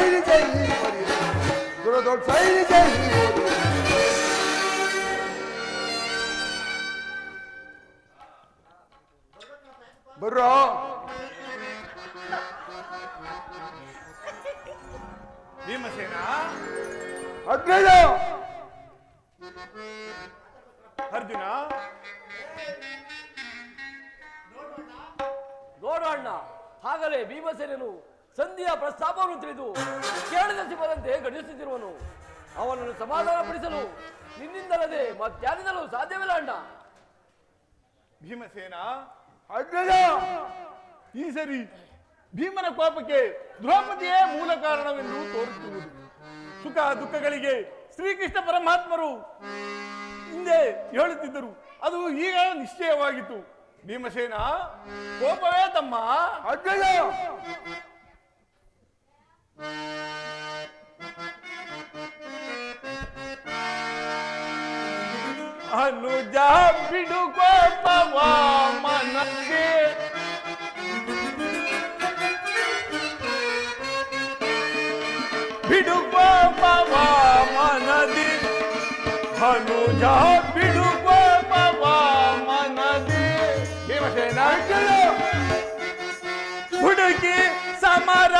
ಸೈನಿ ಜೈ ಗುರು ದೊಡ್ಡ ಸೈನಿ ಜೈ ಬರ್ರೋ ಭೀಮಸೇನ ಅಗ್ರಜ ಅರ್ಜುನ ನೋಡೋಣ. ಹಾಗಲೇ ಭೀಮಸೇನನು ಸಂಧಿಯ ಪ್ರಸ್ತಾಪವನ್ನು ತಿಳಿದು ಕೇಳಿದ ಸಿಬ್ಬಂತೆ ಗಡಿಸುತ್ತಿರುವನು. ಅವನನ್ನು ಸಮಾಧಾನಪಡಿಸಲು ನಿನ್ನಿಂದಲ್ಲದೆ ಮತ್ಯಾರಿಂದಲೂ ಸಾಧ್ಯವಿಲ್ಲ ಅಣ್ಣ. ಭೀಮಸೇನ ಅಗ್ರಜ ಈ ಸರಿ ಭೀಮನ ಕೋಪಕ್ಕೆ ದ್ರೌಪದಿಯೇ ಮೂಲ ಕಾರಣವೆಂದು ತೋರುತ್ತಿರುವುದು. ಸುಖ ದುಃಖಗಳಿಗೆ ಶ್ರೀಕೃಷ್ಣ ಪರಮಾತ್ಮರು ಹಿಂದೆ ಹೇಳುತ್ತಿದ್ದರು. ಅದು ಈಗ ನಿಶ್ಚಯವಾಗಿತ್ತು. ಭೀಮಸೇನ ಕೋಪವೇ ತಮ್ಮ. ಅಗ್ರಜ ಅನುಜ ಬಿಡು ಕೋಪವ ಮನಕ್ಕೆ ಬಿಡು ಕೋಪವ ಮನದಿ ಅನುಜ ಬಿಡು ಕೋಪವ ಮನದಿ. ಭೀಮಸೇನ ಹುಡುಗಿ ಸಮರ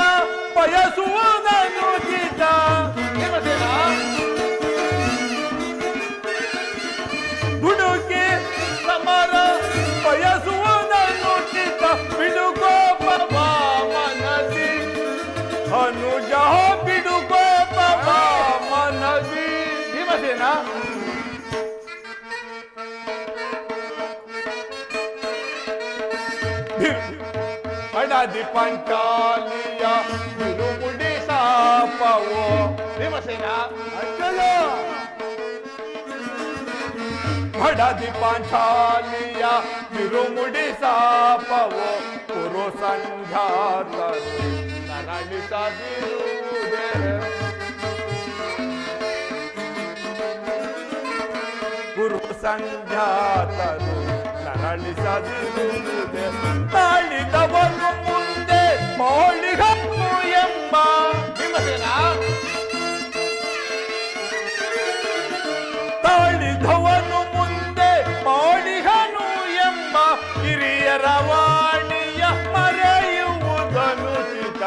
ಬಯಸುವುದನ್ನು ಗೀತ. ಭೀಮಸೇನ ಹುಡುಗಿ ಸಮರ ಬಯಸುವುದನ್ನು ಗೀತ ಬಿಡು ಕೋಪವ ಮನದಿ ಅನುಜ ಬಿಡು ಕೋಪವ ಮನದಿ. ಭೀಮಸೇನ ಬಡದಿ ಪಂಚಾಲಿಯ ಬಿರುಮುಡಿ ಸಾಪವೋ. ಭೀಮಸೇನ ಅಗ್ರಜ ಬಡದಿ ಪಾಂಚಾಲಿಯ ಬಿರುಮುಡಿ ಸಾಪವೋ ಪುರು ಸಂಧ್ಯಾತರು ನರಳಿಸದಿರುವುದೇ. ಪುರು ಸಂಧ್ಯಾತರು ನರಳಿಸದಿರುವುದೇ. ತಾಳಿದವನು ಮುಂದೆ ಮೌಳಿಗನ್ನು ಎಂಬ. ಭೀಮಸೇನ ತಾಳಿದವನು ಮುಂದೆ ಮೌಳಿಗನು ಎಂಬ ಹಿರಿಯರ ವಾಣಿಯ ಮರೆಯುವುದನು ಚಿತ.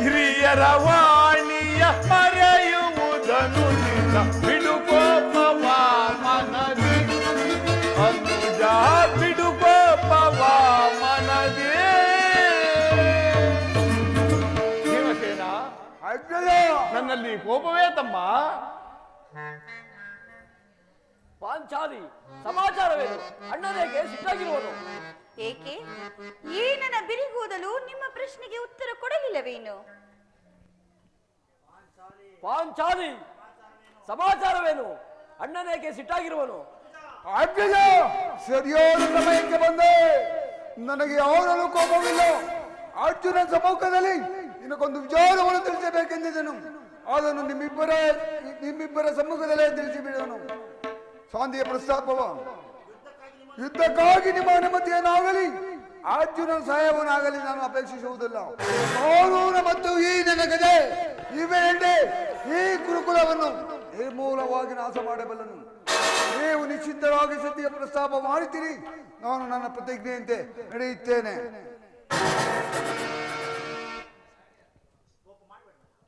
ಹಿರಿಯರ ವಾಣಿಯ ಮರೆಯುವುದನು ಚಿತ. ಬಿಡು ಕೋಪವ ಮನದಿ ಅನುಜ ಬಿಡು ಕೋಪವ ಮನದಿ. ಭೀಮಸೇನ ಅಗ್ರಜ ನನ್ನಲ್ಲಿ ಕೋಪವೇ ತಮ್ಮ. ಪಾಂಚಾಲಿ ಸಮಾಚಾರವೇನು? ಅಣ್ಣನೇಗೆ ಸಿಟ್ಟಾಗಿರುವನು? ಏಕೆ ಈ ನನ್ನ ಬಿರಿಗೂದಲು ನಿಮ್ಮ ಪ್ರಶ್ನೆಗೆ ಉತ್ತರ ಕೊಡಲಿಲ್ಲವೇನು? ಪಾಂಚಾಲಿ ಸಮಾಚಾರವೇನು? ಅಣ್ಣನೇಗೆ ಸಿಟ್ಟಾಗಿರುವನು? ಅಗ್ರಜ ಸರಿಯಾದ ಸಮಯಕ್ಕೆ ಬಂದೆ. ನನಗೆ ಯಾರಲ್ಲೂ ಕೋಪವಿಲ್ಲ. ಅರ್ಜುನ ಸಮ್ಮುಖದಲ್ಲಿ ನಿನಗೊಂದು ವಿಚಾರವನ್ನು ತಿಳಿಸಬೇಕೆಂದಿದ್ದನು. ಅದನ್ನು ನಿಮ್ಮಿಬ್ಬರ ಸಮ್ಮುಖದಲ್ಲೇ ತಿಳಿಸಿಬಿಡುವನು. ಶಾಂತಿಯ ಪ್ರಸ್ತಾಪವ ಯುದ್ಧಕ್ಕಾಗಿ ನಿಮ್ಮ ಅನುಮತಿಯನ್ನಾಗಲಿ ಅರ್ಜುನ ಸಹಾಯವನ್ನಾಗಲಿ ನಾನು ಅಪೇಕ್ಷಿಸುವುದಿಲ್ಲ. ಕಾನೂನ ಮತ್ತು ಈ ನನ್ನ ಗದೆ ಇವೆರಡೇ ಈ ಗುರುಕುಲವನ್ನು ನಿರ್ಮೂಲವಾಗಿ ನಾಶ ಮಾಡಬಲ್ಲನು. ನೀವು ನಿಶ್ಚಿತವಾಗಿ ಸತ್ಯ ಪ್ರಸ್ತಾಪ ಮಾಡುತ್ತೀರಿ. ನಾನು ನನ್ನ ಪ್ರತಿಜ್ಞೆಯಂತೆ ನಡೆಯುತ್ತೇನೆ.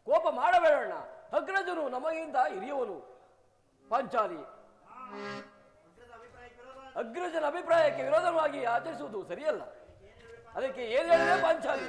ಕೋಪ ಮಾಡಬೇಡಣ್ಣ. ಅಗ್ರಜನು ನಮಗಿಂತ ಹಿರಿಯವನು. ಪಾಂಚಾಲಿ ಅಗ್ರಜನ ಅಭಿಪ್ರಾಯಕ್ಕೆ ವಿರೋಧವಾಗಿ ಆಚರಿಸುವುದು ಸರಿಯಲ್ಲ. ಅದಕ್ಕೆ ಏನು ಹೇಳಿದೆ ಪಾಂಚಾಲಿ?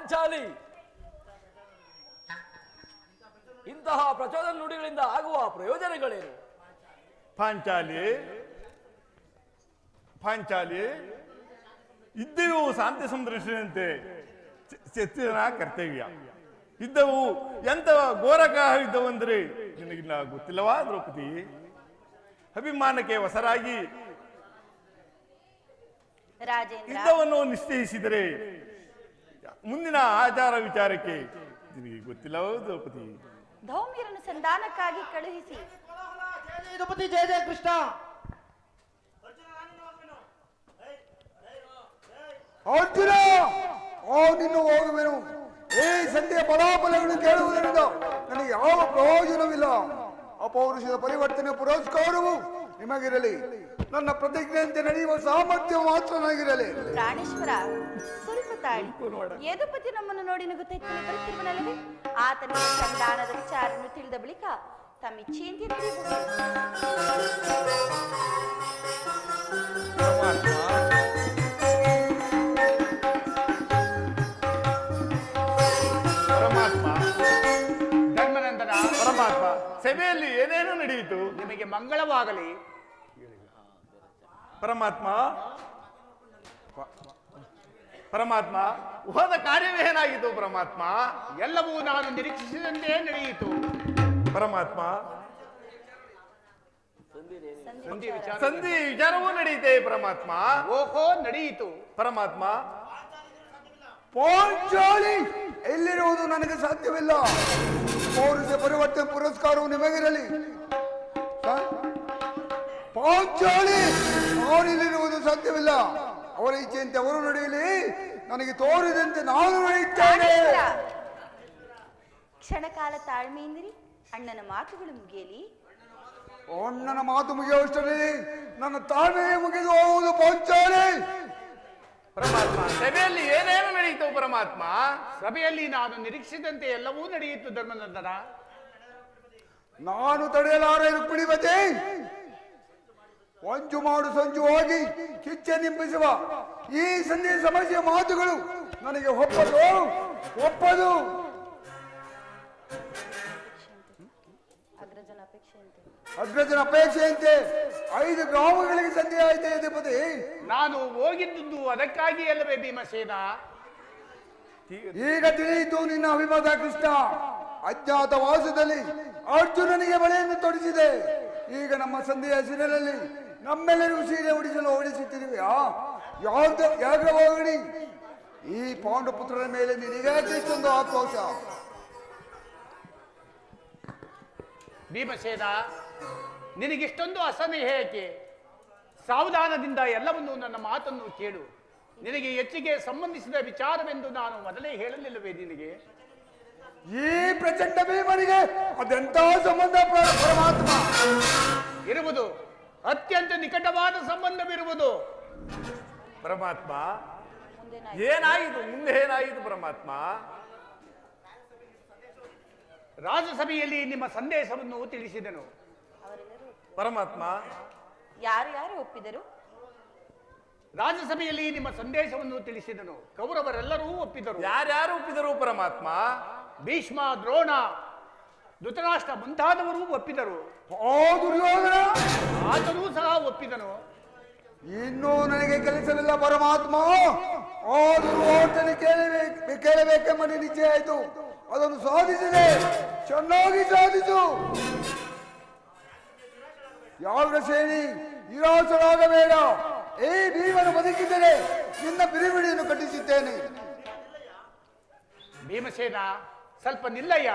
ಪಾಂಚಾಲಿ, ಇಂತಹ ಪ್ರಚೋದನ ನುಡಿಗಳಿಂದ ಆಗುವ ಪ್ರಯೋಜನಗಳೇನು? ಪಾಂಚಾಲಿ ಪಾಂಚಾಲಿ, ಇದ್ದೆವು ಶಾಂತಿ ಸಂದರ್ಶನಂತೆ ಚೆತ್ತಿನ ಕರ್ತವ್ಯ ಇದ್ದವು. ಎಂತ ಘೋರಕಾಹ ಇದ್ದವು ಅಂದ್ರೆ ನಿನಗಿನ್ನ ಗೊತ್ತಿಲ್ಲವಾ ದ್ರೌಪದಿ? ಅಭಿಮಾನಕ್ಕೆ ವಸರಾಗಿ ರಾಜೇಂದ್ರ, ಯುದ್ಧವನ್ನು ನಿಶ್ಚಯಿಸಿದರೆ ಮುಂದಿನ ಆಚಾರ ವಿಚಾರಕ್ಕೆ ನಿನಗೆ ಗೊತ್ತಿಲ್ಲವೋ ದ್ರೌಪದಿ? ಧೌಮ್ಯರನ್ನು ಸಂಧಾನಕ್ಕಾಗಿ ಕಳುಹಿಸಿ. ದ್ರೌಪದಿ ಜಯ ಜಯ ಕೃಷ್ಣ. ಅರ್ಜುನ, ನಿನ್ನು ಹೋಗುವೆನು. ಈ ಸಂಧಿಯ ಫಲಾಫಲಗಳನ್ನು ಕೇಳುವುದರಿಂದ ನನಗೆ ಯಾವ ಪ್ರಯೋಜನವಿಲ್ಲ. ಅಪೌರುಷದ ಪರಿವರ್ತನೆ ಪುರಸ್ಕಾರವು ನಿಮಗಿರಲಿ. ನನ್ನ ಪ್ರತಿಜ್ಞೆಯಂತೆ ನಡೆಯುವ ಸಾಮರ್ಥ್ಯ ಮಾತ್ರ ನನಗಿರಲಿ. ಪ್ರಾಣೇಶ್ವರ, ಸ್ವಲ್ಪ ತಾಳಿ. ಯದುಪತಿ ನಮ್ಮನ್ನು ನೋಡಿ ನಗುತ್ತೈತಲ್ಲಿ ಬರುತ್ತಿರುವನಲ್ಲವೇ? ಆತನಿಗೆ ಸಂಧಾನದ ವಿಚಾರವನ್ನು ತಿಳಿದ ಬಳಿಕ ತಮ್ಮ ಇಚ್ಛೆಯಂತೆ ಪರಮಾತ್ಮ ಧರ್ಮನಂದನ, ಪರಮಾತ್ಮ, ಸಭೆಯಲ್ಲಿ ಏನೇನು ನಡೆಯಿತು? ನಿಮಗೆ ಮಂಗಳವಾಗಲಿ. ಪರಮಾತ್ಮ ಪರಮಾತ್ಮ, ಹೋದ ಕಾರ್ಯವೇನಾಗಿತ್ತು ಪರಮಾತ್ಮ? ಎಲ್ಲವೂ ನಾನು ನಿರೀಕ್ಷಿಸಿದಂತೆ ನಡೆಯಿತು. ಪರಮಾತ್ಮ, ಸಂಧಿ ವಿಚಾರವೂ ನಡೆಯುತ್ತೆ ಪರಮಾತ್ಮ. ಓಹೋ, ನಡೆಯಿತು. ಪರಮಾತ್ಮ, ಪಾಂಚಾಲಿ ಎಲ್ಲಿರುವುದು ನನಗೆ ಸಾಧ್ಯವಿಲ್ಲ. ಪೌರುಷ ಪರಿವರ್ತನೆ ಪುರಸ್ಕಾರವು ನಿಮಗಿರಲಿ. ಪಾಂಚಾಲಿ ಅವನಿಲ್ಲಿರುವುದು ಸಾಧ್ಯವಿಲ್ಲ. ಅವರ ಇಚ್ಛೆಯಂತೆ ಅವರು ನಡೆಯಲಿ, ನನಗೆ ತೋರಿದಂತೆ ನಾನು ನಡೆಯುತ್ತೇನೆ. ಕ್ಷಣಕಾಲ ತಾಳ್ಮೆಯಿಂದಿರಿ. ಅಣ್ಣನ ಮಾತುಗಳು ಮುಗಿಯಲಿ. ಅಣ್ಣನ ಮಾತು ಮುಗಿಯುವಷ್ಟರಲ್ಲಿ ನನ್ನ ತಾಳ್ಮೆ ಮುಗಿದು ಹೋಗುವುದು ಪಾಂಚಾಲಿ. ಪರಮಾತ್ಮ, ಸಭೆಯಲ್ಲಿ ಏನೇನು ನಡೆಯಿತು ಪರಮಾತ್ಮ? ಸಭೆಯಲ್ಲಿ ನಾನು ನಿರೀಕ್ಷಿಸಿದಂತೆ ಎಲ್ಲವೂ ನಡೆಯಿತು ಧರ್ಮನಂದನ. ನಾನು ತಡೆಯಲಾರೆ ರುಕ್ಮಿಣಿಪತಿ. ಮಂಜು ಮಾಡು ಸಂಜು ಹೋಗಿ ಕಿಚ್ಚೆ ನಿಂಬಿಸುವ ಈ ಸಂಧಿ ಸಮಸ್ಯೆಯ ಮಾತುಗಳು ನನಗೆ ಒಪ್ಪದು. ಅಗ್ರಜನ ಅಪೇಕ್ಷೆಯಂತೆ 5 ಗ್ರಾಮಗಳಿಗೆ ಸಂಧಿ ಆಯ್ತೆ ಯದುಪತಿ. ನಾನು ಹೋಗಿದ್ದುದು ಅದಕ್ಕಾಗಿ ಅಲ್ಲವೇ ಭೀಮಸೇನ? ಈಗ ತಿಳಿಯಿತು ನಿನ್ನ ಅಭಿಮತ ಕೃಷ್ಣ. ಅಜ್ಞಾತ ವಾಸದಲ್ಲಿ ಅರ್ಜುನನಿಗೆ ಬಳೆಯನ್ನು ತೊಡಿಸಿದೆ. ಈಗ ನಮ್ಮ ಸಂಧಿಯ ಹೆಸರಿನಲ್ಲಿ ನಮ್ಮೆಲ್ಲರಿಗೂ ಸೀರೆ ಉಡಿಸಲು ಓಡಿಸುತ್ತಿರುವೆಯಾ? ಯಾಗ್ರವಾಗಣಿ, ಈ ಪಾಂಡುಪುತ್ರರ ಮೇಲೆ ನಿನಗೆ ಇಷ್ಟೊಂದು ಆಕ್ರೋಶ? ಭೀಮಸೇನ, ನಿನಗಿಷ್ಟೊಂದು ಅಸಹನೆ ಏಕೆ? ಸಾವಧಾನದಿಂದ ಎಲ್ಲವನ್ನೂ ನನ್ನ ಮಾತನ್ನು ಕೇಳು. ನಿನಗೆ ಹೆಚ್ಚಿಗೆ ಸಂಬಂಧಿಸಿದ ವಿಚಾರವೆಂದು ನಾನು ಮೊದಲೇ ಹೇಳಲಿಲ್ಲವೇ ನಿನಗೆ? ಈ ಪ್ರಚಂಡ ಭೀಮನಿಗೆ ಅದೆಂತ ಸಂಬಂಧ ಪರಮಾತ್ಮ? ಇರುವುದು ಅತ್ಯಂತ ನಿಕಟವಾದ ಸಂಬಂಧವಿರುವುದು. ಪರಮಾತ್ಮ, ಏನಾಯಿತು? ಮುಂದೆ ಏನಾಯಿತು ಪರಮಾತ್ಮ? ರಾಜಸಭೆಯಲ್ಲಿ ನಿಮ್ಮ ಸಂದೇಶವನ್ನು ತಿಳಿಸಿದನು. ಪರಮಾತ್ಮ, ಯಾರು ಯಾರು ಒಪ್ಪಿದರು? ರಾಜಸಭೆಯಲ್ಲಿ ನಿಮ್ಮ ಸಂದೇಶವನ್ನು ತಿಳಿಸಿದನು. ಕೌರವರೆಲ್ಲರೂ ಒಪ್ಪಿದರು. ಯಾರ್ಯಾರು ಒಪ್ಪಿದರು ಪರಮಾತ್ಮ? ಭೀಷ್ಮ, ದ್ರೋಣ, ಧೃತರಾಷ್ಟ್ರ ಮುಂತಾದವರು ಒಪ್ಪಿದರು. ದುರ್ಯೋಧನ ಆತನೂ ಸಹ ಒಪ್ಪಿದನು. ಇನ್ನೂ ನನಗೆ ಕೆಲಸವಿಲ್ಲ ಪರಮಾತ್ಮ. ಆ ದುರ್ಯೋಧನ ಕೇಳಬೇಕೆಂಬ ನಿಶ್ಚಯ ಆಯಿತು. ಅದನ್ನು ಸಾಧಿಸಿದೆ, ಚೆನ್ನಾಗಿ ಸಾಧಿಸು. ಯಾವ್ರಸೇನಿ ನಿರಾಸರಾಗಬೇಡ. ಈ ಭೀಮನು ಬದುಕಿದ್ದರೆ ನಿನ್ನ ಬಿರಿಬಿಡಿಯನ್ನು ಕಟ್ಟಿಸುತ್ತೇನೆ. ಭೀಮಸೇನ, ಸ್ವಲ್ಪ ನಿಲ್ಲಯ್ಯ.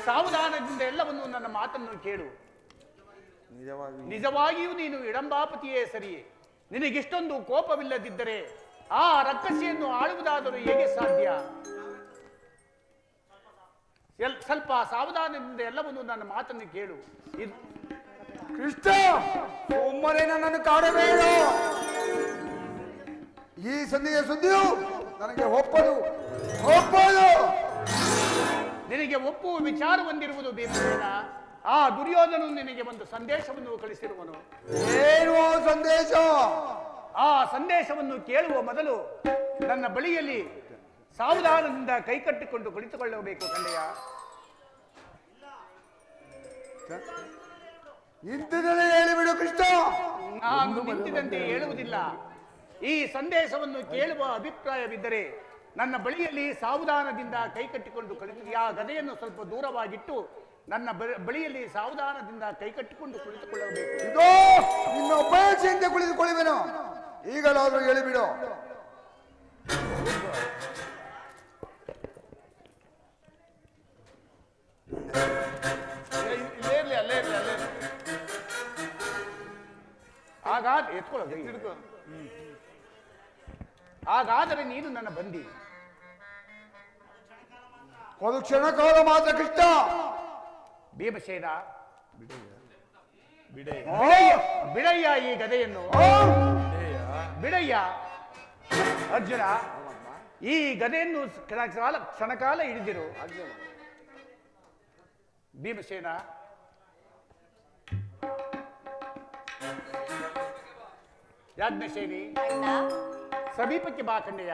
ಸಾವಧಾನದಿಂದ ಎಲ್ಲವನ್ನು ನನ್ನ ಮಾತನ್ನು ಕೇಳು. ನಿಜವಾಗಿಯೂ ನೀನು ಇಡಂಬಾಪತಿಯೇ ಸರಿಯೇ. ನಿನಗಿಷ್ಟೊಂದು ಕೋಪವಿಲ್ಲದಿದ್ದರೆ ಆ ರಕ್ಕಸಿಯನ್ನು ಆಳುವುದಾದರೂ ಹೇಗೆ ಸಾಧ್ಯ? ಸ್ವಲ್ಪ ಸಾವಧಾನದಿಂದ ಎಲ್ಲವನ್ನು ನನ್ನ ಮಾತನ್ನು ಕೇಳು. ಕೃಷ್ಣ, ಒಮ್ಮನೆ ನನ್ನನ್ನು ಕಾಡಬೇಡ. ಈ ಸಂಧಿಯ ಸುದ್ದಿಯು ನನಗೆ ಒಪ್ಪದು. ನಿನಗೆ ಒಪ್ಪುವ ವಿಚಾರ ಹೊಂದಿರುವುದು ಭೀಮಸೇನ. ಆ ದುರ್ಯೋಧನು ನಿನಗೆ ಒಂದು ಸಂದೇಶವನ್ನು ಕಳಿಸಿರುವನು. ಏನು ಸಂದೇಶ? ಆ ಸಂದೇಶವನ್ನು ಕೇಳುವ ಮೊದಲು ನನ್ನ ಬಳಿಯಲ್ಲಿ ಸಾವಧಾನದಿಂದ ಕೈಕಟ್ಟಿಕೊಂಡು ಕುಳಿತುಕೊಳ್ಳಬೇಕು ಕಂಡೆಯ. ಇಂಥದನ್ನೇ ಹೇಳಿಬಿಡು ಕೃಷ್ಣ. ನಾನು ನಿಂತಿದಂತೆ ಹೇಳುವುದಿಲ್ಲ. ಈ ಸಂದೇಶವನ್ನು ಕೇಳುವ ಅಭಿಪ್ರಾಯವಿದ್ದರೆ ನನ್ನ ಬಳಿಯಲ್ಲಿ ಸಾವಧಾನದಿಂದ ಕೈಕಟ್ಟಿಕೊಂಡು ಕುಳಿತು ಆ ಗದೆಯನ್ನು ಸ್ವಲ್ಪ ದೂರವಾಗಿಟ್ಟು ನನ್ನ ಬಳಿಯಲ್ಲಿ ಸಾವಧಾನದಿಂದ ಕೈಕಟ್ಟಿಕೊಂಡು ಕುಳಿತುಕೊಳ್ಳಬೇಕು. ಇದೋ ನಿನ್ನ ಅಪೇಕ್ಷೆಯಂತೆ ಕುಳಿತುಕೊಳ್ಳುವೆನು. ಈಗಲಾದರೂ ಹೇಳಿಬಿಡು. ಇಲ್ಲೇ ಇರ್ಲಿ, ಅಲ್ಲೇ ಇರ್ಲಿ, ಅಲ್ಲೇ ಇರ್ಲಿ. ಹಾಗಾದರೆ ನೀನು ನನ್ನ ಬಂದಿ. ಒಂದು ಕ್ಷಣಕಾಲ ಮಾತ್ರ ಕೃಷ್ಣ. ಭೀಮಸೇನ, ಬಿಡಯ್ಯ, ಬಿಡಯ್ಯ ಈ ಗದೆಯನ್ನು, ಬಿಡಯ್ಯ. ಅರ್ಜುನ, ಈ ಗದೆಯನ್ನು ಕ್ಷಣಕಾಲ ಹಿಡಿದಿರು. ಭೀಮಸೇನ, ಯಾಜ್ಞಸೇನಿ, ಅಣ್ಣ, ಸಮೀಪಕ್ಕೆ ಬಾ ಕಂಡೆಯ.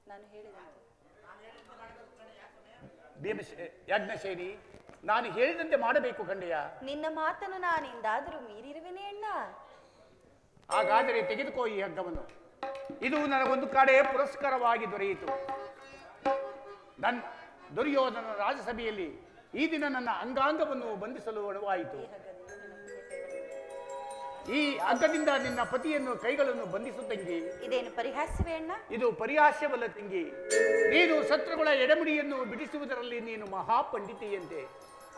ನಾನು ಹೇಳಿದಂತೆ ಯಾಜ್ಞಸೇನಿ, ನಾನು ಹೇಳಿದಂತೆ ಮಾಡಬೇಕು ಕಂಡೆಯ. ನಿನ್ನ ಮಾತನ್ನು ನಾನೆಂದಾದರೂ ಮೀರಿರುವೆನೇ ಅಣ್ಣ. ಹಾಗಾದರೆ ತೆಗೆದುಕೋ ಈ ಹಗ್ಗವನ್ನು. ಇದು ನನಗೊಂದು ಕಡೆ ಪುರಸ್ಕಾರವಾಗಿ ದೊರೆಯಿತು. ನನ್ನ ದುರ್ಯೋಧನ ರಾಜಸಭೆಯಲ್ಲಿ ಈ ದಿನ ನನ್ನ ಅಂಗಾಂಗವನ್ನು ಬಂಧಿಸಲು ಅನುವಾಯಿತು. ಈ ಹಗ್ಗದಿಂದ ನಿನ್ನ ಪತಿಯನ್ನು ಕೈಗಳನ್ನು ಬಂಧಿಸು ತಂಗಿ. ಇದೇನು ಪರಿಹಾಸ್ಯವೇ ಅಣ್ಣ? ಇದು ಪರಿಹಾಸ್ಯವಲ್ಲ ತಂಗಿ. ನೀನು ಶತ್ರುಗಳ ಎಡಮುಡಿಯನ್ನು ಬಿಡಿಸುವುದರಲ್ಲಿ ನೀನು ಮಹಾಪಂಡಿತೆಯಂತೆ.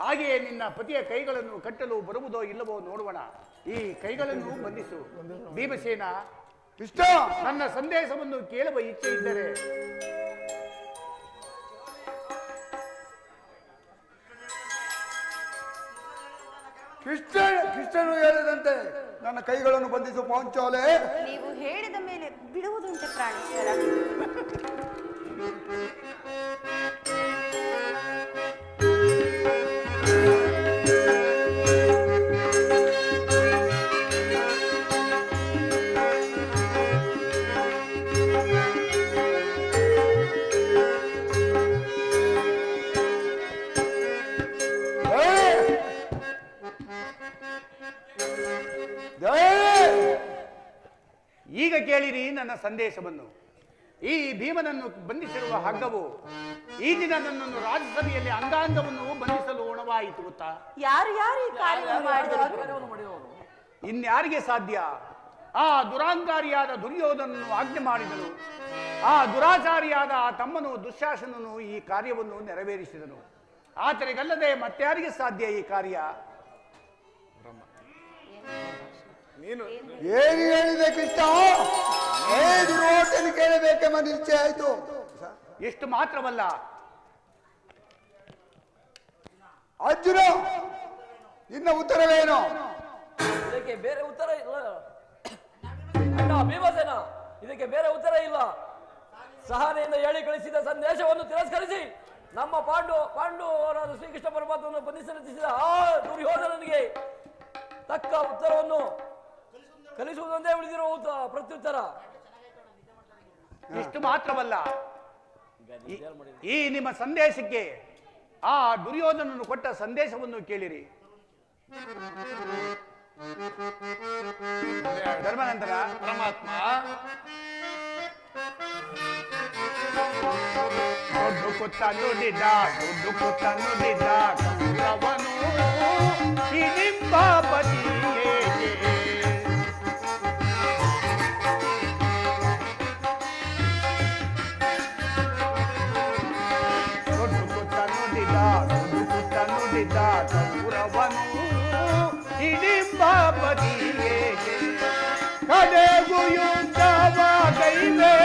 ಹಾಗೆಯೇ ನಿನ್ನ ಪತಿಯ ಕೈಗಳನ್ನು ಕಟ್ಟಲು ಬರುವುದೋ ಇಲ್ಲವೋ ನೋಡೋಣ. ಈ ಕೈಗಳನ್ನು ಬಂಧಿಸು. ಭೀಮಸೇನ, ಕೃಷ್ಣ, ನನ್ನ ಸಂದೇಶವನ್ನು ಕೇಳುವ ಇಚ್ಛೆ ಇದ್ದರೆ ಕೃಷ್ಣನು ಹೇಳಿದಂತೆ ನನ್ನ ಕೈಗಳನ್ನು ಬಂಧಿಸು ಪಾಂಚಾಲೆ. ನೀವು ಹೇಳಿದ ಮೇಲೆ ಬಿಡುವುದುಂಟೆ ಪ್ರಾಣೇಶ್ವರ. ಈಗ ಕೇಳಿರಿ ನನ್ನ ಸಂದೇಶವನ್ನು. ಈ ಭೀಮನನ್ನು ಬಂಧಿಸಿರುವ ಹಗ್ಗವು ಈ ದಿನ ನನ್ನನ್ನು ರಾಜ್ಯಸಭೆಯಲ್ಲಿ ಅಂಗಾಂಗವನ್ನು ಬಂಧಿಸಲು ಉಣವಾಯಿತು ಗೊತ್ತಾ? ಯಾರು ಈ ಕಾರ್ಯವನ್ನು ಮಾಡಿದರು? ಇನ್ಯಾರಿಗೆ ಸಾಧ್ಯ? ಆ ದುರಾಂಕಾರಿಯಾದ ದುರ್ಯೋಧನನ್ನು ಆಜ್ಞೆ ಮಾಡಿದನು. ಆ ದುರಾಚಾರಿಯಾದ ಆ ತಮ್ಮನು ದುಶ್ಯಾಸನನು ಈ ಕಾರ್ಯವನ್ನು ನೆರವೇರಿಸಿದನು. ಆತನಿಗಲ್ಲದೆ ಮತ್ಯಾರಿಗೆ ಸಾಧ್ಯ ಈ ಕಾರ್ಯ? ನೀನು ಏನು ಹೇಳಿದೆ ಕೃಷ್ಣ? ದುರ್ಯೋಧನ ಕೇಳಬೇಕೆಂಬ ನಿಶ್ಚಯ ಆಯ್ತು. ಎಷ್ಟು ಮಾತ್ರವಲ್ಲ, ಅರ್ಜುನ, ನಿನ್ನ ಉತ್ತರವೇನು? ಇದಕ್ಕೆ ಬೇರೆ ಉತ್ತರ ಇಲ್ಲ ಅಣ್ಣ. ಭೀಮಸೇನ, ಇದಕ್ಕೆ ಬೇರೆ ಉತ್ತರ ಇಲ್ಲ. ಸಹನೆಯಿಂದ ಹೇಳಿ ಕಳಿಸಿದ ಸಂದೇಶವನ್ನು ತಿರಸ್ಕರಿಸಿ ನಮ್ಮ ಪಾಂಡವರಾದ ಶ್ರೀಕೃಷ್ಣ ಪರಮಾತ್ಮವನ್ನು ಬಂಧಿಸಲಿಸಿದ ಆ ದುರ್ಯೋಧನನಿಗೆ ತಕ್ಕ ಉತ್ತರವನ್ನು ಕಲಿಸುವುದೊಂದೇ ಉಳಿದಿರುವ ಪ್ರತ್ಯುತ್ತರ. ಇಷ್ಟು ಮಾತ್ರವಲ್ಲ, ಈ ನಿಮ್ಮ ಸಂದೇಶಕ್ಕೆ ಆ ದುರ್ಯೋಧನನು ಕೊಟ್ಟ ಸಂದೇಶವನ್ನು ಕೇಳಿರಿ. ಧರ್ಮನಂತರ ಪರಮಾತ್ಮ, ದೊಡ್ಡ ಕೊತ್ತ ನುಡಿದ ಕೌರವನು ಹಿಡಿಂಬಾಪತಿಯೇ. ಕೌರವನು ಹಿಡಿಂಬಾಪತಿಯೇ. ಕಡೆಗೂ ಯುದ್ಧವಾಗೈದೆ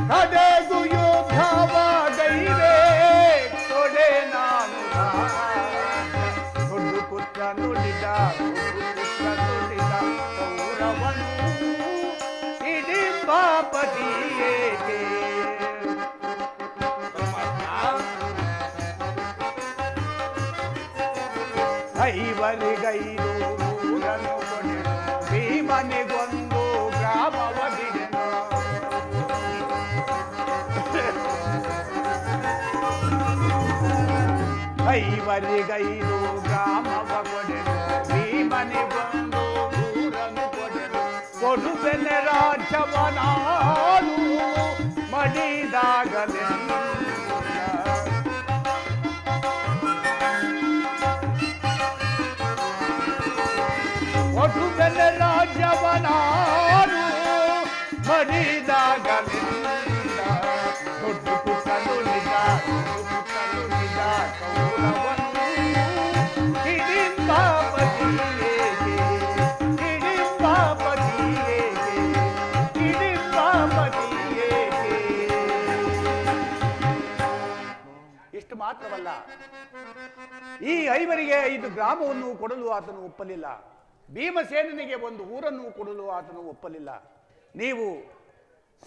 ಕಡೆಗೂ ಯುದ್ಧವಾಗೈದೆ ತೊಡೆ ನಾನು ದೊಡ್ಡ ಪುತ್ರ ನುಡಿದ ಕೌರವನು ಹಿಡಿಂಬಾಪತಿಯೇ. ಐವರಿಗೈದು ಊರನ್ನು ಕೊಡೆನು ಭೀಮನಿಗೊಂದು ಗ್ರಾಮವ ಬಿಡೆನು ಐವರಿಗೈದು ಗ್ರಾಮವ ಕೊಡೆನು ಭೀಮನಿಗೊಂದು ಊರನ್ನು ಕೊಡೆನು ಕೊಡುವೆನೆ ರಾಜ್ಯವನಾನು ಮಡಿದಾಗಲೇ ಕೊಡುವೆನೆ ರಾಜ್ಯವನಾನು ಮಡಿದಾಗಲಿಂದ ದೊಡ್ಡ ಪುಟ್ಟಲು ನಿಜ ಕೌರವನ್ನು ಹಿಡಿಂಬಾಪತಿಯೇಗೆ ಇಷ್ಟು ಮಾತ್ರವಲ್ಲ, ಈ ಐವರಿಗೆ 5 ಗ್ರಾಮವನ್ನು ಕೊಡಲು ಆತನು ಒಪ್ಪಲಿಲ್ಲ. ಭೀಮಸೇನನಿಗೆ 1 ಊರನ್ನು ಕೊಡಲು ಆತನು ಒಪ್ಪಲಿಲ್ಲ. ನೀವು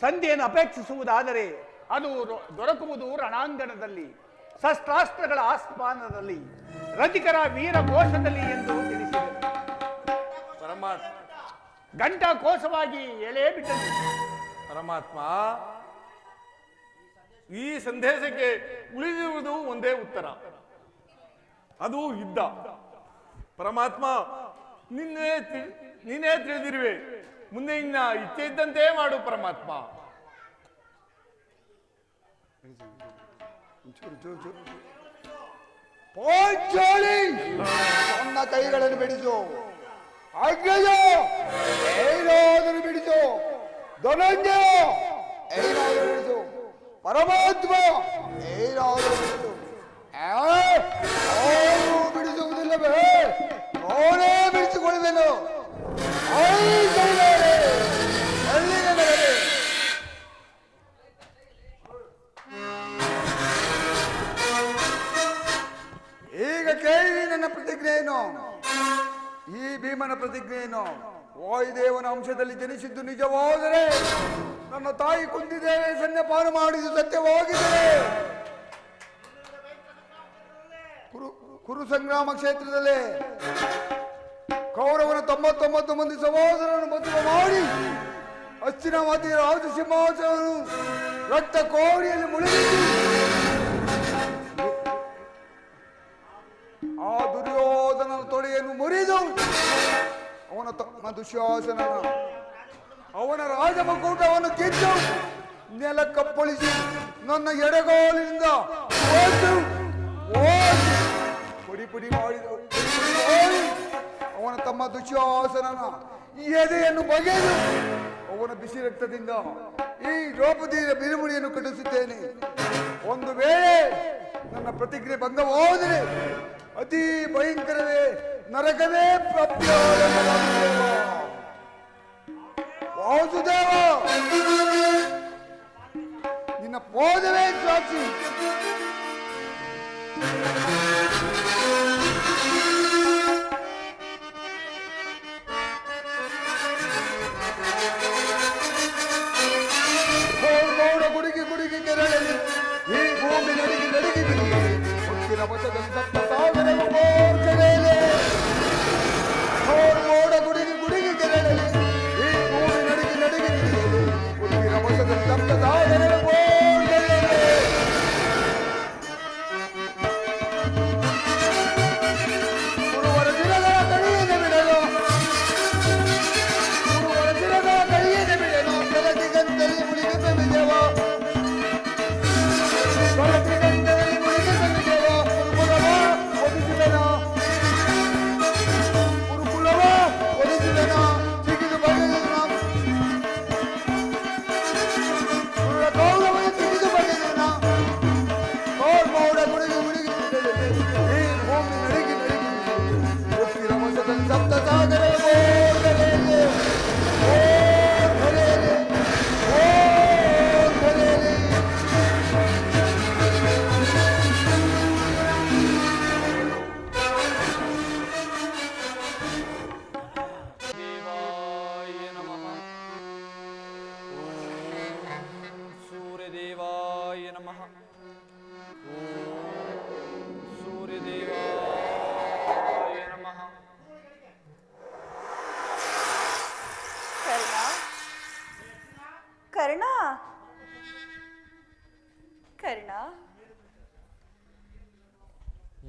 ಸಂಧಿಯನ್ನು ಅಪೇಕ್ಷಿಸುವುದಾದರೆ ಅದು ದೊರಕುವುದು ರಣಾಂಗಣದಲ್ಲಿ, ಶಸ್ತ್ರಾಸ್ತ್ರಗಳ ಆಸ್ಪಾನದಲ್ಲಿ, ರತಿಕರ ವೀರ ಘೋಷದಲ್ಲಿ ಎಂದು ತಿಳಿಸಿದರು. ಪರಮಾತ್ಮ ಗಂಟಾ ಕೋಶವಾಗಿ ಎಳೆ ಬಿಟ್ಟನು. ಪರಮಾತ್ಮ, ಈ ಸಂದೇಶಕ್ಕೆ ಉಳಿದಿರುವುದು ಒಂದೇ ಉತ್ತರ, ಅದು ಯುದ್ಧ. ಪರಮಾತ್ಮ, ನೀನೇ ತಿಳಿದಿರುವೆ. ಮುಂದೆ ಇನ್ನ ಇಚ್ಛೆ ಇದ್ದಂತೆ ಮಾಡು ಪರಮಾತ್ಮ. ಪಾಂಚಾಲಿ, ನನ್ನ ಕೈಗಳನ್ನು ಬಿಡಿಸು. ಅಗ್ರಜ, ಏನಾದರೂ ಬಿಡಿಸು. ಧನಂಜಯ, ಏನಾದರೂ ಬಿಡಿಸು. ಪರಮಾತ್ಮ, ಏನಾದರೂ ಬಿಡಿಸು. ಯಾರು ಬಿಡಿಸುವುದಿಲ್ಲವೇ? ನಾನೇ ಬಿಡಿಸಿಕೊಳ್ಳುವೆನು. ಈಗ ಕೇಳಿ ನನ್ನ ಪ್ರತಿಜ್ಞೆಯನ್ನು. ಈ ಭೀಮನ ಪ್ರತಿಜ್ಞೆಯನ್ನು. ವಾಯುದೇವನ ಅಂಶದಲ್ಲಿ ಜನಿಸಿದ್ದು ನಿಜವಾದರೆ, ನನ್ನ ತಾಯಿ ಕುಂತಿದ್ದೇವೆ ಸನ್ಯಪಾನ ಮಾಡಿದ್ದು ಸತ್ಯವಾಗಿದ್ದರೆ, ಕುರು ಸಂಗ್ರಾಮ ಕ್ಷೇತ್ರದಲ್ಲಿ ಕೌರವನ 99 ಮಂದಿ ಸಹೋದರರನ್ನು ಮದುವೆ ಮಾಡಿ ಹಸ್ತಿನಾವತಿ ರಾಜ ಸಿಂಹಾಸನವನ್ನು ರಕ್ತ ಕೋಡಿಯಲ್ಲಿ ಮುಳುಗಿ ಆ ದುರ್ಯೋಧನನ ತೊಡೆಯನ್ನು ಮುರಿದು ಅವನ ತಮ್ಮ ದುಶ್ಯಾಸನ ಅವನ ರಾಜಮಕೂಟವನ್ನು ಕಿತ್ತು ನೆಲಕ್ಕಪ್ಪಳಿಸಿ ನನ್ನ ಎಡಗಾಲಿನಿಂದ ಪುಡಿ ಪುಡಿ ಮಾಡಿದ ಅವನ ತಮ್ಮ ದುಶ್ಯಾಸನನ ಎದೆಯನ್ನು ಬಗೆದು ಅವನ ಬಿಸಿ ರಕ್ತದಿಂದ ಈ ದ್ರೌಪದಿಯ ಬಿರುಮುಡಿಯನ್ನು ಕಟ್ಟಿಸುತ್ತೇನೆ. ಒಂದು ವೇಳೆ ನನ್ನ ಪ್ರತಿಜ್ಞೆ ಭಂಗವಾದರೆ ಅತಿ ಭಯಂಕರವೇ ನರಕವೇ ಪ್ರಾಪ್ಯ. ವಾಸುದೇವ, ನಿನ್ನ ಪೋದವೇ ಸಾಕ್ಷಿ. ಗುಡುಗಿ ಗುಡುಗಿ ಕೆರಳಲಿ ಈ ಭೂಮಿ ನಡಿಗೆ ನಡಿಗೆ ಬಿರಿಯಲಿ ಮುತ್ತಿನ ಮತದಲ್ಲಿ ಸಪ್ತ ಸಾಗರವು ಮೋರ್ಚೆಲೆಯಲಿ. ಮೋಡ ಗುಡುಗಿ ಗುಡುಗಿ ಕೆರಳಲಿ ಈ ಭೂಮಿ ನಡಿಗೆ ನಡಿಗೆ ಬಿರಿಯಲಿ ಮುತ್ತಿನ ಮತದಲ್ಲಿ ಸಪ್ತ ಸಾಗರವು ಮೋರ್ಚೆಲೆಯಲಿ. ಗುರುವರ ದಿನಗಳ ಕಳಿಯದೆ ಬಿಡಲು, ಗುರುವರ ದಿನಗಳ ಕಳಿಯದೆ ಬಿಡಲು ಬೆಳಗಿಗಂತಲಿ ಮುಳಿಗೆ ಬೆಳೆದೆವ.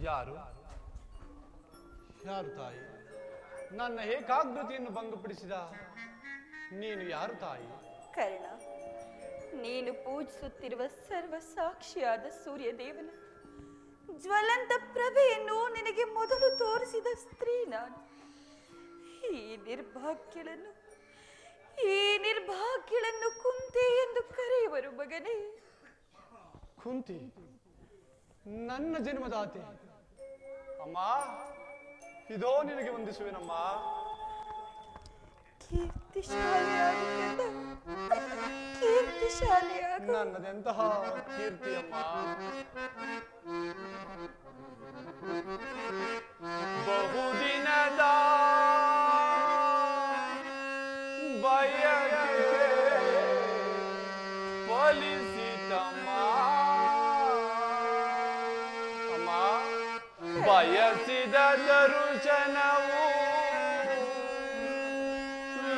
ಯಾರು ಯಾರು ತಾಯಿ? ನನ್ನ ಏಕಾಗ್ರತೆಯನ್ನು ಭಂಗಪಡಿಸಿದ ನೀನು ಯಾರು ತಾಯಿ? ಕರ್ಣ, ನೀನು ಪೂಜಿಸುತ್ತಿರುವ ಸರ್ವ ಸಾಕ್ಷಿಯಾದ ಸೂರ್ಯದೇವನ ಜ್ವಲಂತ ಪ್ರಭೆಯನ್ನು ನಿನಗೆ ಮೊದಲು ತೋರಿಸಿದ ಸ್ತ್ರೀ ನಾನು. ಈ ನಿರ್ಭಾಗ್ಯಳನ್ನು ಕುಂತಿ ಎಂದು ಕರೆಯುವರು ಮಗನೇ. ಕುಂತಿ ನನ್ನ ಜನ್ಮದಾತೆ. ಅಮ್ಮ, ಇದೋ ನಿನಗೆ ವಂದಿಸುವೆನಮ್ಮ. ಕೀರ್ತಿಶಾಲಿಯಾಗು. ನನ್ನದೆಂತಹ ಕೀರ್ತಿಯಮ್ಮ. ಬಹುದಿನದ ಬಯಕೆ ಫಲಿಸಿತಮ್ಮ. ಅಮ್ಮ, ಬಯಸಿದ ದರ್ಶನವು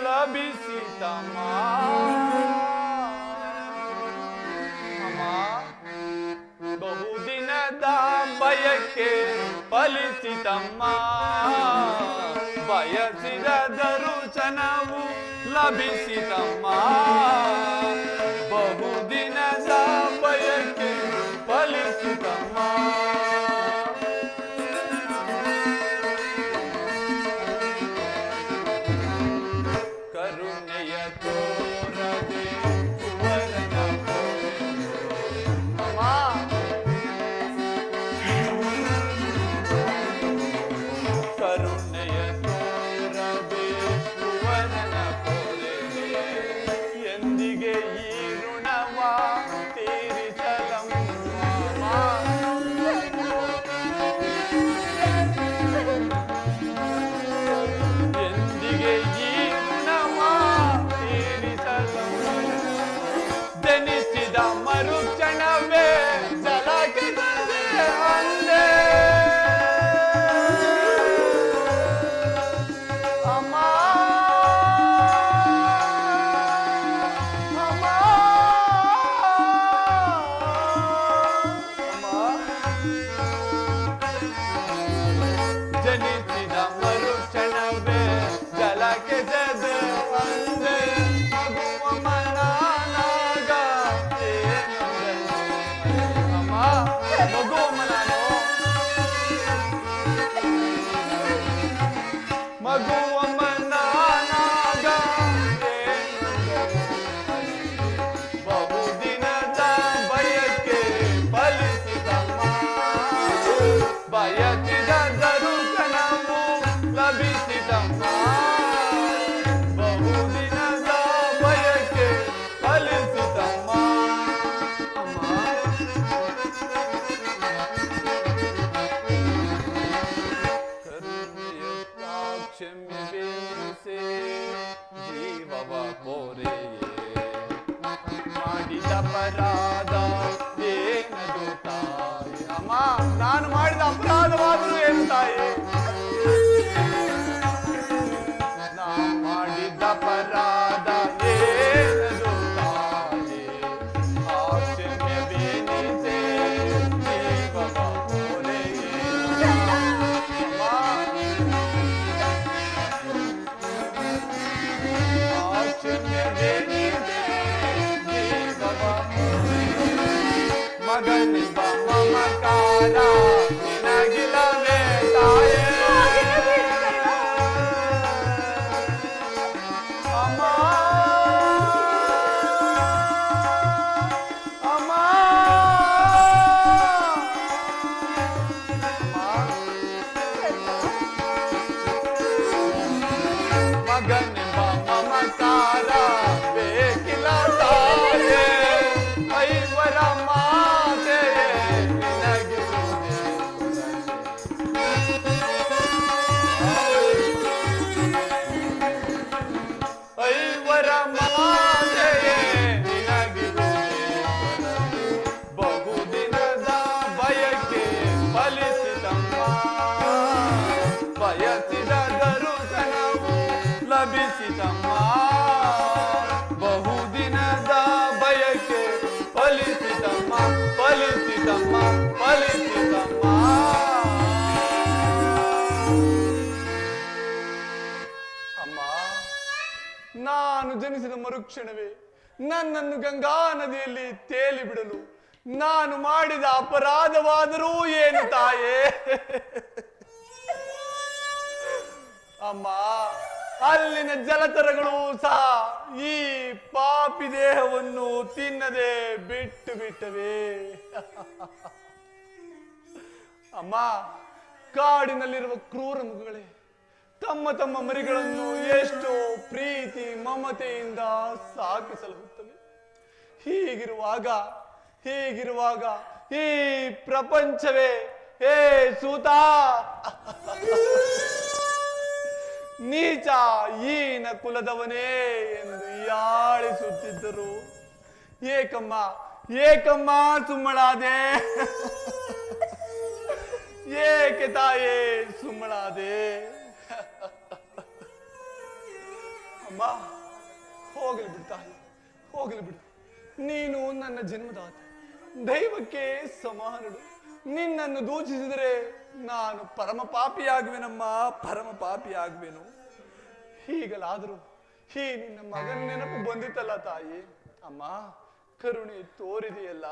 ಲಭಿಸಿತಮ್ಮ. ಅಮ್ಮ, ಬಹುದಿನದ ಬಯಕೆ ಫಲಿಸಿತಮ್ಮ. ಬಯಸಿದ ದರ್ಶನವು ಲಭಿಸಿತಮ್ಮ. ಬಹುದಿನದ ಬಯಕೆ ಫಲಿಸಿತಮ್ಮ. ಕರುಣೆಯ ತೋರದೆ ಸುವರ್ಣ ಅಮ್ಮ, ಕರುಣೆಯ ತೋರದೆ ಸುವರ್ಣ ಕೋರೆದೆ. ಎಂದಿಗೆ ಈ ಋಣವ ತೀರಿಸಲಮ್ಮ. ಎಂದಿಗೆ ಈ ಋಣವ ತೀರಿಸಲಮ್ಮ. ಜನಿಸಿದ ಮರುಕ್ಷಣವೇ ಜಲಕ್ಕೆ ತಂದೆ ಅಂದೆ. ಅಮ್ಮ, ಅಮ್ಮ, ಅಮ್ಮ, ಜನಿಸಿದ ಮರುಕ್ಷಣವೇ ಜಲಕ್ಕೆ ಜದೆ ಅಂದೆ. ಮಗುವ ಮನಾನಾಗ ಏನಂದೆ. ಅಮ್ಮ, ಮಗುವ ಮನಾನು, ಮಗುವ ಮನಾನಾಗ ಬಹುದಿನದ ಬಯಕೆ ಫಲಿಸಿತಮ್ಮ. ಬಯಸಿದ ದರ್ಶನವು ಲಭಿಸಿತಮ್ಮ. ಬಹುದಿನದ ಬಯಕೆ ಫಲಿಸಿತಮ್ಮ. ಅಮ್ಮ, ಕರುಣೆಯ ಕ್ಷಮೆವೆನಿಸೆ ಜೀವವ ಕೋರೆಯೇ. ಮಾಡಿದ ಅಪರಾಧ ಏನದು ತಾಯಿ? ಅಮ್ಮ, ನಾನು ಮಾಡಿದ ಅಪರಾಧವಾದರೂ ಏನು ತಾಯಿ? ನಾ ಮಾಡಿದ ಅಪರಾಧ ಏನದು ತಾಯಿ? ಆ ಕ್ಷಮೆವೆನಿಸೆ ಜೀವವ ಕೋರೆಯೇ. ಅಮ್ಮ, ಆ ಕ್ಷಮೆವೆನಿಸೆ ಜೀವವ ಕೋರೆಯೇ. ಮಗನೆಂಬ ಮಮಕಾರ ನಿನಗಿಲ್ಲವೇ ತಾಯೇ? ಅಮ್ಮ, ಅಮ್ಮ, ಮಗನೆಂಬ ಮಮಕಾರ ಬೇಕಿಲ್ಲ ತಾಯೇ. ಐವರ ಮಾತೆಯೇ ಮರುಕ್ಷಣವೇ ನನ್ನನ್ನು ಗಂಗಾ ನದಿಯಲ್ಲಿ ತೇಲಿ ಬಿಡಲು ನಾನು ಮಾಡಿದ ಅಪರಾಧವಾದರೂ ಏನು ತಾಯೇ? ಅಮ್ಮ, ಅಲ್ಲಿನ ಜಲಚರಗಳು ಸಹ ಈ ಪಾಪಿ ದೇಹವನ್ನು ತಿನ್ನದೆ ಬಿಟ್ಟು ಬಿಟ್ಟವೆ. ಅಮ್ಮ, ಕಾಡಿನಲ್ಲಿರುವ ಕ್ರೂರ ಮೃಗಗಳೇ ತಮ್ಮ ತಮ್ಮ ಮರಿಗಳನ್ನು ಎಷ್ಟೋ ಪ್ರೀತಿ ಮಮತೆಯಿಂದ ಸಾಕಿಸಲುತ್ತವೆ. ಹೀಗಿರುವಾಗ ಈ ಪ್ರಪಂಚವೇ ಹೇ ಸೂತ ನೀಚ ಈನ ಕುಲದವನೇ ಎಂದು ಯಾಳಿಸುತ್ತಿದ್ದರು. ಏಕಮ್ಮ ಸುಮ್ಮಳಾದೆ? ಏಕೆ ತಾಯೇ ಸುಮ್ಮಳಾದೆ? ಅಮ್ಮ, ಹೋಗಲಿ ಬಿಡು ತಾಯಿ, ಹೋಗಲಿ ಬಿಡು. ನೀನು ನನ್ನ ಜನ್ಮದಾತ, ದೈವಕ್ಕೆ ಸಮಾನಳು. ನಿನ್ನನ್ನು ದೂಷಿಸಿದರೆ ನಾನು ಪರಮ ಪಾಪಿಯಾಗುವೆನಮ್ಮ, ಪರಮ ಪಾಪಿಯಾಗುವೆನು. ಹೀಗಲಾದರೂ ಈ ನಿನ್ನ ಮಗನ ನೆನಪು ಬಂದಿತ್ತಲ್ಲ ತಾಯಿ. ಅಮ್ಮ, ಕರುಣೆ ತೋರಿದೆಯಲ್ಲ,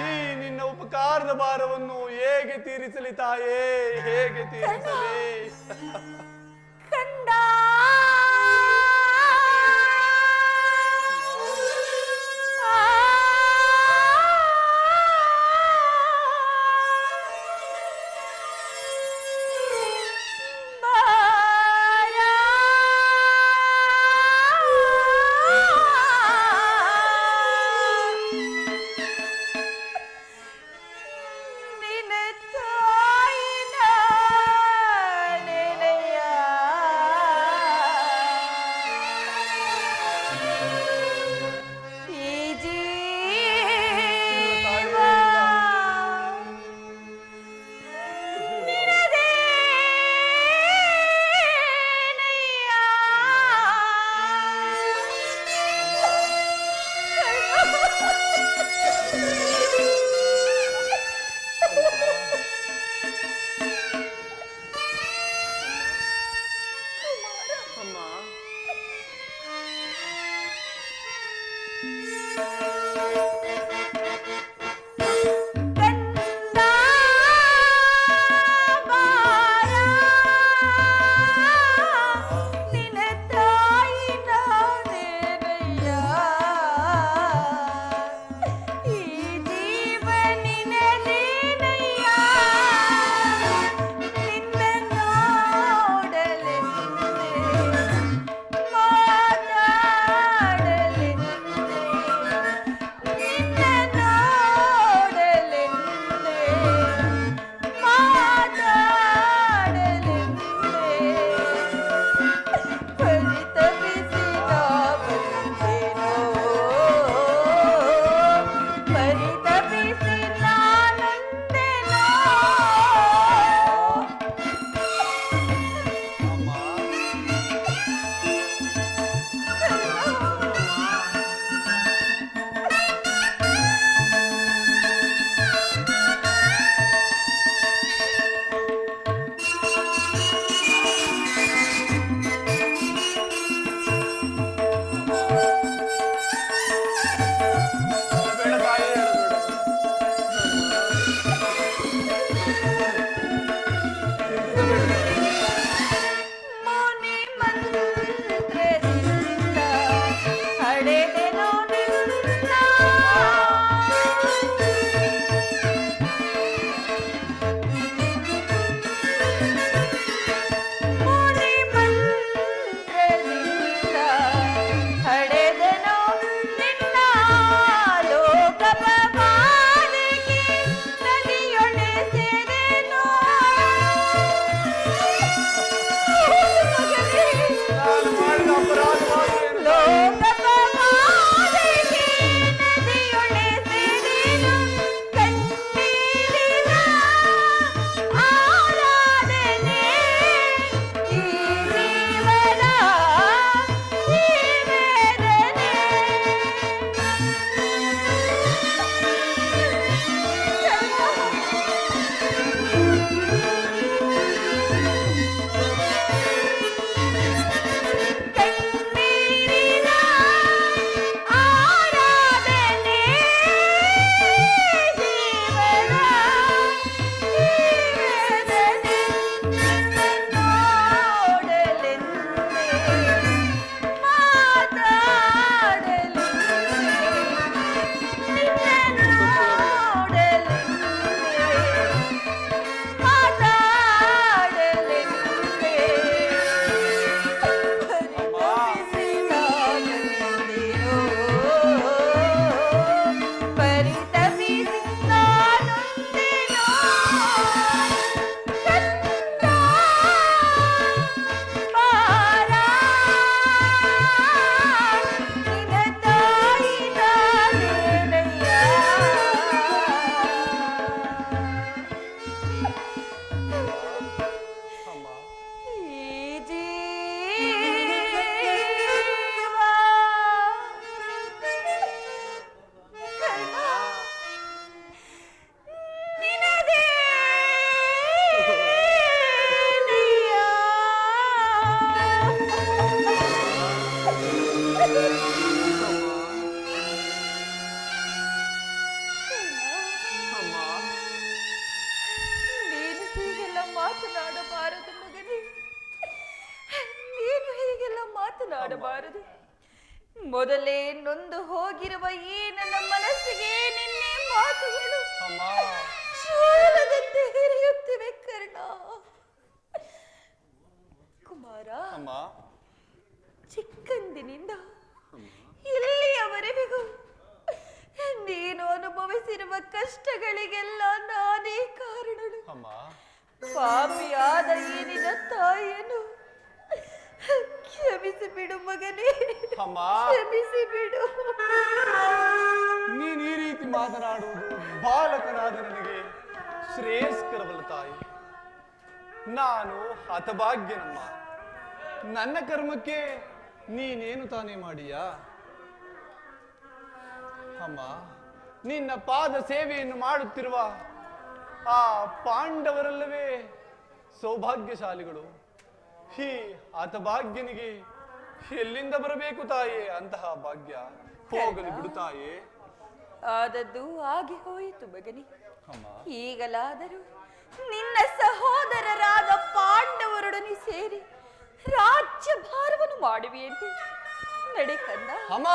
ಈ ನಿನ್ನ ಉಪಕಾರದ ಭಾರವನ್ನು ಹೇಗೆ ತೀರಿಸಲಿ ತಾಯೇ, ಹೇಗೆ ತೀರಿಸಲಿ? ಕಂದ ನಿನ್ನ ತಾಯಿನ ನೆನೆಯ ಮಾಡಬಾರದು. ಮೊದಲೇ ನೊಂದು ಹೋಗಿರುವ ಈ ನನ್ನ ಮನಸ್ಸಿಗೆ ನಿನ್ನೆ ಮಾತುಗಳು ಅಮ್ಮ ಶೂಲದಂತೆ ಹಿರಿಯುತ್ತಿವೆ ಕರ್ಣ. ಕುಮಾರ, ಅಮ್ಮ ಚಿಕ್ಕಂದಿನಿಂದ ಇಲ್ಲಿಯವರೆಗೂ ನೀನು ಅನುಭವಿಸಿರುವ ಕಷ್ಟಗಳಿಗೆಲ್ಲ ನಾನೇ ಕಾರಣಳು. ಅಮ್ಮ ಪಾಪಿಯಾದ ಈ ನಿನ್ನ ತಾಯಿಯನ್ನು ಕ್ಷಮಿಸಿ ಬಿಡು ಮಗನೇ, ಅಮ್ಮ ಕ್ಷಮಿಸಿ ಬಿಡು. ನೀನ್ ಈ ರೀತಿ ಮಾತನಾಡುವುದು ಬಾಲಕನಾದ ನನಗೆ ಶ್ರೇಯಸ್ಕರವಲ್ಲ ತಾಯಿ. ನಾನು ಹತಭಾಗ್ಯನಮ್ಮ. ನನ್ನ ಕರ್ಮಕ್ಕೆ ನೀನೇನು ತಾನೇ ಮಾಡಿಯಾ ಅಮ್ಮ? ನಿನ್ನ ಪಾದ ಸೇವೆಯನ್ನು ಮಾಡುತ್ತಿರುವ ಆ ಪಾಂಡವರಲ್ಲವೇ ಸೌಭಾಗ್ಯಶಾಲಿಗಳು. ಈ ಹತಭಾಗ್ಯನಿಗೆ ಎಲ್ಲಿಂದ ಬರಬೇಕು ತಾಯೇ ಅಂತಹ ಭಾಗ್ಯ? ಹೋಗಲು ಬಿಡು ತಾಯೇ. ಆದದ್ದು ಆಗಿ ಹೋಯಿತು ಮಗನಿ. ಅಮ್ಮ ಈಗಲಾದರೂ ನಿನ್ನ ಸಹೋದರರಾದ ಪಾಂಡವರೊಡನೆ ಸೇರಿ ರಾಜ್ಯ ಭಾರವನ್ನು ಮಾಡುವಿಯಂತೆ. ನಡೆ ಕಂದ. ಅಮ್ಮ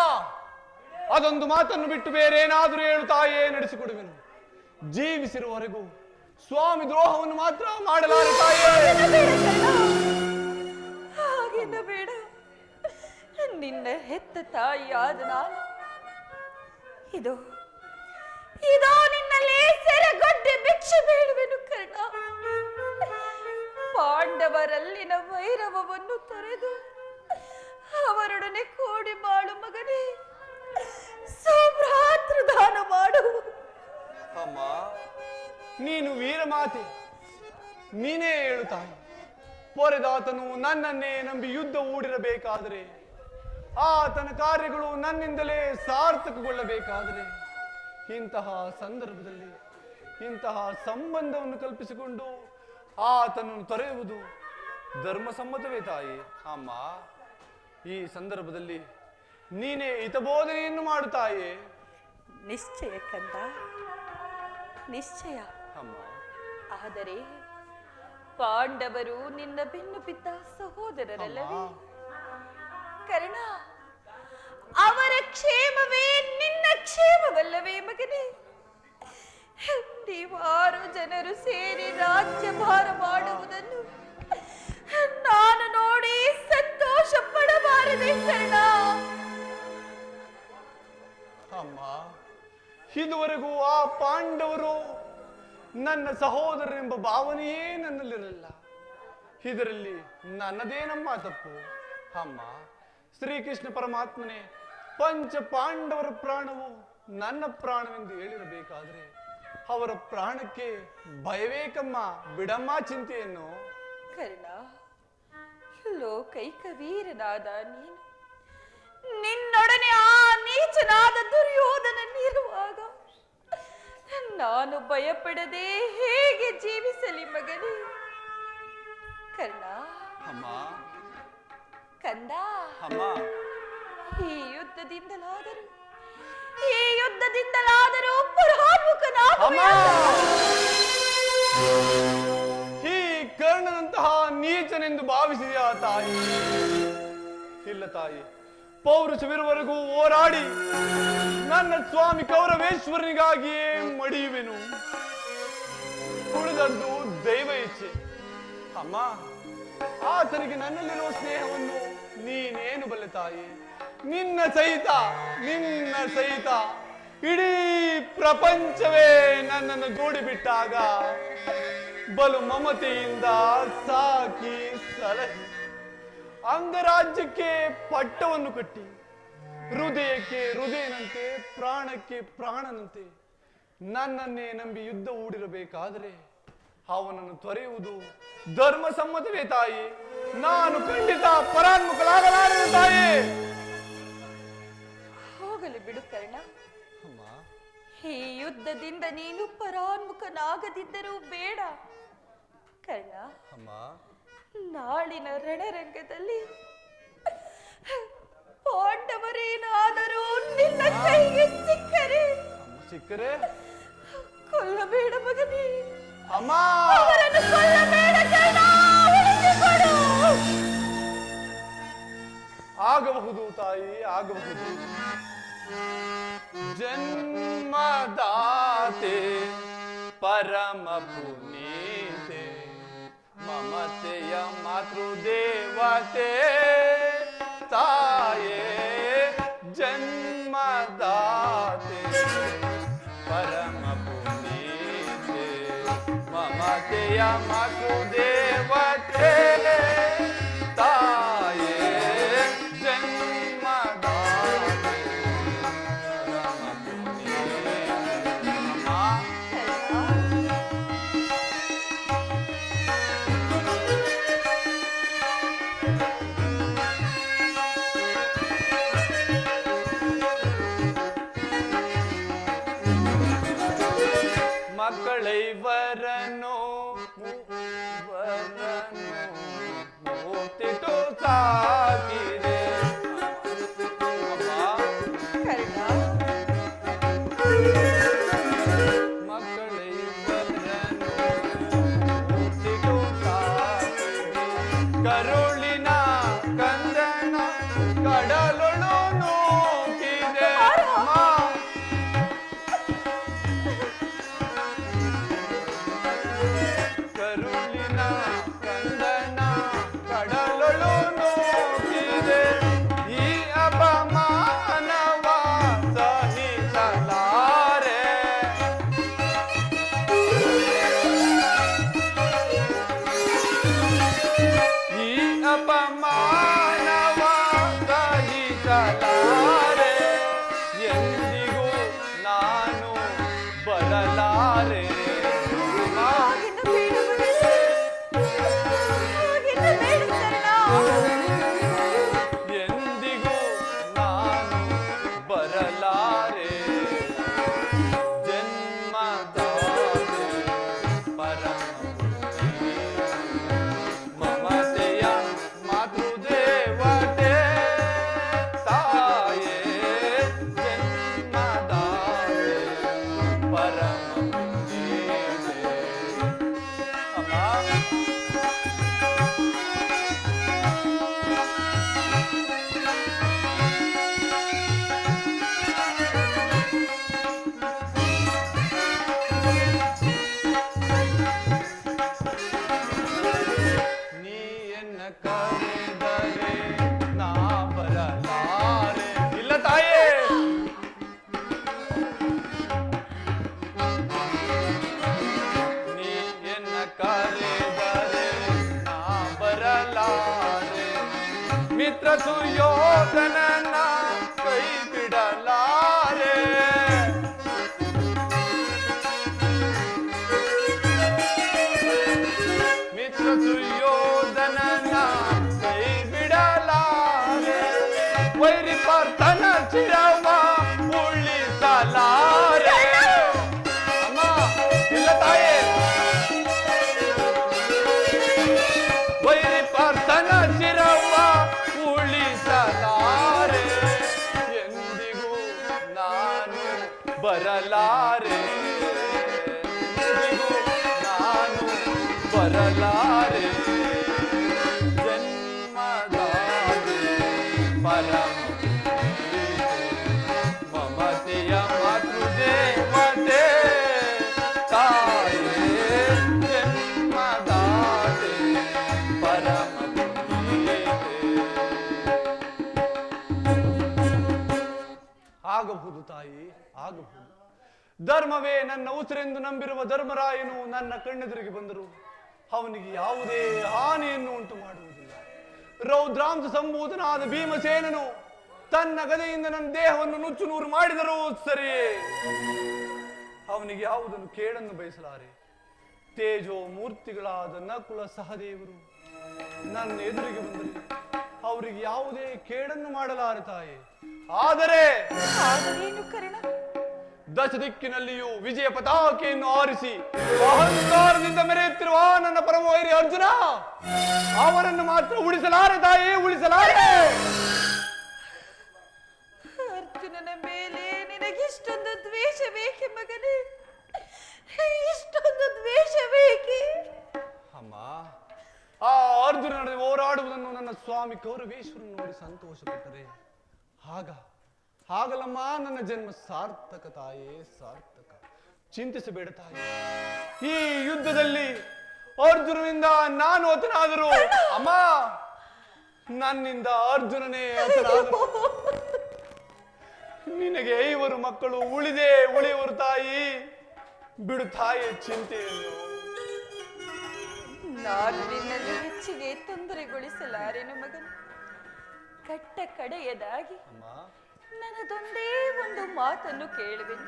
ಅದೊಂದು ಮಾತನ್ನು ಬಿಟ್ಟು ಬೇರೆ ಏನಾದರೂ ಹೇಳು ತಾಯೇ, ನಡೆಸಿಕೊಡುವೆನು. ಜೀವಿಸಿರುವವರೆಗೂ ಸ್ವಾಮಿ ದ್ರೋಹವನ್ನು ಮಾತ್ರ ಮಾಡಲಾರೆ ತಾಯೇ. ಹಾಗೆನ್ನ ಬೇಡ. ನಿನ್ನ ಹೆತ್ತ ತಾಯಿಯಾದ ನಾನು ಇದು ನಿನ್ನಲ್ಲಿ ಸೆರೆಗೊಡ್ಡೆ ಭಿಕ್ಷೆ ಬೇಡುವೆನು ಕರ್ಣ. ಪಾಂಡವರಲ್ಲಿನ ವೈರವವನ್ನು ತೊರೆದು ಅವರೊಡನೆ ಕೂಡಿ ಬಾಳು ಮಗನೇ. ಸೌಭ್ರಾತೃದಾನ ಮಾಡು. ಅಮ್ಮ ನೀನು ವೀರಮಾತೆ, ನೀನೇ ಹೇಳು ತಾಯಿ. ಪೊರೆದಾತನು ನನ್ನನ್ನೇ ನಂಬಿ ಯುದ್ಧ ಹೂಡಿರಬೇಕಾದರೆ, ಆತನ ಕಾರ್ಯಗಳು ನನ್ನಿಂದಲೇ ಸಾರ್ಥಕಗೊಳ್ಳಬೇಕಾದರೆ, ಇಂತಹ ಸಂದರ್ಭದಲ್ಲಿ ಇಂತಹ ಸಂಬಂಧವನ್ನು ಕಲ್ಪಿಸಿಕೊಂಡು ಆತನನ್ನು ತೊರೆಯುವುದು ಧರ್ಮಸಮ್ಮತವೇ ತಾಯಿ? ಅಮ್ಮ ಈ ಸಂದರ್ಭದಲ್ಲಿ ನೀನೇ ಹಿತಬೋಧನೆಯನ್ನು ಮಾಡುತ್ತಾಯೇ? ನಿಶ್ಚಯ ಕಂದ, ನಿಶ್ಚಯ. ಅಮ್ಮ ಆದರೆ ಪಾಂಡವರು ನಿನ್ನ ಬೆನ್ನು ಬಿದ್ದ ಸಹೋದರರಲ್ಲವೇ ಕರ್ಣ? ಅವರ ಕ್ಷೇಮವೇ ನಿನ್ನ ಕ್ಷೇಮವಲ್ಲವೇ ಮಗನೇ? ನೀವಾರು ಜನರು ಸೇರಿ ರಾಜ್ಯಭಾರ ಮಾಡುವುದನ್ನು ನಾನು ನೋಡಿ ಸಂತೋಷ ಪಡಬಾರದೆ ಕರ್ಣ? ಅಮ್ಮ ಇದುವರೆಗೂ ಆ ಪಾಂಡವರು ನನ್ನ ಸಹೋದರರೆಂಬ ಭಾವನೆಯೇ ನನ್ನಲ್ಲಿರಲಿಲ್ಲ. ಇದರಲ್ಲಿ ನನ್ನದೇನಮ್ಮ ತಪ್ಪು? ಅಮ್ಮ ಶ್ರೀಕೃಷ್ಣ ಪರಮಾತ್ಮನೇ ಪಂಚ ಪಾಂಡವರ ಪ್ರಾಣವು ನನ್ನ ಪ್ರಾಣವೆಂದು ಹೇಳಿರಬೇಕಾದ್ರೆ ಅವರ ಪ್ರಾಣಕ್ಕೆ ಭಯವೇಕಮ್ಮ. ಬಿಡಮ್ಮ ಚಿಂತೆಯನ್ನು. ಕರ್ಣ, ಲೋಕೈಕ ವೀರನಾದ ನೀನು ನಿನ್ನೊಡನೆ ಆ ನೀಚನಾದ ದುರ್ಯೋಧನನಿರುವಾಗ ನಾನು ಭಯಪಡದೆ ಹೇಗೆ ಜೀವಿಸಲಿ ಮಗನೇ? ಕರ್ಣ, ಅಮ್ಮ ಕಂದ, ಅಮ್ಮ ಈ ಯುದ್ಧದಿಂದಲಾದರೂ ಪರಾಮುಖನಾಗುವೆ. ಈ ಕರ್ಣನಂತಹ ನೀಚನೆಂದು ಭಾವಿಸಿದೆಯಾ ತಾಯಿ? ಇಲ್ಲ ತಾಯಿ, ಪೌರುಷವಿರುವವರೆಗೂ ಹೋರಾಡಿ ನನ್ನ ಸ್ವಾಮಿ ಕೌರವೇಶ್ವರನಿಗಾಗಿಯೇ ಮಡಿಯುವೆನು. ಉಳಿದದ್ದು ದೈವ ಇಚ್ಛೆ. ಅಮ್ಮ ಆತನಿಗೆ ನನ್ನಲ್ಲಿರುವ ಸ್ನೇಹವನ್ನು ನೀನೇನು ಬಲ್ಲೆ ತಾಯಿ? ನಿನ್ನ ಸಹಿತ ಇಡೀ ಪ್ರಪಂಚವೇ ನನ್ನನ್ನು ದೂಡಿಬಿಟ್ಟಾಗ ಬಲು ಮಮತೆಯಿಂದ ಸಾಕಿ ಸಲಹಿ ಅಂಗರಾಜ್ಯಕ್ಕೆ ಪಟ್ಟವನ್ನು ಕಟ್ಟಿ ಹೃದಯಕ್ಕೆ ಹೃದಯನಂತೆ ಪ್ರಾಣಕ್ಕೆ ಪ್ರಾಣನಂತೆ ನನ್ನನ್ನೇ ನಂಬಿ ಯುದ್ಧ ಹೂಡಿರಬೇಕಾದರೆ ಅವನನ್ನು ತೊರೆಯುವುದು ಧರ್ಮಸಮ್ಮತವೇ ತಾಯಿ? ನಾನು ಖಂಡಿತ ಪರಾನ್ಮುಖಲಾಗಲಾರೆ ತಾಯಿ. ಹೋಗಲಿ ಬಿಡು ಕರ್ಣ. ಈ ಯುದ್ಧದಿಂದ ನೀನು ಪರಾನ್ಮುಖನಾಗದಿದ್ದರೂ ಬೇಡ ಕರ್ಣ. ನಾಳಿನ ರಣರಂಗದಲ್ಲಿ ಪಾಂಡವರೇನಾದರೂ ನಿನ್ನ ಕೈಗೆ ಸಿಕ್ಕರೆ ಕೊಲ್ಲಬೇಡ ಮಗನೇ. ಅವರನ್ನು ಕೊಲ್ಲಬೇಡ ಕರ್ಣ, ಉಳಿಸಿಕೊಡು. ಆಗ ತಾಯಿ ಆಗಬಹುದು. ಜನ್ಮದಾತೆ ಪರಮ ಪುನೀತೆ ಮಮತೆಯ ಮಾತೃದೇವತೆ ತಾಯೇ ಜನ್ಮದಾತೆ ಪರಮ ಪುನೀತೆ ಮಮತೆಯ ಮಾತೃದೇವತೆ ತಾಯೇ ಜನ್ಮದಾತೆ ಪರಮ ಪುನೀತೆ ಮಕ್ಕಳೈವರನ್ನು ಮೂತಿಟ್ಟು ಸಾಕಿದೆ ಮಕ್ಕಳೈವರನ್ನು ಮೂತಿಟ್ಟು ಸಾಕಿದೆ ಕರುಳಿನ ಕಂದನ ಕಡಲೊಳು ನೂಕಿದೆ ಕರುಳಿನ ಕಂದನ ಕಡಲೊಳು ನೂಕಿದೆ ಈ ಅಪಮಾನವ ಸಹಿಸಲಾರೆ ಈ ಅಪಮಾನವ ಸಹಿಸಲಾರೆ ಎಂದಿಗೂ ನಾನು ಬರಲಾರೆ ಎಂದಿಗೂ ನಾನು ಬರಲಾರೆ ಜನ್ಮದಾತೆ ಪರಮ ಮಮತೆಯ ಮಾತೃದೇವತೆ ತಾಯೇ ಜನ್ಮದಾತೆ ಪರಮ ಅಮ್ಮ ನೀ ಎನ್ನ ಕರೆದರೆ ನಾ ಬರಲಾರೆ ಇಲ್ಲ ತಾಯೇ ನೀ ಎನ್ನ ಕರೆದರೆ ನಾ ಬರಲಾರೆ ಮಿತ್ರ ಸುಯೋಧನನ ಕೈ ಬಿಡಲಾರೆ ಮಿತ್ರ ಸುಯೋಧನನ ಕೈ ಬಿಡಲಾರೆ ವೈರಿ ಪಾರ್ಥನ ಚಿರವ ಉಳಿಸಲಾರೆ ಅಮ್ಮ ಇಲ್ಲ ತಾಯೇ ವೈರಿ ಪಾರ್ಥನ ಚಿರವ ಉಳಿಸಲಾರೆ ಎಂದಿಗೂ ನಾನು ಬರಲಾರೆ ಎಂದಿಗೂ ನಾನು ಬರಲಾರೆ ಜನ್ಮದಾತೆ ಪರಮ ಮಮತೆಯ ಮಾತೃದೇವತೆ ತಾಯೇ ಜನ್ಮದಾತೆ ಪರಮ ಆಗಬಹುದು ತಾಯಿ ಆಗಬಹುದು. ಧರ್ಮವೇ ನನ್ನ ಉಸಿರೆಂದು ನಂಬಿರುವ ಧರ್ಮರಾಯನು ನನ್ನ ಕಣ್ಣೆದುರಿಗೆ ಬಂದರು ಅವನಿಗೆ ಯಾವುದೇ ಹಾನಿಯನ್ನು ಉಂಟು ಮಾಡುವುದಿಲ್ಲ. ರೌದ್ರಾಂಶ ಸಂಭೂತನಾದ ಭೀಮಸೇನನು ತನ್ನ ಗದೆಯಿಂದ ನನ್ನ ದೇಹವನ್ನು ನುಚ್ಚು ನೂರು ಮಾಡಿದರೂ ಸರಿಯೇ ಅವನಿಗೆ ಯಾವುದನ್ನು ಕೇಳನ್ನು ಬಯಸಲಾರೆ. ತೇಜೋ ಮೂರ್ತಿಗಳಾದ ನಕುಲ ಸಹದೇವರು ನನ್ನ ಎದುರಿಗೆ ಬಂದರೆ ಅವರಿಗೆ ಯಾವುದೇ ಕೇಡನ್ನು ಮಾಡಲಾರೆ ತಾಯಿ. ಆದರೆ ದಶ ದಿಕ್ಕಿನಲ್ಲಿಯೂ ವಿಜಯ ಪತಾಕೆಯನ್ನು ಆರಿಸಿ ಅಹಂಕಾರದಿಂದ ಮೆರೆಯುತ್ತಿರುವ ನನ್ನ ಪರಮವೈರಿ ಅರ್ಜುನ ಅವನನ್ನು ಮಾತ್ರ ಉಳಿಸಲಾರೆ ತಾಯಿ, ಉಳಿಸಲಾರೆ. ಅರ್ಜುನನ ಮೇಲೆ ನಿನಗಿಷ್ಟೊಂದು ದ್ವೇಷ ಬೇಕೆ ಮಗನೇ? ಇಷ್ಟೊಂದು ದ್ವೇಷ ಬೇಕೆ? ಅಮ್ಮ, ಆ ಅರ್ಜುನ ಹೋರಾಡುವುದನ್ನು ನನ್ನ ಸ್ವಾಮಿ ಕೌರವೇಶ್ವರನು ನೋಡಿ ಸಂತೋಷಪಟ್ಟರೆ ಹಾಗಲಮ್ಮ, ನನ್ನ ಜನ್ಮ ಸಾರ್ಥಕ ತಾಯೇ, ಸಾರ್ಥಕ. ಚಿಂತಿಸಬೇಡ ತಾಯಿ. ಈ ಯುದ್ಧದಲ್ಲಿ ಅರ್ಜುನನಿಂದ ನಾನು ಹತನಾದರೂ, ಅಮ್ಮ ನನ್ನಿಂದ ಅರ್ಜುನನೇ ಹತನಾದರೂ, ನಿನಗೆ 5 ಮಕ್ಕಳು ಉಳಿಯುವರು ತಾಯಿ. ಬಿಡು ತಾಯಿ ಚಿಂತೆಯನ್ನು. ನಾನು ನಿನ್ನನ್ನು ಹೆಚ್ಚಿಗೆ ತೊಂದರೆಗೊಳಿಸಲಾರೆನು ಮಗನ. ಕಟ್ಟ ಕಡೆಯದಾಗಿ ನನ್ನದೊಂದೇ ಒಂದು ಮಾತನ್ನು ಕೇಳುವೆನು,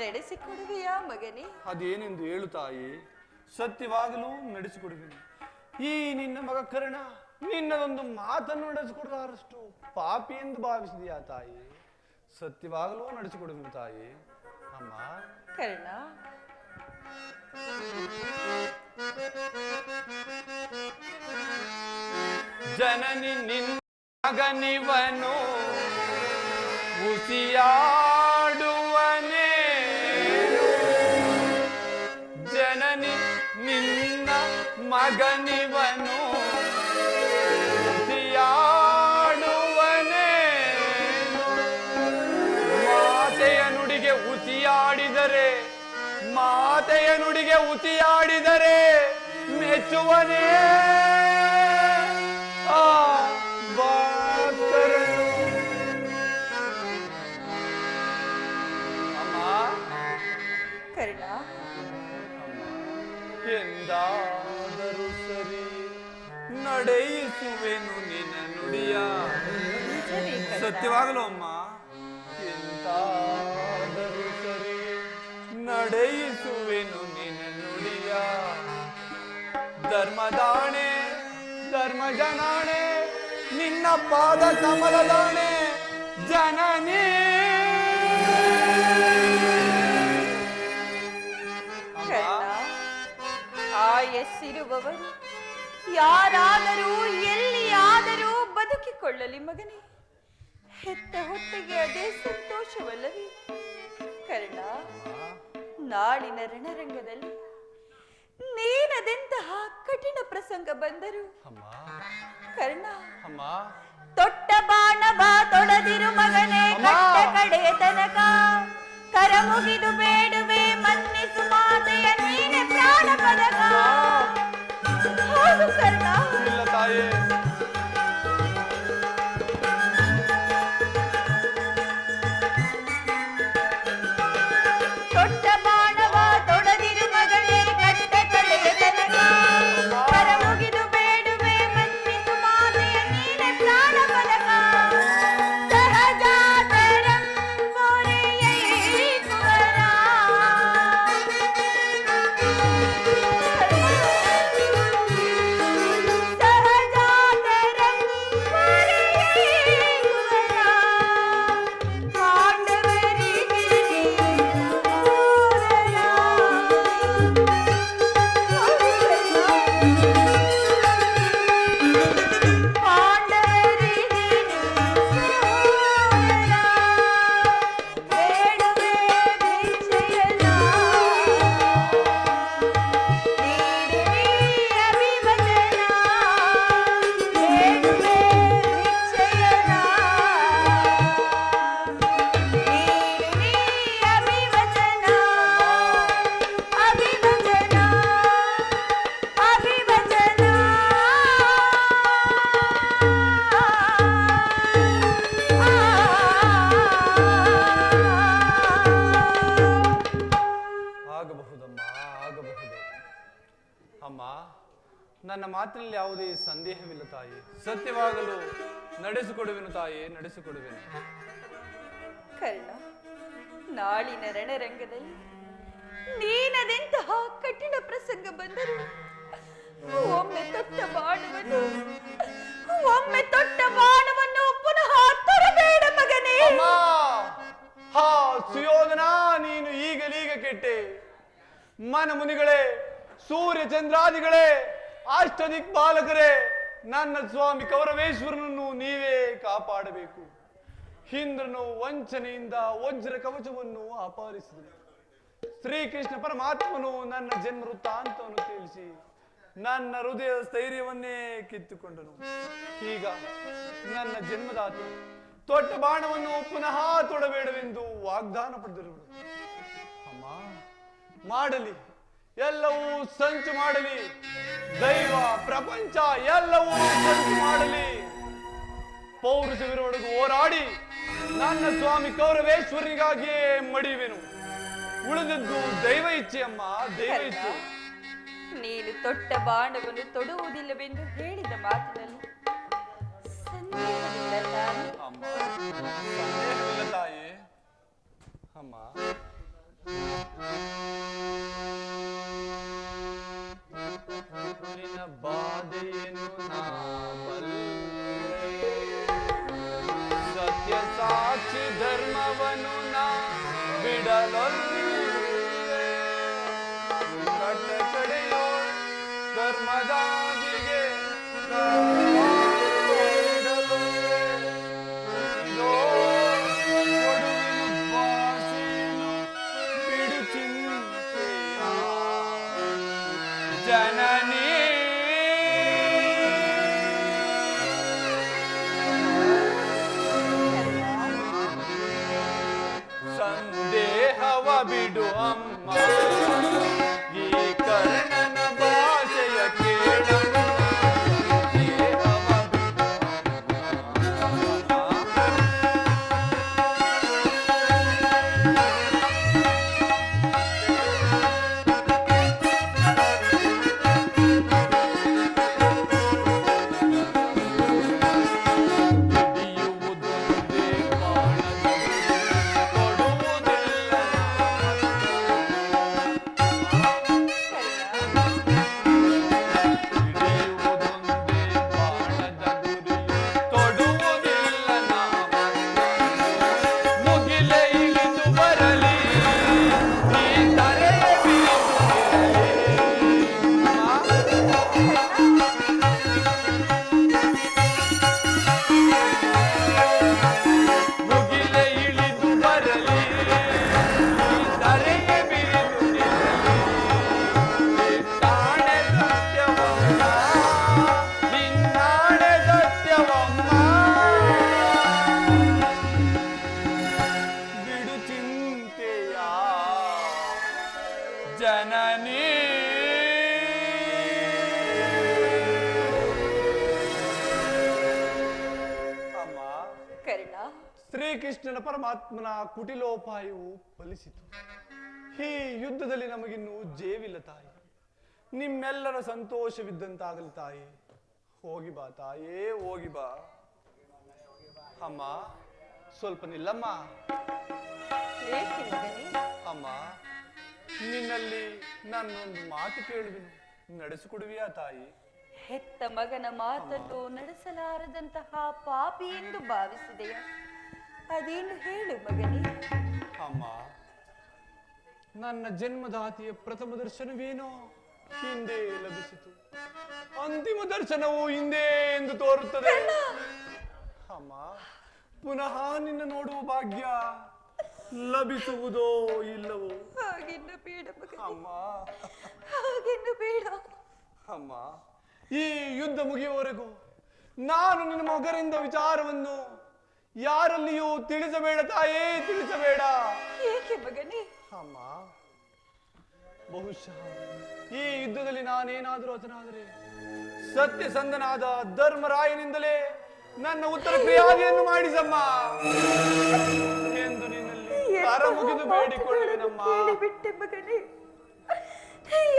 ನಡೆಸಿಕೊಡುವೆಯಾ ಮಗನೇ? ಅದೇನೆಂದು ಹೇಳು ತಾಯಿ. ಸತ್ಯವಾಗಲೂ ನಡೆಸಿಕೊಡುವೆನು. ಈ ನಿನ್ನ ಮಗ ಕರ್ಣ ನಿನ್ನದೊಂದು ಮಾತನ್ನು ನಡೆಸಿಕೊಡಲಾರಷ್ಟು ಪಾಪಿ ಎಂದು ಭಾವಿಸಿದೆಯಾ ತಾಯಿ? ಸತ್ಯವಾಗಲೂ ನಡೆಸಿಕೊಡುವೆನು ತಾಯಿ. ಅಮ್ಮ ಕರ್ಣ, ಜನನಿ ನಿನ್ನ ಮಗನಿವನು ಉಸಿಯಾಡುವನೇ, ಜನನಿ ನಿನ್ನ ಮಗನಿವನು ಉಸಿಯಾಡುವನೇ. ಮಾತೆಯ ನುಡಿಗೆ ಉಸಿಯಾಡಿದರೆ ಮೆಚ್ಚುವನೇ ಆ ಭಕ್ತರನ್ನು. ಅಮ್ಮ ಕರ್ಣ, ಎಂದಾದರೂ ಸರಿ ನಡೆಯಿಸುವೆನು ನಿನ್ನ ನುಡಿಯ. ಸತ್ಯವಾಗಲು ಅಮ್ಮ, ಎಂದಾದರೂ ಸರಿ ನಡೆಯಿಸುವೆನು ನಿನ್ನ ನುಡಿಯ. ಧರ್ಮದಾಣೆ ಧರ್ಮಜನಾಣೆ ನಿನ್ನ ಪಾದ ಕಮಲದಾಣೆ ಜನನಿ. ಆಯಸ್ಸಿರುವವರು ಯಾರಾದರೂ ಎಲ್ಲಿಯಾದರೂ ಬದುಕಿಕೊಳ್ಳಲಿ ಮಗನೇ, ಹೆತ್ತ ಹೊಟ್ಟೆಗೆ ಅದೇ ಸಂತೋಷವಲ್ಲವೇ? ಕರ್ಣ, ನಾಳಿನ ರಣರಂಗದಲ್ಲಿ ನೀನದೆಂತಹ ಕಠಿಣ ಪ್ರಸಂಗ ಬಂದರು ಕರ್ಣ, ತೊಟ್ಟ ಬಾಣವ ತೊಡದಿರು ಮಗನೇ, ಕಟ್ಟ ಕಡೆಯ ತನಕ ಕರ ಮುಗಿದು ಬೇಡುವೆ ಮನ್ನಿಸು ಮಾತೆಯ ನೀನೆ ಪ್ರಾಣ ಪದಕ. ಹೌದು ಕರ್ಣ. ಇಲ್ಲ ತಾಯೇ, ತೊಟ್ಟ ಬಾಣವ ತೊಡದಿರು ಮಗನೇ, ಕಟ್ಟ ಕಡೆಯ ತನಕ ಕರ ಮುಗಿದು ಬೇಡುವೆ ಮನ್ನಿಸು ಮಾತೆಯ ನೀನೆ ಪ್ರಾಣ ಪದಕ. ಸಹಜಾತರಂ ಮೊರೆಯೈಸುವರ ಸಹಜಾತರಂ ಮೊರೆಯೈಸುವರ ಪಾಂಡವರಿಗೆ ನನ್ನ ಮಾತಿನಲ್ಲಿ ಯಾವುದೇ ಸಂದೇಹವಿಲ್ಲ ತಾಯಿ. ಸತ್ಯವಾಗಲು ನಡೆಸಿಕೊಡುವೆನು ತಾಯಿ, ನಡೆಸಿಕೊಡುವೆನು. ಕರ್ಣ, ನಾಳಿನ ರಣರಂಗದಲ್ಲಿ ನೀನದೆಂತಹ ಕಠಿಣ ಪ್ರಸಂಗ ಬಂದರು ಒಮ್ಮೆ ತೊಟ್ಟ ಬಾಣವನ್ನು ಪುನಃ ತೊರಬೇಡ ಮಗನೇ. ಹಾ ಸುಯೋಧನ, ನೀನು ಈಗಲೀಗ ಕೆಟ್ಟೆ. ಮನ ಮುನಿಗಳೇ, ಸೂರ್ಯ ಚಂದ್ರಾದಿಗಳೇ, ಅಷ್ಟದಿಕ್ ಬಾಲಕರೇ, ನನ್ನ ಸ್ವಾಮಿ ಕೌರವೇಶ್ವರನನ್ನು ನೀವೇ ಕಾಪಾಡಬೇಕು. ಇಂದ್ರನು ವಂಚನೆಯಿಂದ ವಜ್ರ ಕವಚವನ್ನು ಅಪಹರಿಸಿದನು. ಶ್ರೀಕೃಷ್ಣ ಪರಮಾತ್ಮನು ನನ್ನ ಜನ್ಮ ವೃತ್ತಾಂತವನ್ನು ತಿಳಿಸಿ ನನ್ನ ಹೃದಯ ಸ್ಥೈರ್ಯವನ್ನೇ ಕಿತ್ತುಕೊಂಡನು. ಈಗ ನನ್ನ ಜನ್ಮದಾತ ತೊಟ್ಟ ಬಾಣವನ್ನು ಪುನಃ ತೊಡಬೇಡವೆಂದು ವಾಗ್ದಾನ ಪಡೆದಿರುವುದು. ಅಮ್ಮ, ಮಾಡಲಿ, ಎಲ್ಲವೂ ಸಂಚು ಮಾಡಲಿ. ದೈವ ಪ್ರಪಂಚ ಎಲ್ಲವೂ ಸಂಚು ಮಾಡಲಿ. ಪೌರುಷವಿರೊಳಗೆ ಹೋರಾಡಿ ನನ್ನ ಸ್ವಾಮಿ ಕೌರವೇಶ್ವರನಿಗಾಗಿಯೇ ಮಡಿಯುವೆನು. ಉಳಿದದ್ದು ದೈವ ಇಚ್ಛೆ ಅಮ್ಮ, ದೈವ ಇಚ್ಛೆ. ನೀನು ತೊಟ್ಟ ಬಾಣವನ್ನು ತೊಡುವುದಿಲ್ಲವೆಂದು ಹೇಳಿದ ಮಾತಿನಲ್ಲಿ ಸಂದೇಹವಿಲ್ಲ ತಾನೆ? ಅಮ್ಮ, ಸಂದೇಹವಿಲ್ಲ ತಾಯಿ. ಅಮ್ಮ, ನಿನ್ನ ಬಾಧೆಯನ್ನು ನಾ ಬಲ್ಲೆ. ಸತ್ಯ ಸಾಕ್ಷಿ ಧರ್ಮವನ್ನು ನಾ ಬಿಡಲೊಲ್ಲೆ. ಕಟ್ಟ ಕಡೆಯೋ ಧರ್ಮದಾದಿಗೆ ಜನನಿ ಸಂದೇಹವ ಬಿಡು ಅಮ್ಮ, ಈ ಕರ್ಣನ ಭಾಷೆಯ ಕೇಳಲು. ಸಂದೇಹವ ಬಿಡು ಜನನಿ. ಅಮ್ಮ, ಕರ್ಣ, ಶ್ರೀಕೃಷ್ಣನ ಪರಮಾತ್ಮನ ಕುಟಿಲೋಪಾಯವು ಫಲಿಸಿತು. ಈ ಯುದ್ಧದಲ್ಲಿ ನಮಗಿನ್ನೂ ಜೇವಿಲ್ಲ ತಾಯಿ. ನಿಮ್ಮೆಲ್ಲರ ಸಂತೋಷವಿದ್ದಂತಾಗಲಿ ತಾಯಿ. ಹೋಗಿ ಬಾ ತಾಯೇ, ಹೋಗಿ ಬಾ. ಅಮ್ಮ, ಸ್ವಲ್ಪ ನಿಲ್ಲಮ್ಮ. ಏಕೆ ಮಗನೇ? ಅಮ್ಮ, ನಿನ್ನಲ್ಲಿ ನಾನೊಂದು ಮಾತು ಕೇಳುವೆನು, ನಡೆಸಿಕೊಡುವಿಯಾ ತಾಯಿ? ಹೆತ್ತ ಮಗನ ಮಾತನ್ನು ನಡೆಸಲಾರದಂತಹ ಪಾಪಿ ಎಂದು ಭಾವಿಸಿದೆಯಾ? ಅದೇನು ಹೇಳು ಮಗನೇ. ಅಮ್ಮ, ನನ್ನ ಜನ್ಮದಾತಿಯ ಪ್ರಥಮ ದರ್ಶನವೇನೋ ಹಿಂದೆ ಲಭಿಸಿತು, ಅಂತಿಮ ದರ್ಶನವು ಹಿಂದೆ ಎಂದು ತೋರುತ್ತದೆ. ಅಮ್ಮ, ಪುನಃ ನಿನ್ನ ನೋಡುವ ಭಾಗ್ಯ ಲಭಿಸುವುದೋ ಇಲ್ಲವೋ? ಹಾಗೆನ್ನು ಬೇಡ ಮಗನೇ, ಅಮ್ಮ, ಹಾಗೆನ್ನು ಬೇಡ. ಅಮ್ಮ, ಈ ಯುದ್ಧ ಮುಗಿಯುವವರೆಗೂ ನಾನು ನಿನ್ನ ಮಗರಿಂದ ವಿಚಾರವನ್ನು ಯಾರಲ್ಲಿಯೂ ತಿಳಿಸಬೇಡ ತಾಯೇ, ತಿಳಿಸಬೇಡ. ಏಕೆ ಮಗನೇ? ಅಮ್ಮ, ಬಹುಶಃ ಈ ಯುದ್ಧದಲ್ಲಿ ನಾನೇನಾದರೂ ಹತನಾದರೆ ಸತ್ಯಸಂಧನಾದ ಧರ್ಮರಾಯನಿಂದಲೇ ನನ್ನ ಉತ್ತರ ಕ್ರಿಯಾದಿಯನ್ನು ಮಾಡಿಸಮ್ಮ ಎಂದು ನಿನ್ನಲ್ಲಿ ಕರ ಮುಗಿದು ಬೇಡಿಕೊಳ್ಳುವೆನಮ್ಮ. ಕೇಳಿಬಿಟ್ಟೆ ಮಗನೇ,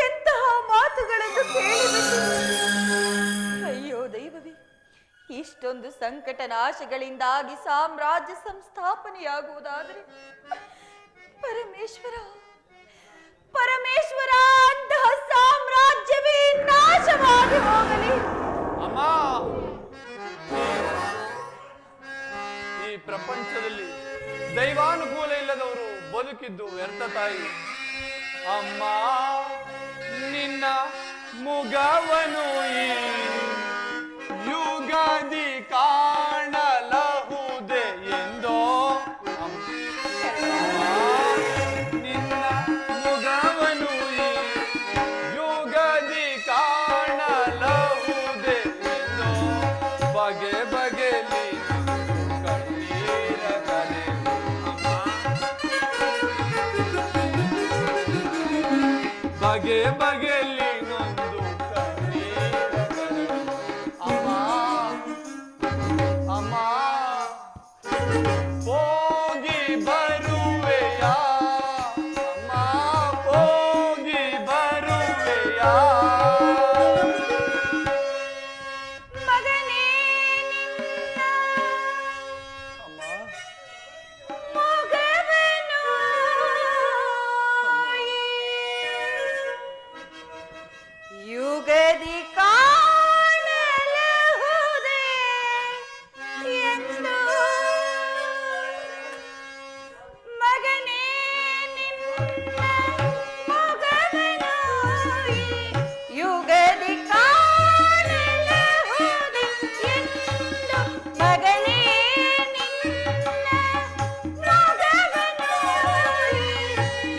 ಎಂತಹ ಮಾತುಗಳನ್ನು ಕೇಳಿಬಿಟ್ಟೆ. ಅಯ್ಯೋ ದೈವವೇ, ಇಷ್ಟೊಂದು ಸಂಕಟ ನಾಶಗಳಿಂದಾಗಿ ಸಾಮ್ರಾಜ್ಯ ಸಂಸ್ಥಾಪನೆಯಾಗುವುದಾದರೆ ಪರಮೇಶ್ವರ ಪರಮೇಶ್ವರ ಅಂತಹ ಸಾಮ್ರಾಜ್ಯವೇ ನಾಶವಾಗಿ ಹೋಗಲಿ. ಅಮ್ಮ, ಈ ಪ್ರಪಂಚದಲ್ಲಿ ದೈವಾನುಕೂಲ ಇಲ್ಲದವರು ಬದುಕಿದ್ದು ವ್ಯರ್ಥ ತಾಯಿ. ಅಮ್ಮ, ನಿನ್ನ ಮುಗವನು ಈ ಯುಗಾದಿ ಕಾಣಲಹುದೆ ಎಂದೋ. ನಿನ್ನ ಮುಗವನು ಈ ಯುಗಾದಿ ಕಾಣಲಹುದೆ ಎಂದೋ. ಬಗೆ ಬಗೆಲಿ ಕಣ್ಣೀರು ಬಗೆ ಬಗೆಯಲ್ಲಿ ನೊಂದು ಕಣ್ಣೀರಗರೆವೆ. ಅಮ್ಮ ಅಮ್ಮ ಹೋಗಿ ಬರುವೆಯಾ ಅಮ್ಮ ಹೋಗಿ ಬರುವೆಯಾ ಮಗನೇ ನಿನ್ನ ಅಮ್ಮ ಮೊಗವನು ಯುಗದಿ ಕಾಣಲಹುದೇ ಎಂದು ಮಗನೇ ನಿನ್ನ ಮೊಗವನು ಯುಗದಿ ಕಾಣಲಹುದೇ ಎಂದು ಮಗನೇ ನಿನ್ನ ಮೊಗವನು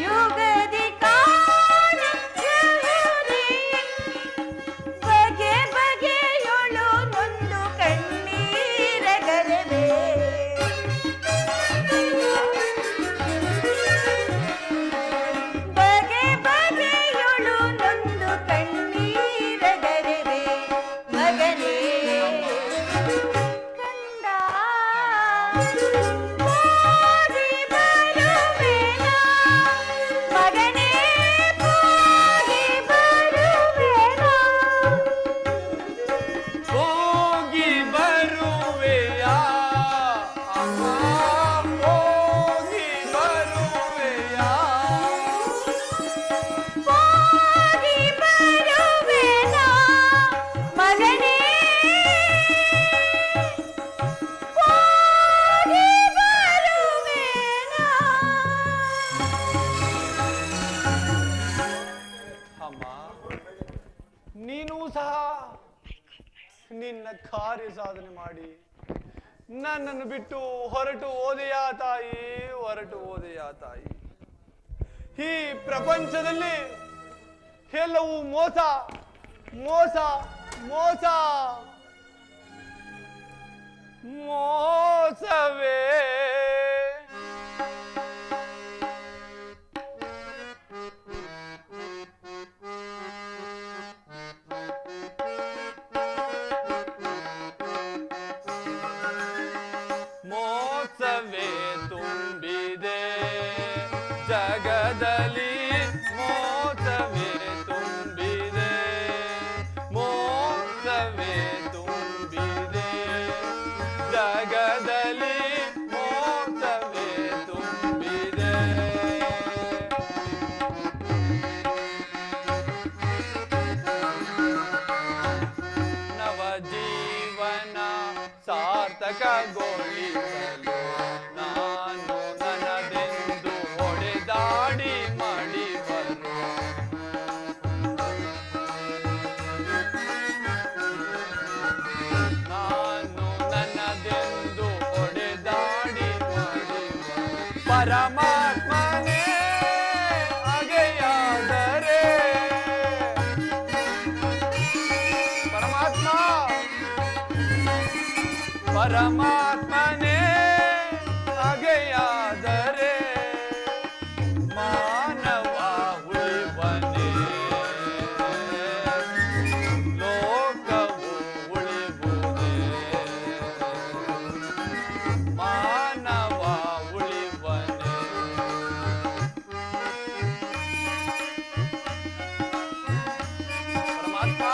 ಯುಗದಿ ಕಾಣಲಹುದೇ ಬಗೆ ಬಗೆಯೊಳು ನೊಂದು ಕಣ್ಣೀರಗರೆವೆ. ಬಗೆ ಬಗೆಯೊಳು ನೊಂದು ಕಣ್ಣೀರಗರೆವೆ. ಮಗನೇ ಕಂದ ಹೋಗಿ ಬರುವೆನಾ ಮಗನೇ ಹೋಗಿ ಬರುವೆನಾ ಹೋಗಿ ಬರುವೆಯಾ ಅಮ್ಮ ಹೋಗಿ ಬರುವೆಯಾ ಹೋಗಿ ಬರುವೆನಾ ಮಗನೇ ಹೋಗಿ ಬರುವೆನಾ ಅಮ್ಮ ನೀನು ಸಹ ನಿನ್ನ ಕಾರ್ಯ ಸಾಧನೆ ಮಾಡಿ ನನ್ನನ್ನು ಬಿಟ್ಟು ಹೊರಟು ಹೋದೆಯಾ ತಾಯಿ ಹೊರಟು ಹೋದೆಯಾ ತಾಯಿ ಈ ಪ್ರಪಂಚದಲ್ಲಿ ಎಲ್ಲವೂ ಮೋಸ ಮೋಸ ಮೋಸ ಮೋಸವೇ ಮೋಸವೇ ತುಂಬಿದೆ ಜಗದಲ್ಲಿ ಮೋಸವೇ ತುಂಬಿದೆ ಮೋಸವೇ ತುಂಬಿದೆ ಜಗದಲ್ಲಿ ಮೋಸವೇ ತುಂಬಿದೆ ನವ ಜೀವನ ಸಾರ್ಥಕಗೊಳಿಸಲು ನಾನು ನನ್ನದೆಂದು ಹೊಡೆದಾಡಿ ಮಡಿವರು ನಾನು ನನ್ನದೆಂದು ಹೊಡೆದಾಡಿ ಮಡಿವರು ಪರಮಾತ್ಮನೇ ಹಾಗೆಯಾದರೆ ಪರಮಾತ್ಮ ಪರಮಾತ್ಮನೇ ಹಾಗೆಯಾದರೆ ಮಾನವ ಉಳಿವನೇ ಲೋಕವು ಉಳಿವುದೇ ಮಾನವ ಉಳಿವನೇ ಪರಮಾತ್ಮ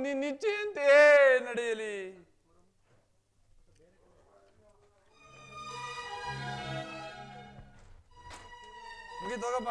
ನಿನ್ನಿಚ್ಛೆಯಂತೆಯೇ ನಡೆಯಲಿ. ಮುಗಿತೋಗಪ್ಪ.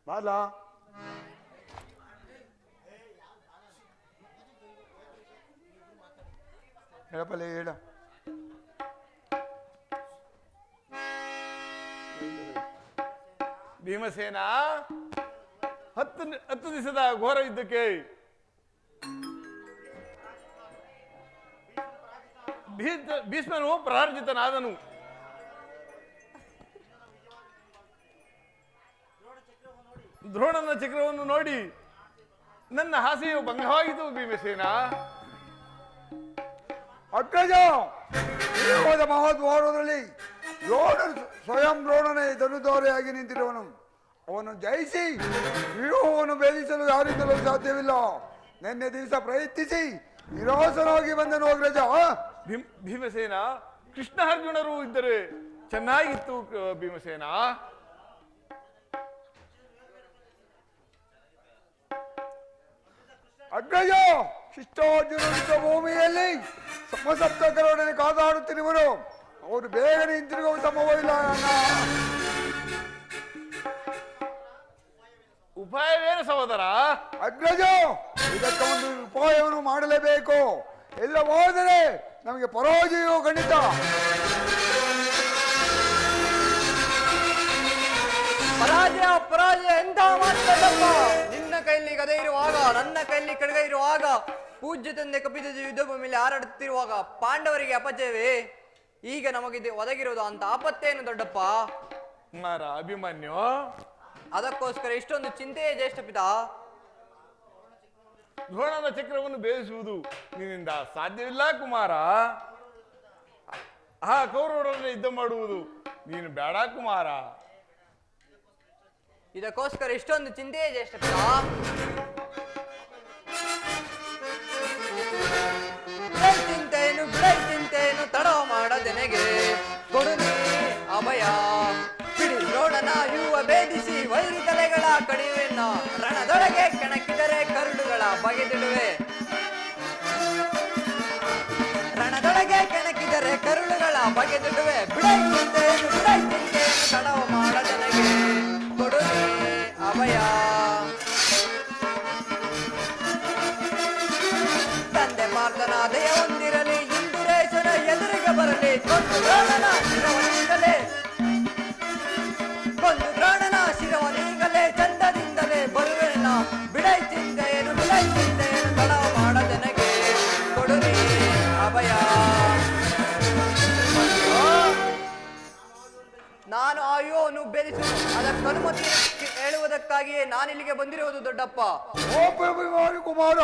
ಬಾಲ ಹೇಳಪ್ಪಲ್ಲ ಹೇಳ. ಭೀಮಸೇನ, 10 ದಿವಸದ ಘೋರ ಯುದ್ಧಕ್ಕೆ ಭೀಷ್ಮನು ಪರಾರ್ಜಿತನಾದನು. ದ್ರೋಣನ ಚಕ್ರವನ್ನು ನೋಡಿ ನನ್ನ ಆಸೆಯು ಭಂಗವಾಯಿತು ಭೀಮಸೇನ. ಅಗ್ರಜ, ಹೋದ ಮಹೋದ್ವಾರದಲ್ಲಿ ಸ್ವಯಂ ದ್ರೋಣನೇ ಧನುಧಾರಿಯಾಗಿ ನಿಂತಿರುವನು. ಅವನು ಜಯಿಸಿ ವ್ಯೂಹವನ್ನು ಭೇದಿಸಲು ಯಾರಿಂದಲೂ ಸಾಧ್ಯವಿಲ್ಲ. ನಿನ್ನೆ ದಿವಸ ಪ್ರಯತ್ನಿಸಿ ನಿರಾಸನಾಗಿ ಬಂದನು ಅಗ್ರಜ. ಭೀಮಸೇನ, ಕೃಷ್ಣ ಅರ್ಜುನರು ಇದ್ದರೆ ಚೆನ್ನಾಗಿತ್ತು ಭೀಮಸೇನ. ಅಗ್ರಜ, ಶಿಷ್ಟಾರ್ಜುನ ಭೂಮಿಯಲ್ಲಿ ಸಮಸಪ್ತಕರೊಡನೆ ಕಾದಾಡುತ್ತಿರುವರು. ಅವರು ಬೇಗನೆ ಹಿಂತಿರುಗುವ ಸಂಭವವಿಲ್ಲ. ಉಪಾಯವೇನು ಸಹೋದರ? ಅಗ್ರಜ, ಇದಕ್ಕೆ ಒಂದು ಉಪಾಯವನ್ನು ಮಾಡಲೇಬೇಕು. ಇಲ್ಲವಾದರೆ ನಮಗೆ ಪರಾಜಯವು ಖಂಡಿತ. ಪರಾಜಯ ಎಂತ ಮಾತಾಡಪ್ಪ? ನಿನ್ನ ಕೈಲಿ ಗದೆ ಇರುವಾಗ, ನನ್ನ ಕೈಲಿ ಖಡ್ಗ ಇರುವಾಗ, ಪೂಜ್ಯ ತಂದೆ ಕಪಿಧ್ವಜ ಯುದ್ಧ ಭೂಮಿಯಲ್ಲಿ ಹಾರಾಡುತ್ತಿರುವಾಗ ಪಾಂಡವರಿಗೆ ಅಪಜಯವೇ? ಈಗ ನಮಗಿದೆ ಒದಗಿರುವುದು ಅಂತ ಆಪತ್ತೇನು ದೊಡ್ಡಪ್ಪ? ಕುಮಾರ ಅಭಿಮನ್ಯು, ಅದಕ್ಕೋಸ್ಕರ ಇಷ್ಟೊಂದು ಚಿಂತೆಯೇ ಜ್ಯೇಷ್ಠ ಪಿತಾ. ದ್ರೋಣನ ಚಕ್ರವನ್ನು ಬೇಯಿಸುವುದು ನಿನ್ನಿಂದ ಸಾಧ್ಯವಿಲ್ಲ ಕುಮಾರ. ಆ ಕೌರವರನ್ನು ಯುದ್ಧ ಮಾಡುವುದು ನೀನು ಬೇಡ ಕುಮಾರ. ಇದಕ್ಕೋಸ್ಕರ ಇಷ್ಟೊಂದು ಚಿಂತೆಯೇ ಜ್ಯೇಷ್ಠ ಪಿತಾ. ಬಿಡೈ ಚಿಂತೆಯನ್ನು ತಡ ಮಾಡದೆನೆಗೆ ಕೊಡು ನೀ ಅಭಯ. ಬಿಡಿ ದ್ರೋಣನ ಯುವ ಭೇದಿಸಿ ವೈರಿ ತಲೆಗಳ ಕಡಿವೆನ್ನ ರಣದೊಳಗೆ ಕೆಣಕಿದರೆ ಕರುಳುಗಳ ಬಗೆದಿಡುವೆ. ರಣದೊಳಗೆ ಕೆಣಕಿದರೆ ಕರುಳುಗಳ ಬಗೆದಿಡುವೆ. ಬಿಡೈ ಚಿಂತೆಯನ್ನು ತಡ ಮಾಡದೆನೆಗೆ ಕೊಡು ನೀ ಅಭಯ. ತಂದೆ ಮಾರ್ದನಾದಯ ಹೊಂದಿರಲಿ, ಇಂದಿರೇಶನ ಎದುರಿಗೆ ಬರಲಿ. ಕೊಂದು ದ್ರೋಣನ ಶಿರವನೀಗಲೇ ಚಂದದಿಂದಲೇ ಬರುವೆನ. ಬಿಡೈ ಚಿಂತೆಯನ್ನು ತಡ ಮಾಡದೆನಗೆ ಕೊಡು ನೀ ಅಭಯ. ನಾನು ಆಯೋನು ಬೆರೆಸು ಅದಕ್ಕೆ ಅನುಮತಿ ಹೇಳುವುದಕ್ಕಾಗಿಯೇ ನಾನಿಲ್ಲಿಗೆ ಬಂದಿರುವುದು ದೊಡ್ಡಪ್ಪ. ಕುಮಾರ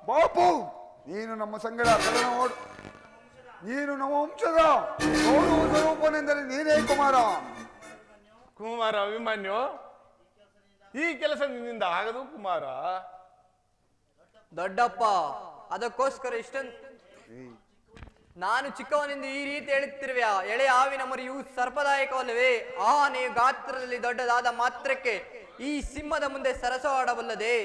ಬಾಪು, ನೀನು ನಮ್ಮ ಸಂಗಡ ಓಡು. ನೀನು ನಮ್ಮ ವಂಶದ ನೋಡುವ ಸ್ವರೂಪನೆಂದರೆ ನೀನೇ ಕುಮಾರ. ಕುಮಾರ ಅಭಿಮನ್ಯು, ಈ ಕೆಲಸ ನಿನ್ನಿಂದ ಆಗದು ಕುಮಾರ. ದೊಡ್ಡಪ್ಪ, ಅದಕ್ಕೋಸ್ಕರ ಇಷ್ಟೊಂದು ನಾನು ಚಿಕ್ಕವನಿಂದ ಈ ರೀತಿ ಹೇಳುತ್ತಿರುವೆ. ಎಳೆ ಹಾವಿನ ಮರಿಯು ಸರ್ಪದಾಯಕವಲ್ಲವೇ? ಆನೆಯು ಗಾತ್ರದಲ್ಲಿ ದೊಡ್ಡದಾದ ಮಾತ್ರಕ್ಕೆ ಈ ಸಿಂಹದ ಮುಂದೆ ಸರಸವಾಡಬಲ್ಲದೆ?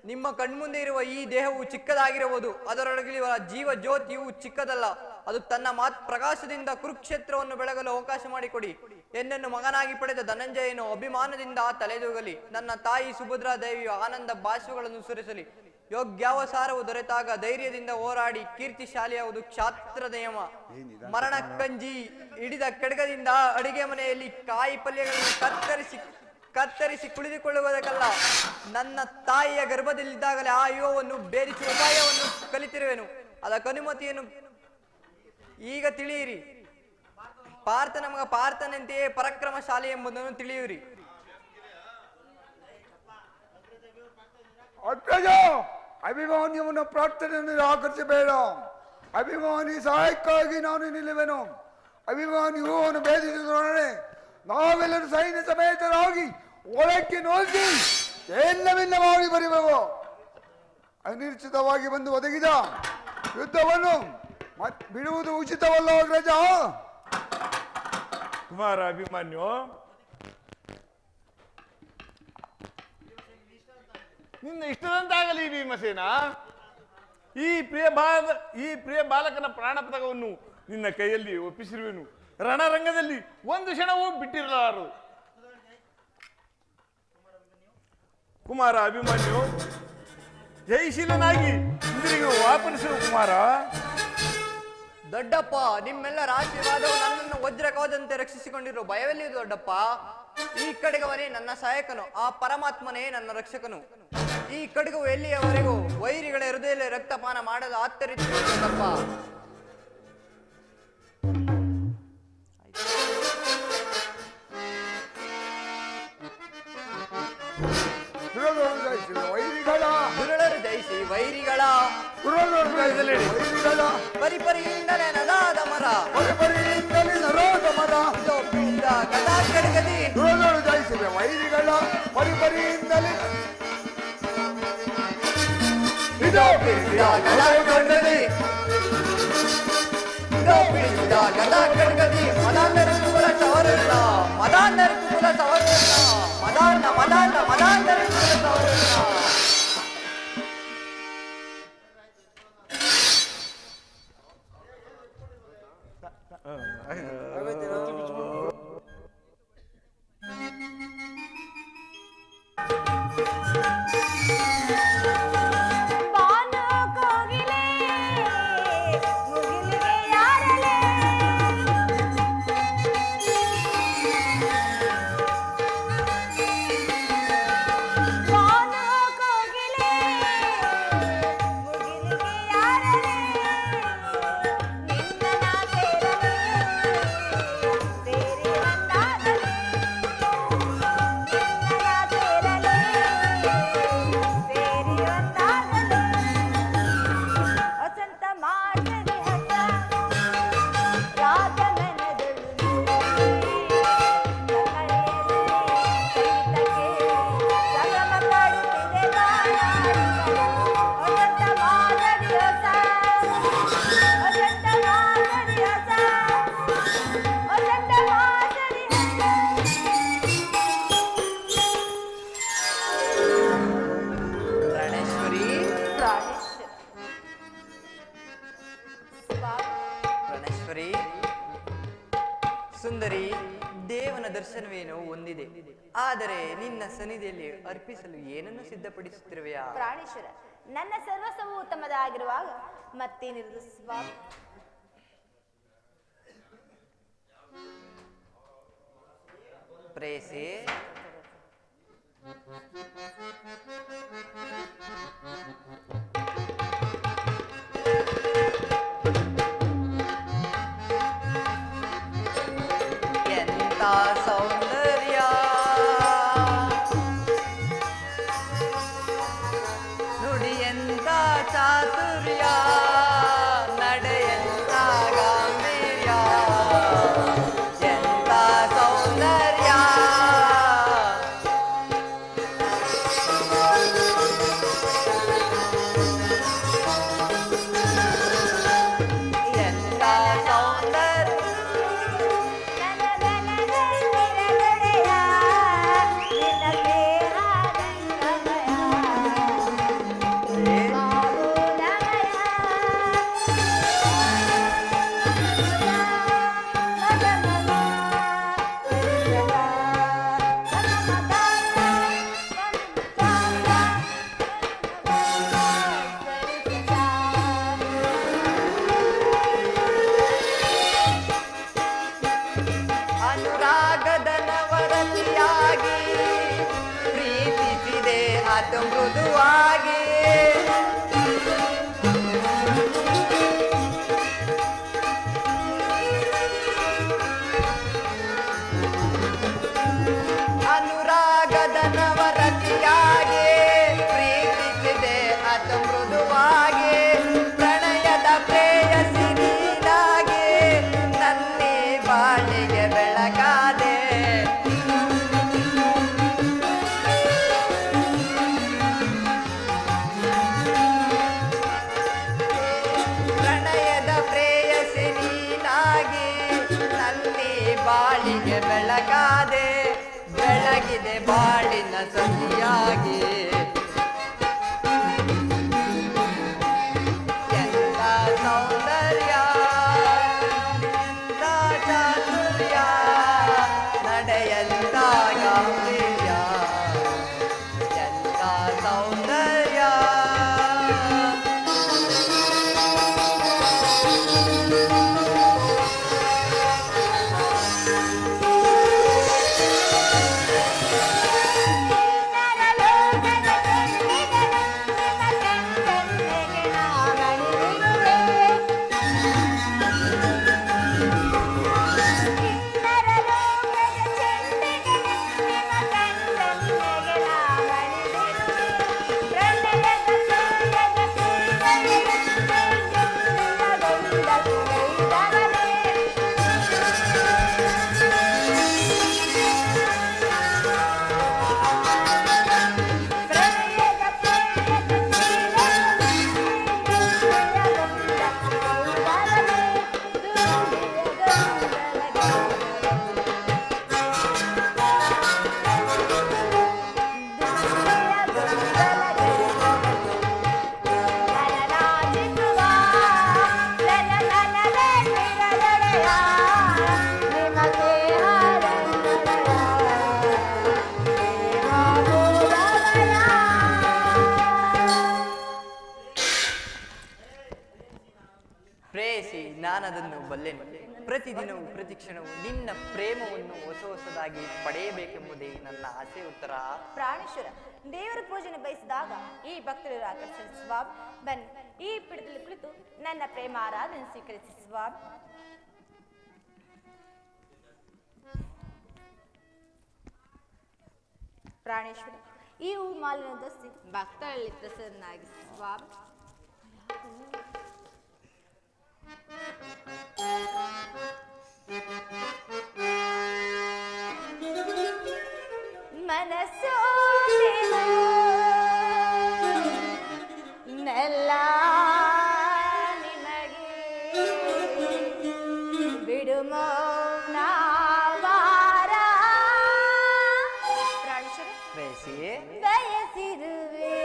ನಿಮ್ಮ ಕಣ್ಮುಂದೆ ಇರುವ ಈ ದೇಹವು ಚಿಕ್ಕದಾಗಿರಬಹುದು, ಅದರೊಳಗಿರುವ ಜೀವ ಜ್ಯೋತಿಯು ಚಿಕ್ಕದಲ್ಲ. ಅದು ತನ್ನ ಪ್ರಕಾಶದಿಂದ ಕುರುಕ್ಷೇತ್ರವನ್ನು ಬೆಳಗಲು ಅವಕಾಶ ಮಾಡಿಕೊಡಿ. ಎನ್ನನ್ನು ಮಗನಾಗಿ ಪಡೆದ ಧನಂಜಯನು ಅಭಿಮಾನದಿಂದ ತಲೆದೂಗಲಿ. ನನ್ನ ತಾಯಿ ಸುಭದ್ರಾ ದೇವಿಯು ಆನಂದ ಬಾಷ್ಪಗಳನ್ನು ಸುರಿಸಲಿ. ಯೋಗ್ಯಾವಸಾರವು ದೊರೆತಾಗ ಧೈರ್ಯದಿಂದ ಹೋರಾಡಿ ಕೀರ್ತಿಶಾಲಿಯಾವುದು ಕ್ಷಾತ್ರ ನಿಯಮ. ಮರಣ ಕಂಜಿ ಹಿಡಿದ ಖಡ್ಗದಿಂದ ಅಡಿಗೆ ಮನೆಯಲ್ಲಿ ಕಾಯಿ ಪಲ್ಯಗಳನ್ನು ಕತ್ತರಿಸಿ ಕುಳಿತುಕೊಳ್ಳುವುದಕ್ಕಲ್ಲ, ನನ್ನ ತಾಯಿಯ ಗರ್ಭದಲ್ಲಿದ್ದಾಗಲೇ ಆ ಯುವವನ್ನು ಭೇದಿಸುವ ಉಪಾಯವನ್ನು ಕಲಿತಿರುವೆನು. ಅದಕ್ಕನುಮತಿಯನ್ನು ಈಗ ತಿಳಿಯಿರಿ. ಪಾರ್ಥನ ಮಗ ಪಾರ್ಥನಂತೆಯೇ ಪರಾಕ್ರಮಶಾಲಿ ಎಂಬುದನ್ನು ತಿಳಿಯಿರಿ. ಅಗ್ರಜ, ಅಭಿಮಾನ್ಯವನ್ನು ಪ್ರಾರ್ಥನೆಯನ್ನು ನಿರಾಕರಿಸಬೇಡ. ಅಭಿಮಾನಿ ಸಹಾಯಕ್ಕಾಗಿ ನಾನು ನಿಲ್ಲುವೆನು. ಅಭಿಮಾನಿಯು ಅವನು ಭೇದಿಸಿದೊಡನೆ ನಾವೆಲ್ಲರೂ ಸೈನ್ಯ ಸಮೇತರಾಗಿ ಒಳಕ್ಕೆ ನುಗ್ಗಿ ಎಲ್ಲವಿಲ್ಲ ಮಾಡಿ ಬರುವೆವು. ಅನಿಶ್ಚಿತವಾಗಿ ಬಂದು ಒದಗಿದ ಯುದ್ಧವನ್ನು ಬಿಡುವುದು ಉಚಿತವಲ್ಲ ಅಗ್ರಜ. ಕುಮಾರ ಅಭಿಮನ್ಯು, ನಿನ್ನ ಇಷ್ಟದಂತಾಗಲಿ ಭೀಮಸೇನ. ಈ ಪ್ರಿಯ ಬಾಲಕನ ಪ್ರಾಣ ಪದಕವನ್ನು ನಿನ್ನ ಕೈಯಲ್ಲಿ ಒಪ್ಪಿಸಿರುವೆನು. ರಣರಂಗದಲ್ಲಿ ಒಂದು ಕ್ಷಣವೂ ಬಿಟ್ಟಿರಲಾರು. ಕುಮಾರ ಅಭಿಮನ್ಯು, ಜಯಶೀಲನಾಗಿ ಇಂದ್ರಿಗೂ ವಾಪನಿಸುವ ಕುಮಾರ. ದೊಡ್ಡಪ್ಪ, ನಿಮ್ಮೆಲ್ಲರ ಆಶೀರ್ವಾದವು ನನ್ನನ್ನು ವಜ್ರ ಕವಚದಂತೆ ರಕ್ಷಿಸಿಕೊಂಡಿರೋ ಭಯವೆಲ್ಲಿಯೂ ದೊಡ್ಡಪ್ಪ. ಈ ಖಡ್ಗವನೇ ನನ್ನ ಸಹಾಯಕನು, ಆ ಪರಮಾತ್ಮನೇ ನನ್ನ ರಕ್ಷಕನು. ಈ ಖಡ್ಗವು ಎಲ್ಲಿಯವರೆಗೂ ವೈರಿಗಳ ಹೃದಯದಲ್ಲಿ ರಕ್ತಪಾನ ಮಾಡಲು ಆತ್ತರಿಸುವುದು ದೊಡ್ಡಪ್ಪ. ದುರುಳರು ಜಯಿಸಿ ವೈರಿಗಳ ಪರಿಪರಿಯಿಂದಲೇ ನದಾದ ಮರ ಗದಾ ಖಡ್ಗದಿ ಜಯಿಸಿವೆ ವೈರಿಗಳ ಪರಿಪರಿಯಿಂದಲೇ ಗದಾ ಖಡ್ಗದಿ ಗದಾ ಖಡ್ಗದಿ ಮದಾಂಧರಕ್ಕೂ ಕುಲ ಸವರಿಲ್ಲ, ಮದಾಂಧರಕ್ಕೂ ಕುಲ ಸವರಿಲ್ಲ, ಮದಾಂಧರಕ್ಕೂ ಕುಲ ಸವರಿಲ್ಲ. ಸುಂದರಿ, ದೇವನ ದರ್ಶನವೇನೋ ಹೊಂದಿದೆ. ಆದರೆ ನಿನ್ನ ಸನ್ನಿಧಿಯಲ್ಲಿ ಅರ್ಪಿಸಲು ಏನನ್ನು ಸಿದ್ಧಪಡಿಸುತ್ತಿರುವೆಯಾ? ಪ್ರಾಣೇಶ್ವರ, ನನ್ನ ಸರ್ವಸ್ವವು ಉತ್ತಮದಾಗಿರುವಾಗ ಮತ್ತೇನಿರುವುದು ಸ್ವಾಮಿ? ಪ್ರೇಯಸಿ, ಎಂತ ಸೌಂದರ್ಯ, ನುಡಿ ಎಂತ ಚಾತುರ್ಯ, ನಡೆಯಂತ ಗಾಂಭೀರ್ಯ, ಎಂತ ಸೌಂದರ್ಯ. ಎಂತ ಸೌಂದರ್ಯ, ಅನುರಾಗದ ನವರತಿಯಾಗಿ ಪ್ರೀತಿಸಿದೆ ಅದು ಮೃದುವಾಗಿ. ಅನುರಾಗದ ನವರತಿಯಾಗಿ ಪ್ರೀತಿಸಿದೆ ಅದು ಮೃದುವಾಗಿ. ಪ್ರಣಯದ ಪ್ರೇಯಸಿ ನೀನಾಗಿ ನನ್ನಿ ಬಾಳಿಗೆ ಬೆಳಗಾದೆ. ಪ್ರಣಯದ ಪ್ರೇಯಸಿ ನೀನಾಗಿ ನನ್ನಿ ಬಾಳಿಗೆ ಬೆಳಗಾದೆ. ಬೆಳಗಿದೆ ಬಾಳಿನ ಸಖಿಯಾಗಿ. ಎಂತ ಸೌಂದರ್ಯ ಎಂತ ಚಾತುರ್ಯ ನಡೆಯಂತ ಗಾಂಭೀರ್ಯ ಎಂತ ಸೌಂದರ್ಯ. ಪ್ರೇಯಸಿ, ನಾನದನ್ನು ಬಲ್ಲೆನು. ಪ್ರತಿದಿನವೂ ಪ್ರತಿಕ್ಷಣವೂ ನಿನ್ನ ಪ್ರೇಮವನ್ನು ಹೊಸ ಹೊಸದಾಗಿ ಪಡೆಯಬೇಕೆಂಬುದೇ ನನ್ನ ಆಸೆ. ಉತ್ತರ ಪ್ರಾಣೇಶ್ವರ, ದೇವರ ಪೂಜನೆ ಬಯಸಿದಾಗ ಈ ಭಕ್ತರು ಆಕರ್ಷಿಸಿ ಸ್ವಾಮಿ. ಬನ್ನಿ, ಈ ಪೀಠದಲ್ಲಿ ಕುಳಿತು ನನ್ನ ಪ್ರೇಮ ಆರಾಧನೆ ಸ್ವೀಕರಿಸಿ ಸ್ವಾಮಿ. ಪ್ರಾಣೇಶ್ವರ, ಈ ಹೂ ಮಾಲಿನ ದಸ್ತಿ ಭಕ್ತರಲ್ಲಿ ಪ್ರಸನ್ನಾಗಿಸಿ ಸ್ವಾಮಿ. ಮನಸ್ಸು ನೆಲ್ಲ ನಿನಗೆ ಬಿಡುಮ ನಾವಾರ. ಪ್ರಾಣೇಶ್ವರ, ಪ್ರೇಯಸಿ, ಬಯಸಿರುವೆ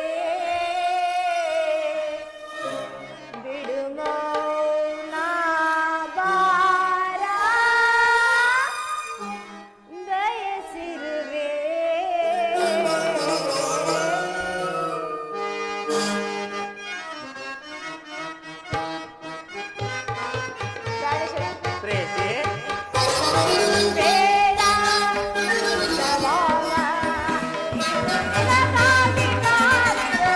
ಬಿಡುಮ ನಾವಾರ. ಬಯಸಿರುವೆ ಪ್ರೇಯಸಿ, ಬೇಡ ಸವಾಮ ನಿನಗಾಗಿ ಕಾದಿರೋ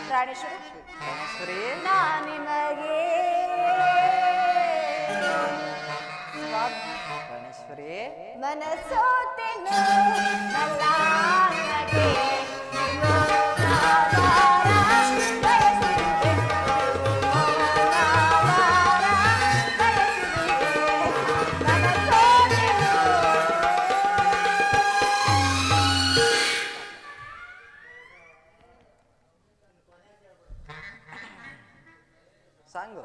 ಪ್ರಾಣೇಶ್ವರಿ, ನಿಮಗೆ ಪ್ರಾಣೇಶ್ವರಿ, ಮನಸೋತೆನು ನಲ್ಲಾನಗೆ ಸಾಂಗು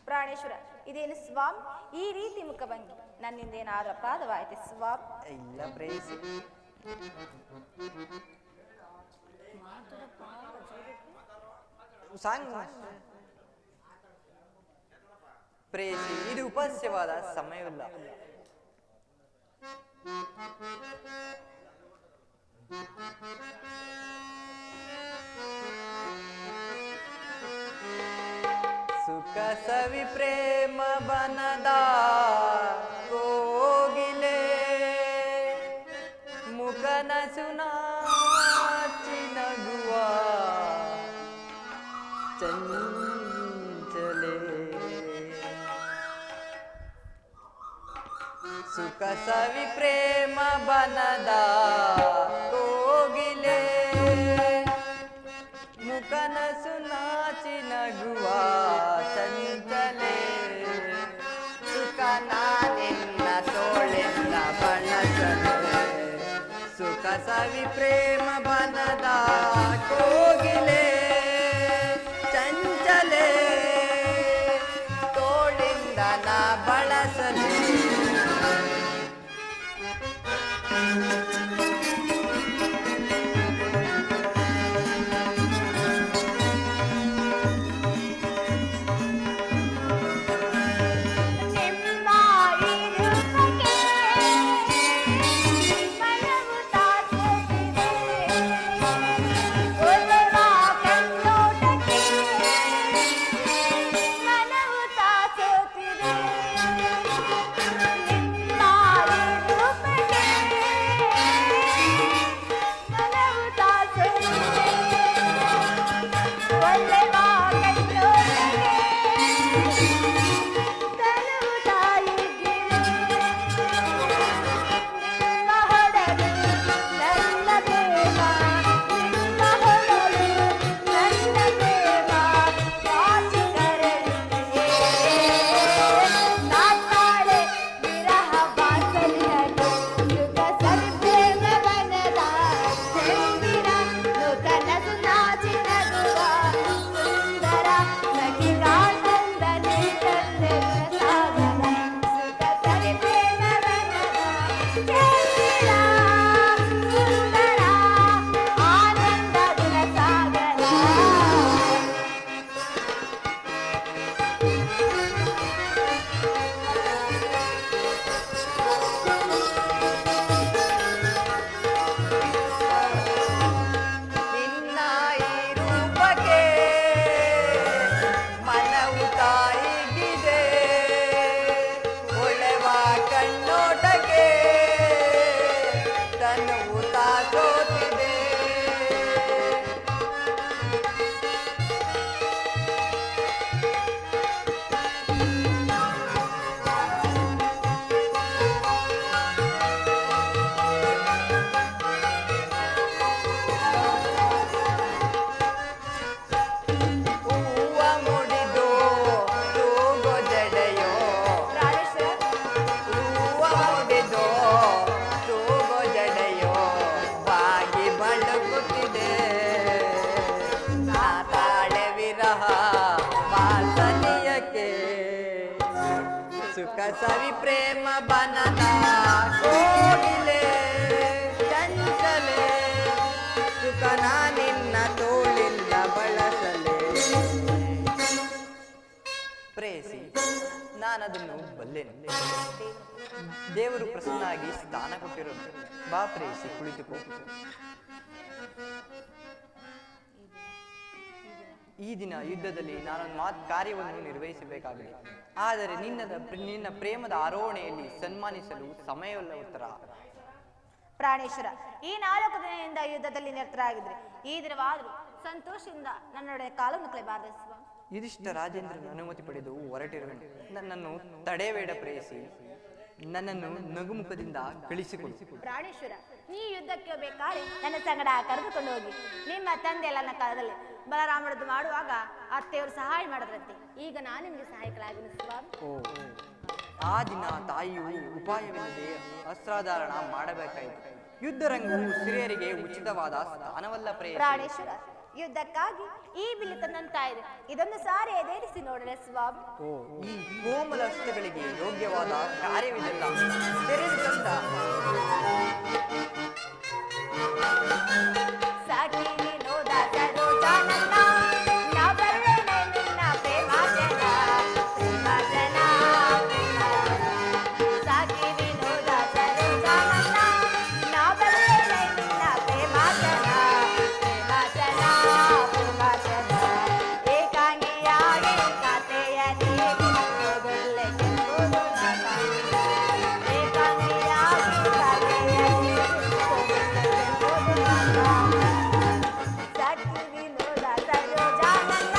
ಪ್ರಾಣೇಶ್ವರ, ಇದೇನು ಸ್ವಾಮಿ ಈ ರೀತಿ ಮುಖಭಂಗಿ? ನನ್ನಿಂದ ಏನಾದ್ರೂ ಅಪರಾಧವಾಯಿತೆ ಸ್ವಾಮಿ? ಇಲ್ಲ ಪ್ರೇಯಸಿ, ಪ್ರೇಯಸಿ, ಇದು ಉಪಹಾಸ್ಯವಾದ ಸಮಯವಿಲ್ಲ. ಸುಖ ಸವಿ ಪ್ರೇಮ ಬನದ ಕೋಗಿಲೆ ಮುಖನ ಸುನಾಚಿ ನಗುವ ಚಂಚಲೆ. ಸುಖ ಸವಿ ಪ್ರೇಮ ಬನದ ಕೋಗಿಲೆ ಮುಖನ ಸುನಾಚಿ ನಗುವ ಚಂಚಲೆ. ಸುಖ ನಾನಿನ್ನ ತೋಳೆನ್ನ ಬಣ್ಣಸಲೆ. ಸುಖ ಸವಿ ಪ್ರೇಮ ಬನದ ಕೋಗಿಲೆ ಚಂಚಲೆ ತೋಳಿಂದ ನಾ ಬಳಸಲೆ. ಸುಖ ಸವಿ ಪ್ರೇಮ ಬನದ ಕೋಗಿಲೆ ಚಂಚಲೆ ಸುಖ ನಿನ್ನ ತೋಳಿಲ್ಲ ಬಳಸಲೆ. ಪ್ರೇಯಸಿ, ನಾನದನ್ನು ಬಲ್ಲೆನು. ದೇವರು ಪ್ರಸನ್ನಾಗಿ ಸ್ಥಾನ ಕೊಟ್ಟಿರೋದು. ಬಾ ಪ್ರೇಯಸಿ, ಕುಳಿತುಕೋ. ಈ ದಿನ ಯುದ್ಧದಲ್ಲಿ ನಾನೊಂದು ಕಾರ್ಯವನ್ನು ನಿರ್ವಹಿಸಬೇಕಾಗಿದೆ. ಆದರೆ ನಿನ್ನ ಪ್ರೇಮದ ಆರೋಹಣೆಯಲ್ಲಿ ಸನ್ಮಾನಿಸಲು ಸಮಯವಲ್ಲ. ಉತ್ತರ ಪ್ರಾಣೇಶ್ವರ, ಈ 4 ದಿನದಿಂದ ಯುದ್ಧದಲ್ಲಿ ನಿರತರಾಗಿದ್ರೆ ಈ ದಿನವಾದರೂ ಸಂತೋಷದಿಂದ ನನ್ನೊಡನೆ ಕಾಲನ್ನು ಕಳೆಯಬಾರದು ಸ್ವಾಮಿ. ಯುಧಿಷ್ಠ ರಾಜೇಂದ್ರನ ಅನುಮತಿ ಪಡೆದು ಹೊರಟಿರುವೆನು. ನನ್ನನ್ನು ತಡೆಬೇಡ ಪ್ರೇಯಸಿ, ನನ್ನನ್ನು ನಗುಮುಖದಿಂದ ಕಳಿಸಿಕೊಡು. ಪ್ರಾಣೇಶ್ವರ, ಈ ಯುದ್ಧಕ್ಕೆ ಬೇಕಾದ್ರೆ ನನ್ನ ಸಂಗಡ ಕರೆದುಕೊಂಡು ಹೋಗಿ. ನಿಮ್ಮ ತಂದೆ ಎಲ್ಲ ನನ್ನ ಕಾಲದಲ್ಲಿ ಬಲರಾಮರದ್ದು ಮಾಡುವಾಗ ಅತ್ತೆಯವರು ಸಹಾಯ ಮಾಡಿದ್ರಂತೆ. ಈಗ ನಾನು ನಿಮಗೆ ಸಹಾಯಕಳಾಗಿನ ಸ್ವಾಮಿ. ಆ ದಿನ ತಾಯಿಯು ಉಪಾಯವಿಲ್ಲದೆ ಅಸ್ತ್ರಾಧಾರಣ ಮಾಡಬೇಕಾಯಿತು. ಯುದ್ಧರಂಗವು ಸ್ತ್ರೀಯರಿಗೆ ಉಚಿತವಾದ ಸ್ಥಾನವಲ್ಲ ಪ್ರಾಣೇಶ್ವರ, ಯುದ್ಧಕ್ಕಾಗಿ ಈ ಬಿಲ್ಲು ತಂದಂತಾಯಿದೆ. ಇದೊಂದು ಸಾರಿ ಎದೇರಿಸಿ ನೋಡಲೆ ಸ್ವಾಮಿ. ಈ ಕೋಮಲ ಹಸ್ತಗಳಿಗೆ ಯೋಗ್ಯವಾದ ಕಾರ್ಯವಿದೆಲ್ಲ ತೆರೆದು ತಂದ ಸಾಕಿ ವಿನೋದ ಸರೋಜಾನಂದ ನಾ ಬಲ್ಲೆನೆ ನಿನ್ನ ಪ್ರೇಮಾಜನ ಪ್ರೇಮಾಜನ ಸಾಕಿ ವಿನೋದ ಸರೋಜಾನಂದ ನಾ ಬಲ್ಲೆನೆ ನಿನ್ನ ಪ್ರೇಮಾಜನ ಪ್ರೇಮಾಜನ ಪ್ರೇಮಾಜನ ಏಕಾಂಗಿಯಾಗಿ ಕಥೆಯ ನೀಡಿ ಹೋಗಲೆ ಕೆಂಪುದು ಏಕಾಂಗಿಯಾಗಿ ಕಥೆಯ ನೀಡಿ ಹೋಗಲೆ ಕೆಂಪುದು ಸಾಕಿ ವಿನೋದ ಸರೋಜಾನಂದ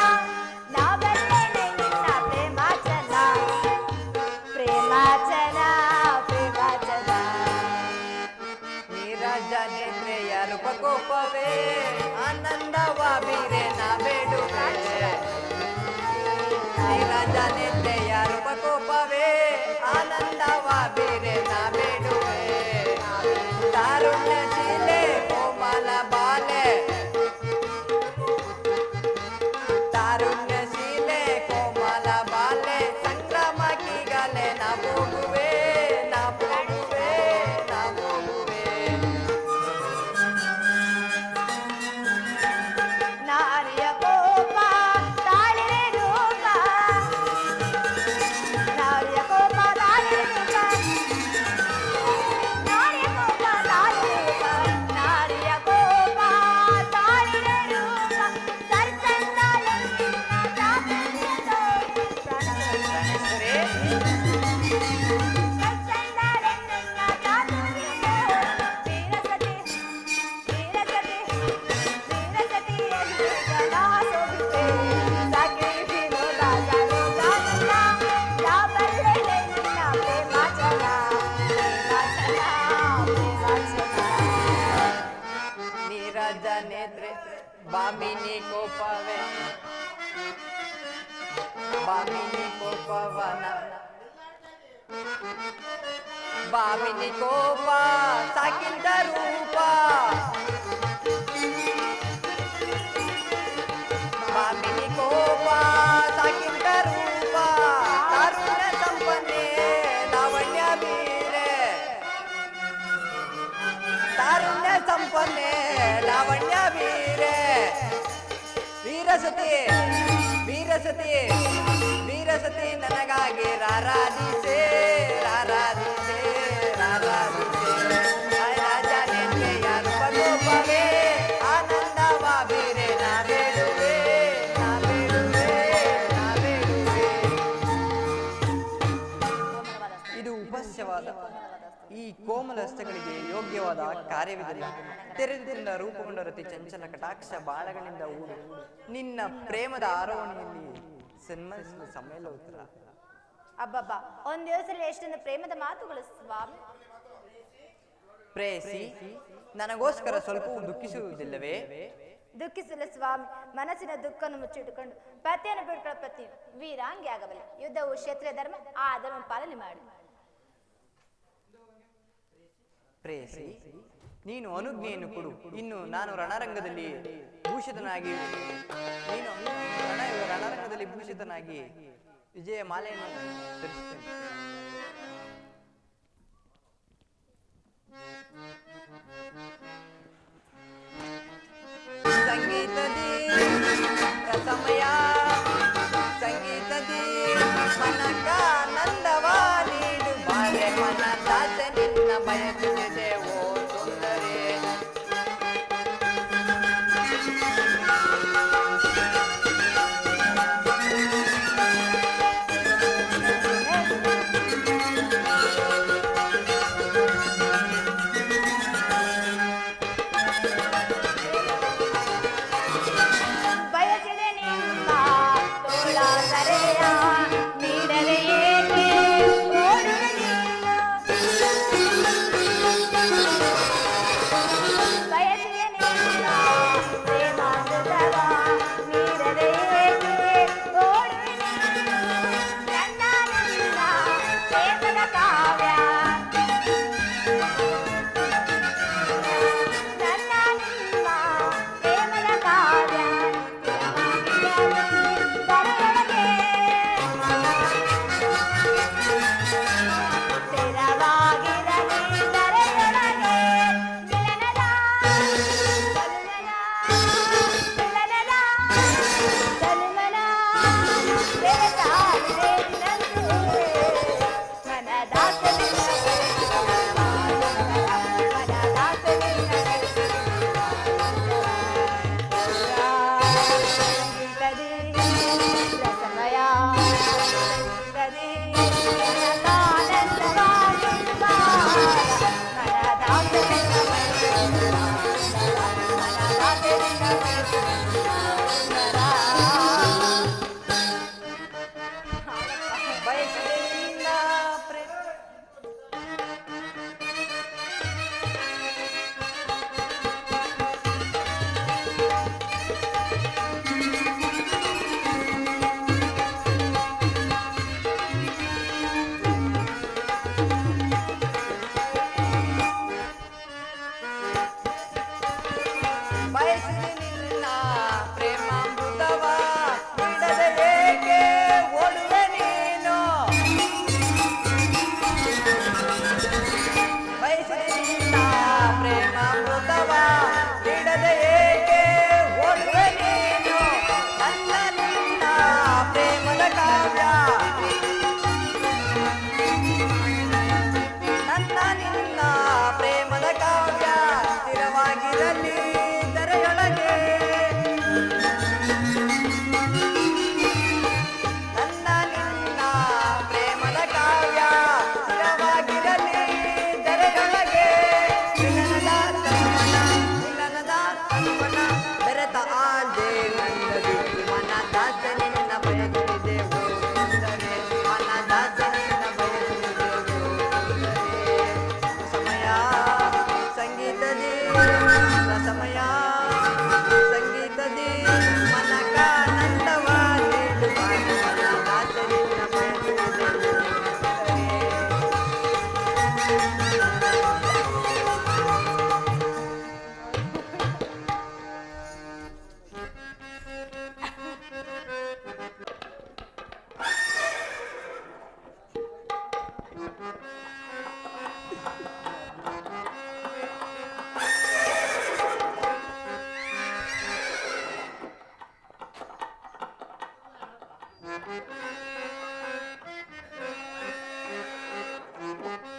ನಾ ಬಲ್ಲೆನೆ ನಿನ್ನ ಪ್ರೇಮಾಚನ ಪ್ರೇಮಾಚನ ಪ್ರೇಮಾಚನ ನೀರಜನೇತ್ರೆಯ ರೂಪಕೋಪವೇ ಆನಂದವ ಬೀರೆ ನಾ ಬೇಡುವೆ ನೀರಜನೇತ್ರೆಯ ರೂಪಕೋಪವೇ ಆನಂದವ ಬೀರೆ ನಾ ಬೇಡುವೆ ತಾರುಣ್ಯಶೀಲೆ ಕೋಮಲ ಬಾಲೆ ತಾರುಣ್ಯಶೀಲೆ ಕೋಮಲ ಬಾಲೆ ಸಂಕ್ರಮಕ್ಕಿಗಲೆ ನಾ ಹೋಗುವೆ ನಾ ಹೋಗುವೆ ನಾ ಹೋಗುವೆ ನಾರಿಯ ಕೋಪ ತಾಳಿರೆ ರೂಪ ನಾರಿಯ ಕೋಪ ತಾಳಿರೆ ರೂಪ ನಾರಿಯ ಕೋಪ ತಾಳಿರೆ ರೂಪ ನಾರಿಯ ಕೋಪ ತಾಳಿರೆ ರೂಪ ಸರ್ಚಂದಾಲೆ ನಿನ್ನ ಚಾತುರ್ಯ ತೋರಿ ಗಣೇಶ್ವರೇ, ಸರ್ಚಂದಾಲೆ ನಿನ್ನ ಚಾತುರ್ಯ ತೋರಿ ವೀರಸತಿ ವೀರಸತಿ ವೀರಸತಿ ಜನ ಸೋಬಿತೆ ಸಾಕಿ ವಿನೋದ ಸರೋಜಾನಂದ ನಾ ಬಲ್ಲೆನೆ ನಿನ್ನ ಪ್ರೇಮಾಚನ ಪ್ರೇಮಾಚನ ಪ್ರೇಮಾಚನ ನೀರಜನೇತ್ರೆ ಬಾಮಿನಿ ಕೋಪವೇ ಬಾಮಿನಿ ಕೋಪವನ ಬಾಮಿನಿ ಕೋಪ ಸಾಕಿಂದ ರೂಪ ಬಾಮಿನಿ ಕೋಪ ಸಾಕಿಂದ ರೂಪ ತಾರುಣ್ಯ ಸಂಪನ್ನೆ ಲಾವಣ್ಯ ಬೀರೆ ತಾರುಣ್ಯ ಸಂಪನ್ನೆ ಲಾವಣ್ಯ ಬೀರೆ ವೀರಸತಿ ವೀರಸತಿ ವೀರಸತಿ ನನಗಾಗಿ ರಾರಾಧಿಸೆ ರಾರಾಧಿಸೆ ರಾರಾಧಿಸೆ ರಾಜನೇತ್ರೆಯ ರೂಪಕೋಪವೇ ಆನಂದವ ಬೀರೆ ನಾ ಬೇಡುವೆ ನಾ ಬೇಡುವೆ ನಾ ಬೇಡುವೆ ಇದು ಉಪಸ್ಯವಾದ ಈ ಕೋಮಲ ಹಸ್ತಗಳಿಗೆ ಯೋಗ್ಯವಾದ ಕಾರ್ಯವಿದೆಲ್ಲ ತೆರೆದು ತಿಂದ ರೂಪಗೊಂಡ ರತಿ ಚಂಚಲ ಕಟಾಕ್ಷ ಬಾಳಗಳಿಂದ ಊರು ನಿನ್ನ ಪ್ರೇಮದ ಆರೋಹಣೆಯಲ್ಲಿ ಸನ್ಮಾನಿಸಲು ಸಮಯ ಉತ್ತರ ಅಬ್ಬಬ್ಬಾ ಒಂದ್ ದಿವಸದಲ್ಲಿ ಎಷ್ಟೊಂದು ಪ್ರೇಮದ ಮಾತುಗಳು ಸ್ವಾಮಿ. ಪ್ರೇಯಸಿ ನನಗೋಸ್ಕರ ಸ್ವಲ್ಪವೂ ದುಃಖಿಸುವುದಿಲ್ಲವೇ ದುಃಖಿಸಲು ಸ್ವಾಮಿ, ಮನಸ್ಸಿನ ದುಃಖವನ್ನು ಮುಚ್ಚಿಟ್ಟುಕೊಂಡು ಪತಿಯನ್ನು ಬಿಡ್ಕೊಳ್ಳೋ ಪತಿ ವೀರಾಂಗಿ ಆಗಬಲ್ಲ. ಯುದ್ಧವು ಕ್ಷತ್ರಿಯ ಧರ್ಮ, ಆ ಧರ್ಮ ಪಾಲನೆ ಮಾಡಿ. ಪ್ರೇಯಸಿ ನೀನು ಅನುಜ್ಞೆಯನ್ನು ಕೊಡು, ಇನ್ನು ನಾನು ರಣರಂಗದಲ್ಲಿ ಭೂಷಿತನಾಗಿ ನೀನು ರಣರಂಗದಲ್ಲಿ ಭೂಷಿತನಾಗಿ ವಿಜಯ ಮಾಲೆಯನ್ನು ಧರಿಸುತ್ತೇನೆ. ಸಂಗೀತದಿ ರಸಮಯ ಸಂಗೀತದಿ ಮನಗಾನಂದವ ನೀಡು ಬಾರೆ ಮನ ದಾಸೆ ನಿನ್ನ ಬಯಸುತ್ತಿದೆ ಓ ಸುಂದರಿ. ಬಯಸಿದೆ ನಿಮ್ಮ ತೋಳ ಸರೆಯ ನೀಡದೆ ಏಕೆ ಓಡುವೆ ನೀನು?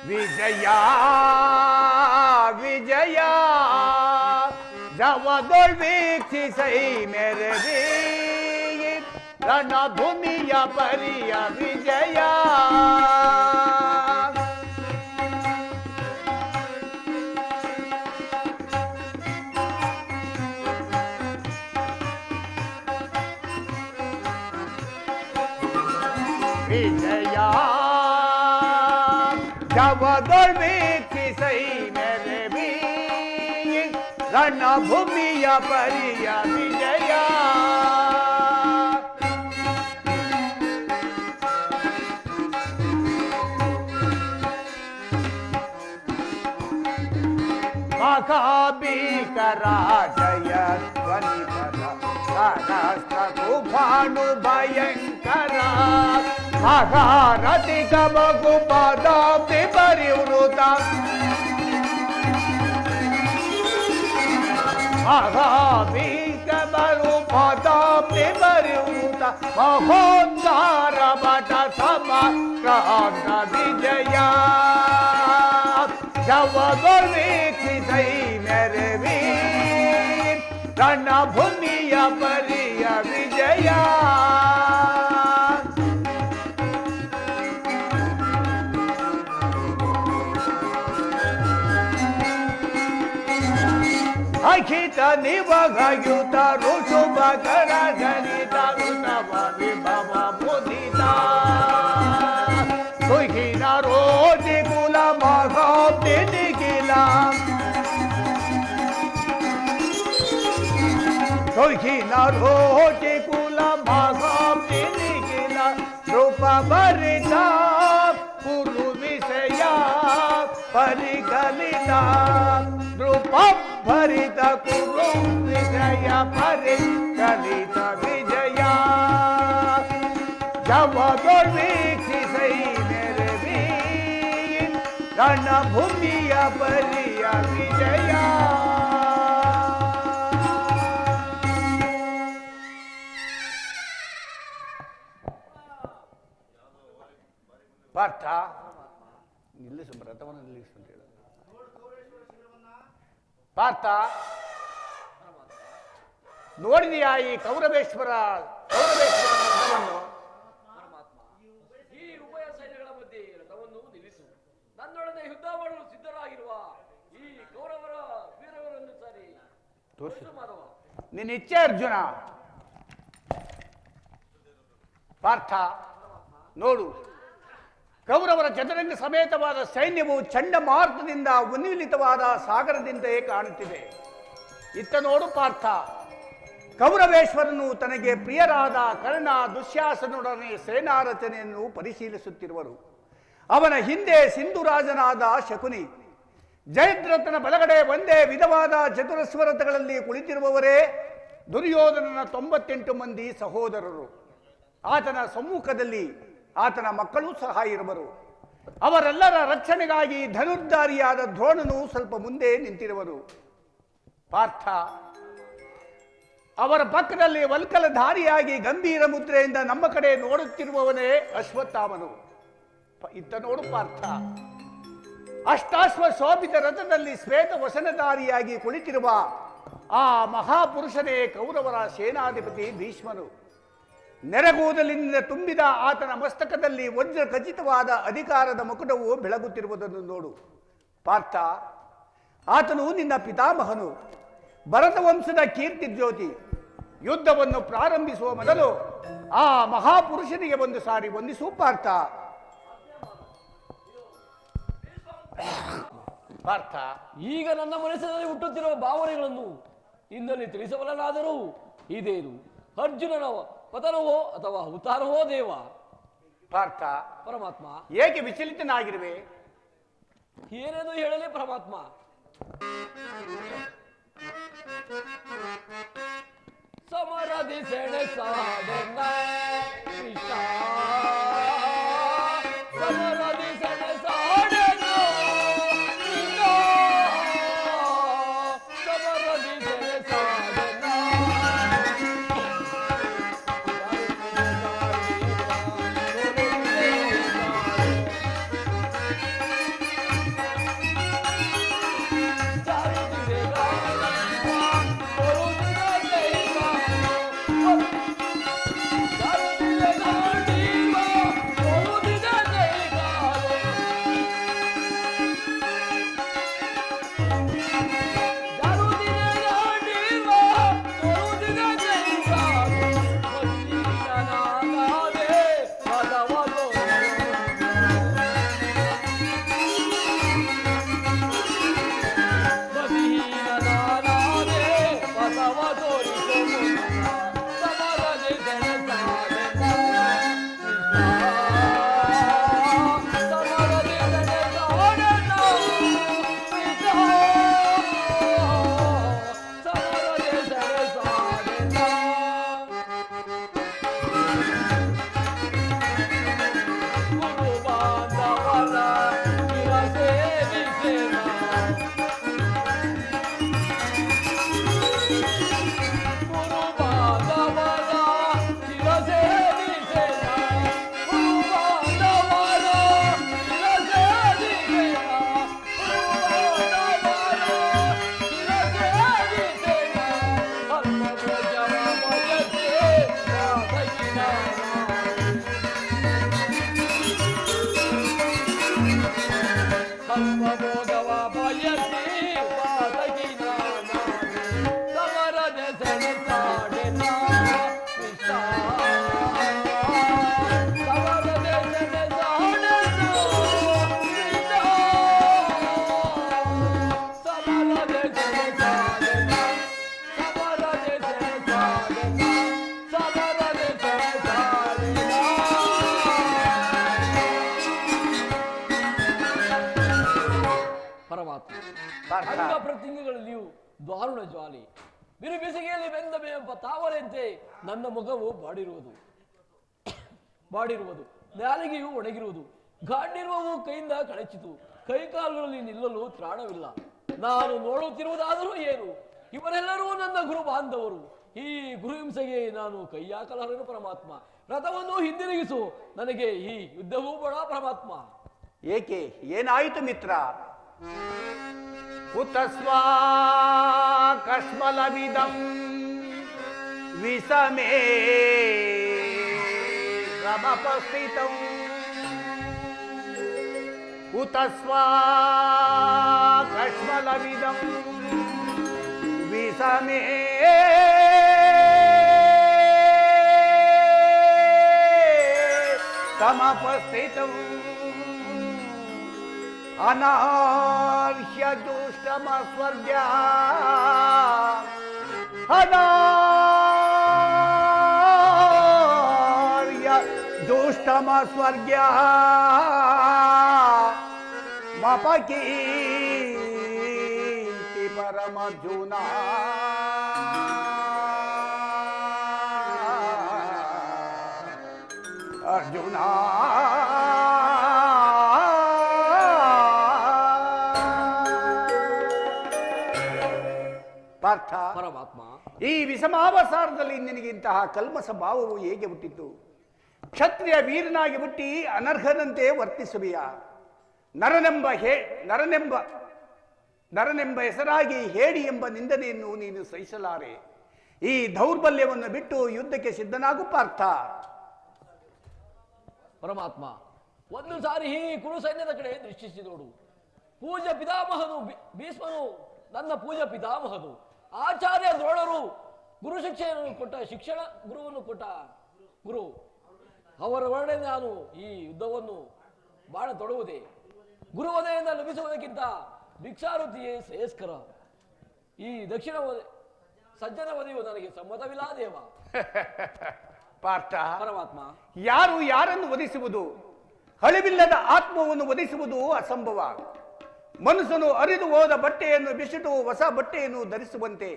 ವಿಜಯ ವಿಜಯ ಜವದೊಳ್ ವೀಕ್ಷಿಸೈ ಮೆರವಿ ರಣಭೂಮಿಯ ಪರಿಯ ವಿಜಯ ವಿಜಯ ಜವದೊಳ್ ವೀಕ್ಷಿಸೈ ಮೆರವಿ ರಣಭೂಮಿಯ ಪರಿಯ ವಿಜಯ ಮಹಾಭೀಕರ ಜಯ ಧ್ವನಿಪರ ಸಹಸ್ರಕು ಭಾನು ಭಯಂಕರ ಮಹಾರಥಿ ಗಮಗು ಪದಾಬ್ದಿ ಪರಿವೃತ ಮಹಾಭೀಕರು ಪದಾಬ್ದಿ ಪರಿವೃತ ಮಹೋದ್ಧಾರ ಭಟ ಸಮಕ್ರಾಂತ ವಿಜಯ ಜವದೊಳ್ ವೀಕ್ಷಿಸೈ ಮೆರವಿ ರಣಭೂಮಿಯ ಪರಿಯ ವಿಜಯ ಅಖಿತ ನಿವಗಯುತ ಋಷುಭ ಕರ ಗಣಿತ ಋತವ ವಿಭವ ಮುದಿತ ಸುಖಿನ ರೋಜಿ ಕುಲ ಮಹಾಬ್ದಿ ನಿಖಿಲ ಸುಖಿನ ರೋಜಿ ಕುಲ ಮಹಾಬ್ದಿ ನಿಖಿಲ ರೂಪ ಭರಿತ ಕುರು ವಿಷಯ ಪರಿಕಲಿತ ರೂಪ ಭರಿತ ಕುರು ವಿಜಯ ಪರಿಕಲಿತ ವಿಜಯ ಜವದೊಳ್ ವೀಕ್ಷಿಸೈ ಮೆರವಿ ರಣಭೂಮಿಯ ಪರಿಯ ವಿಜಯ ಪಾರ್ಥ ನಿಲ್ಲಿಸು ರಥವನ್ನು ನಿಲ್ಲಿಸು ಅಂತ ಹೇಳ ಪಾರ್ಥ ನೋಡಿದೆಯಾ ಈ ಕೌರವೇಶ್ವರ ರಥವನ್ನು? ಈ ಉಭಯ ಸೈನ್ಯಗಳ ಮಧ್ಯೆ ರಥವನ್ನು ನಿಲ್ಲಿಸು. ನನ್ನೊಡನೆ ಯುದ್ಧ ಮಾಡಲು ಸಿದ್ಧರಾಗಿರುವ ಈ ಕೌರವರ ವೀರವರನ್ನು ಸಾರಿ ತೋರಿಸು ಮಾಧವ. ನಿನ್ನ ಇಚ್ಛೆ ಅರ್ಜುನ. ಪಾರ್ಥ ನೋಡು, ಕೌರವರ ಚತುರಂಗ ಸಮೇತವಾದ ಸೈನ್ಯವು ಚಂಡಮಾರುತದಿಂದ ಉನ್ಮಿಲಿತವಾದ ಸಾಗರದಿಂದಲೇ ಕಾಣುತ್ತಿದೆ. ಇತ್ತ ನೋಡು ಪಾರ್ಥ, ಕೌರವೇಶ್ವರನು ತನಗೆ ಪ್ರಿಯರಾದ ಕರ್ಣ ದುಶ್ಯಾಸನೊಡನೆ ಸೇನಾರಚನೆಯನ್ನು ಪರಿಶೀಲಿಸುತ್ತಿರುವರು. ಅವನ ಹಿಂದೆ ಸಿಂಧುರಾಜನಾದ ಶಕುನಿ, ಜಯದ್ರಥನ ಬಲಗಡೆ ಒಂದೇ ವಿಧವಾದ ಚತುರಸ್ವರಥಗಳಲ್ಲಿ ಕುಳಿತಿರುವವರೇ ದುರ್ಯೋಧನನ 98 ಮಂದಿ ಸಹೋದರರು. ಆತನ ಸಮ್ಮುಖದಲ್ಲಿ ಆತನ ಮಕ್ಕಳೂ ಸಹ ಇರುವರು. ಅವರೆಲ್ಲರ ರಕ್ಷಣೆಗಾಗಿ ಧನುರ್ಧಾರಿಯಾದ ದ್ರೋಣನು ಸ್ವಲ್ಪ ಮುಂದೆ ನಿಂತಿರುವರು. ಪಾರ್ಥ, ಅವರ ಪಕ್ಕದಲ್ಲಿ ವಲ್ಕಲಧಾರಿಯಾಗಿ ಗಂಭೀರ ಮುದ್ರೆಯಿಂದ ನಮ್ಮ ಕಡೆ ನೋಡುತ್ತಿರುವವನೇ ಅಶ್ವತ್ಥಾಮನು. ಇತ್ತ ನೋಡು ಪಾರ್ಥ, ಅಷ್ಟಾಶ್ವ ಶೋಭಿತ ರಥದಲ್ಲಿ ಶ್ವೇತ ವಸನಧಾರಿಯಾಗಿ ಕುಳಿತಿರುವ ಆ ಮಹಾಪುರುಷನೇ ಕೌರವರ ಸೇನಾಧಿಪತಿ ಭೀಷ್ಮನು. ನೆರೆಗೂದಲಿನಿಂದ ತುಂಬಿದ ಆತನ ಮಸ್ತಕದಲ್ಲಿ ವಜ್ರ ಖಚಿತವಾದ ಅಧಿಕಾರದ ಮುಕುಟವು ಬೆಳಗುತ್ತಿರುವುದನ್ನು ನೋಡು ಪಾರ್ಥ. ಆತನು ನಿನ್ನ ಪಿತಾಮಹನು, ಭರತ ವಂಶದ ಕೀರ್ತಿ ಜ್ಯೋತಿ. ಯುದ್ಧವನ್ನು ಪ್ರಾರಂಭಿಸುವ ಮೊದಲು ಆ ಮಹಾಪುರುಷನಿಗೆ ಒಂದು ಸಾರಿ ವಂದಿಸು ಪಾರ್ಥ. ಪಾರ್ಥ, ಈಗ ನನ್ನ ಮನಸ್ಸಿನಲ್ಲಿ ಹುಟ್ಟುತ್ತಿರುವ ಭಾವನೆಗಳನ್ನು ಇಂದಲ್ಲಿ ತಿಳಿಸಬಲ್ಲನಾದರೂ ಇದೇನು ಅರ್ಜುನನ ಪತನವೋ ಅಥವಾ ಅವತಾರವೋ ದೇವ? ಪಾರ್ಥ, ಪರಮಾತ್ಮ, ಏಕೆ ವಿಚಲಿತನಾಗಿರುವೆ? ಏನೇನು ಹೇಳಲಿ ಪರಮಾತ್ಮ. ಸಮರದಿ ಸೆಣಸಾಡೆನ ಕೃಷ್ಣ, ಸಮರದಿ ಸೆಣಸಾಡೆನ ಕೃಷ್ಣ, ಸಮರದಿ ಸೆಣಸಾಡೆನ ಅಂಗ ಪ್ರತಿಂಗಗಳಲ್ಲಿಯೂ ದಾರುಣ ಜ್ವಾಲೆ, ಬಿರು ಬಿಸಿಗೆಯಲ್ಲಿ ಬೆಂದ ಮೇಂಬ ತಾವರೆಂತೆ ನನ್ನ ಮುಖವು ಬಾಡಿರುವುದು, ನಾಲಿಗೆಯು ಒಣಗಿರುವುದು, ಗಾಂಡಿರುವವು ಕೈಯಿಂದ ಕಳಚಿತು, ಕೈಕಾಲುಗಳಲ್ಲಿ ನಿಲ್ಲಲು ತ್ರಾಣವಿಲ್ಲ. ನಾನು ನೋಡುತ್ತಿರುವುದಾದರೂ ಏನು? ಇವರೆಲ್ಲರೂ ನನ್ನ ಗುರು ಬಾಂಧವರು. ಈ ಗುರುಹಿಂಸೆಗೆ ನಾನು ಕೈಯಾಕಲಾರನು ಪರಮಾತ್ಮ. ರಥವನ್ನು ಹಿಂದಿರುಗಿಸು, ನನಗೆ ಈ ಯುದ್ಧವೂ ಬೇಡ ಪರಮಾತ್ಮ. ಏಕೆ, ಏನಾಯಿತು ಮಿತ್ರ? ಕುತಸ್ವಾ ಕಶ್ಮಲವಿದಂ ವಿಸಮೇ ರಮಪಸ್ಥಿತಂ, ಕುತಸ್ವಾ ಕಶ್ಮಲವಿದಂ ವಿಸಮೇ ಸಮಪಸ್ಥಿತಂ, ಅನಾರ್ಹ್ಯ ದುಷ್ಟಮಸ್ವರ್ಗ್ಯ, ಅನಾರ್ಹ್ಯ ದುಷ್ಟಮಸ್ವರ್ಗ್ಯ ಮಪಕೀರ್ತಿ ಪರಮರ್ಜುನ. ಅರ್ಜುನ ಪಾರ್ಥ, ಪರಮಾತ್ಮ, ಈ ವಿಷಮಾವಸಾರದಲ್ಲಿ ನಿನಗೆ ಇಂತಹ ಕಲ್ಮಸ ಭಾವವು ಹೇಗೆ ಹುಟ್ಟಿತು? ಕ್ಷತ್ರಿಯ ವೀರನಾಗಿ ಹುಟ್ಟಿ ಅನರ್ಹನಂತೆ ವರ್ತಿಸುವೆಯ? ನರನೆಂಬ ಹೆಸರಾಗಿ ಹೇಡಿ ಎಂಬ ನಿಂದನೆಯನ್ನು ನೀನು ಸಹಿಸಲಾರೆ. ಈ ದೌರ್ಬಲ್ಯವನ್ನು ಬಿಟ್ಟು ಯುದ್ಧಕ್ಕೆ ಸಿದ್ಧನಾಗು ಪಾರ್ಥ. ಪರಮಾತ್ಮ, ಒಂದು ಸಾರಿ ಈ ಕುರು ಸೈನ್ಯದ ಕಡೆ ದೃಷ್ಟಿಸಿ ನೋಡು. ಪೂಜ್ಯ ಪಿತಾಮಹನು ಭೀಷ್ಮನು ನನ್ನ ಪೂಜ್ಯ ಪಿತಾಮಹನು. ಆಚಾರ್ಯ ದ್ರೋಣರು ಗುರು ಶಿಕ್ಷೆಯನ್ನು ಕೊಟ್ಟ ಗುರುವನ್ನು ಕೊಟ್ಟ ಗುರು. ಅವರ ಒಳಗೆ ನಾನು ಈ ಯುದ್ಧವನ್ನು ಬಾಳ ತೊಡುವುದೇ. ಗುರುವದೆಯಿಂದ ಲಭಿಸುವುದಕ್ಕಿಂತ ಭಿಕ್ಷಾವೃತ್ತಿಯೇ ಶ್ರೇಯಸ್ಕರ. ಈ ದಕ್ಷಿಣ ಸಜ್ಜನ ವಧೆಯು ನನಗೆ ಸಮ್ಮತವಿಲ್ಲ ದೇವ. ಪಾರ್ಥ, ಪರಮಾತ್ಮ, ಯಾರು ಯಾರನ್ನು ವಧಿಸುವುದು? ಅಳಿವಿಲ್ಲದ ಆತ್ಮವನ್ನು ವಧಿಸುವುದು ಅಸಂಭವ. ಮನಸ್ಸನು ಅರಿದು ಹೋದ ಬಟ್ಟೆಯನ್ನು ಬಿಸಿಟು ಹೊಸ ಬಟ್ಟೆಯನ್ನು ಧರಿಸುವಂತೆ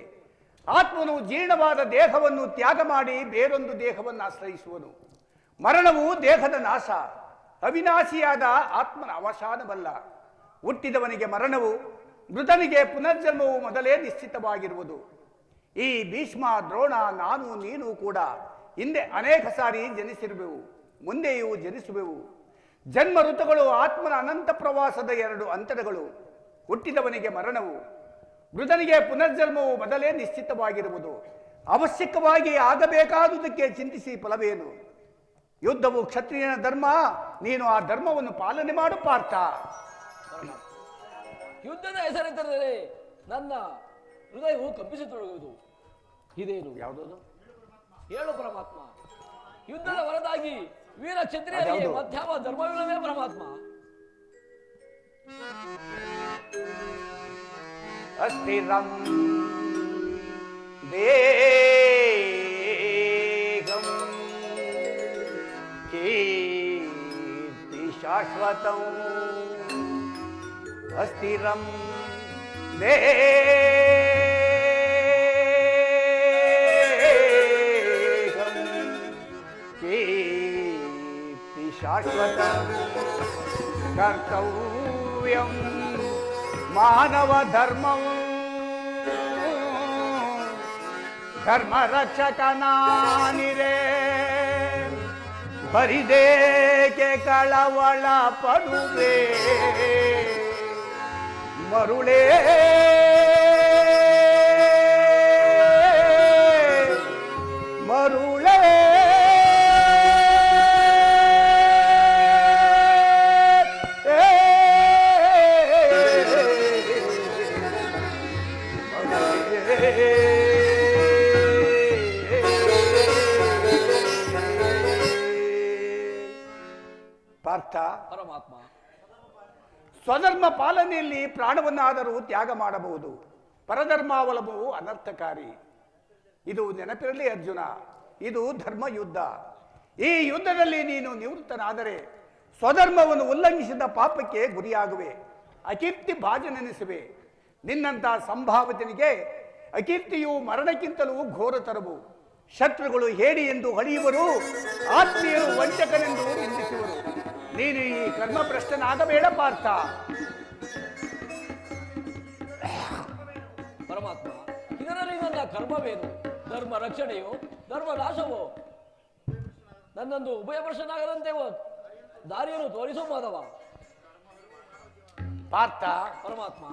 ಆತ್ಮನು ಜೀರ್ಣವಾದ ದೇಹವನ್ನು ತ್ಯಾಗ ಮಾಡಿ ಬೇರೊಂದು ದೇಹವನ್ನು ಆಶ್ರಯಿಸುವನು. ಮರಣವು ದೇಹದ ನಾಶ, ಅವಿನಾಶಿಯಾದ ಆತ್ಮನ ಅವಸಾನವಲ್ಲ. ಹುಟ್ಟಿದವನಿಗೆ ಮರಣವು, ಮೃತನಿಗೆ ಪುನರ್ಜನ್ಮವು ಮೊದಲೇ ನಿಶ್ಚಿತವಾಗಿರುವುದು. ಈ ಭೀಷ್ಮ, ದ್ರೋಣ, ನಾನು ನೀನು ಕೂಡ ಹಿಂದೆ ಅನೇಕ ಸಾರಿ ಜನಿಸಿರುವೆವು, ಮುಂದೆಯೂ ಜನಿಸುವೆವು. ಜನ್ಮ ಋತುಗಳು ಆತ್ಮನ ಅನಂತ ಪ್ರವಾಸದ ಎರಡು ಅಂತರಗಳು. ಹುಟ್ಟಿದವನಿಗೆ ಮರಣವು, ಮೃತನಿಗೆ ಪುನರ್ಜನ್ಮವು ಮೊದಲೇ ನಿಶ್ಚಿತವಾಗಿರುವುದು. ಅವಶ್ಯಕವಾಗಿ ಆಗಬೇಕಾದುದಕ್ಕೆ ಚಿಂತಿಸಿ ಫಲವೇನು? ಯುದ್ಧವು ಕ್ಷತ್ರಿಯನ ಧರ್ಮ, ನೀನು ಆ ಧರ್ಮವನ್ನು ಪಾಲನೆ ಮಾಡು ಪಾರ್ಥ. ಯುದ್ಧದ ಹೆಸರಿದ್ದರೆ ನನ್ನ ಹೃದಯವು ಕಂಪಿಸಿತೊಡಗುವುದು. ಇದೇನು? ಯಾವುದದು? ಹೇಳು ಪರಮಾತ್ಮ. ಯುದ್ಧದ ಹೊರತಾಗಿ ವೀರ ಕ್ಷತ್ರಿಯರಿಗೆ ಮಧ್ಯಾವ ಧರ್ಮವಿಲ್ಲವೇ ಪರಮಾತ್ಮ? ಅಸ್ಥಿರಂ ದೇಹಂ ಕೀರ್ತಿ ಶಾಶ್ವತಂ. ಅಸ್ಥಿರಂ ದೇಹಂ ಕೀರ್ತಿ ಶಾಶ್ವತಂ. ಕರ್ತವ್ಯಂ ಮಾನವ ಧರ್ಮಂ. ಧರ್ಮ ರಕ್ಷಕನಾನಿರೇ ಬರಿದೇಕೆ ಕಳವಳ ಪಡುವೆ ಮರುಳೇ. ಮರುಳೇ ಪಾರ್ಥ, ಪರಮಾತ್ಮ, ಸ್ವಧರ್ಮ ಪಾಲನೆಯಲ್ಲಿ ಪ್ರಾಣವನ್ನಾದರೂ ತ್ಯಾಗ ಮಾಡಬಹುದು. ಪರಧರ್ಮಾವಲಂಬವು ಅನರ್ಥಕಾರಿ. ಇದು ನೆನಪಿರಲಿ ಅರ್ಜುನ, ಇದು ಧರ್ಮ ಯುದ್ಧ. ಈ ಯುದ್ಧದಲ್ಲಿ ನೀನು ನಿವೃತ್ತನಾದರೆ ಸ್ವಧರ್ಮವನ್ನು ಉಲ್ಲಂಘಿಸಿದ ಪಾಪಕ್ಕೆ ಗುರಿಯಾಗುವೆ, ಅಕೀರ್ತಿ ಭಾಜನೆನಿಸುವೆ. ನಿನ್ನಂಥ ಸಂಭಾವಿತನಿಗೆ ಅಕೀರ್ತಿಯು ಮರಣಕ್ಕಿಂತಲೂ ಘೋರತರವು. ಶತ್ರುಗಳು ಹೇಡಿ ಎಂದು ಹಳಿಯುವರು, ಆತ್ಮೀಯರು ವಂಚಕನೆಂದು ನಿಂದಿಸುವರು. ನೀನು ಈ ಕರ್ಮಭ್ರಷ್ಟನಾಗಬೇಡ ಪಾರ್ಥ. ಪರಮಾತ್ಮ, ಇದರಲ್ಲಿ ನನ್ನ ಕರ್ಮವೇನು? ಧರ್ಮ ರಕ್ಷಣೆಯೋ ಧರ್ಮ ನಾಶವೋ? ನನ್ನೊಂದು ಉಭಯಪುರುಷನಾಗದಂತೆ ದಾರಿಯನ್ನು ತೋರಿಸೋ ಮಾಧವ. ಪಾರ್ಥ, ಪರಮಾತ್ಮ,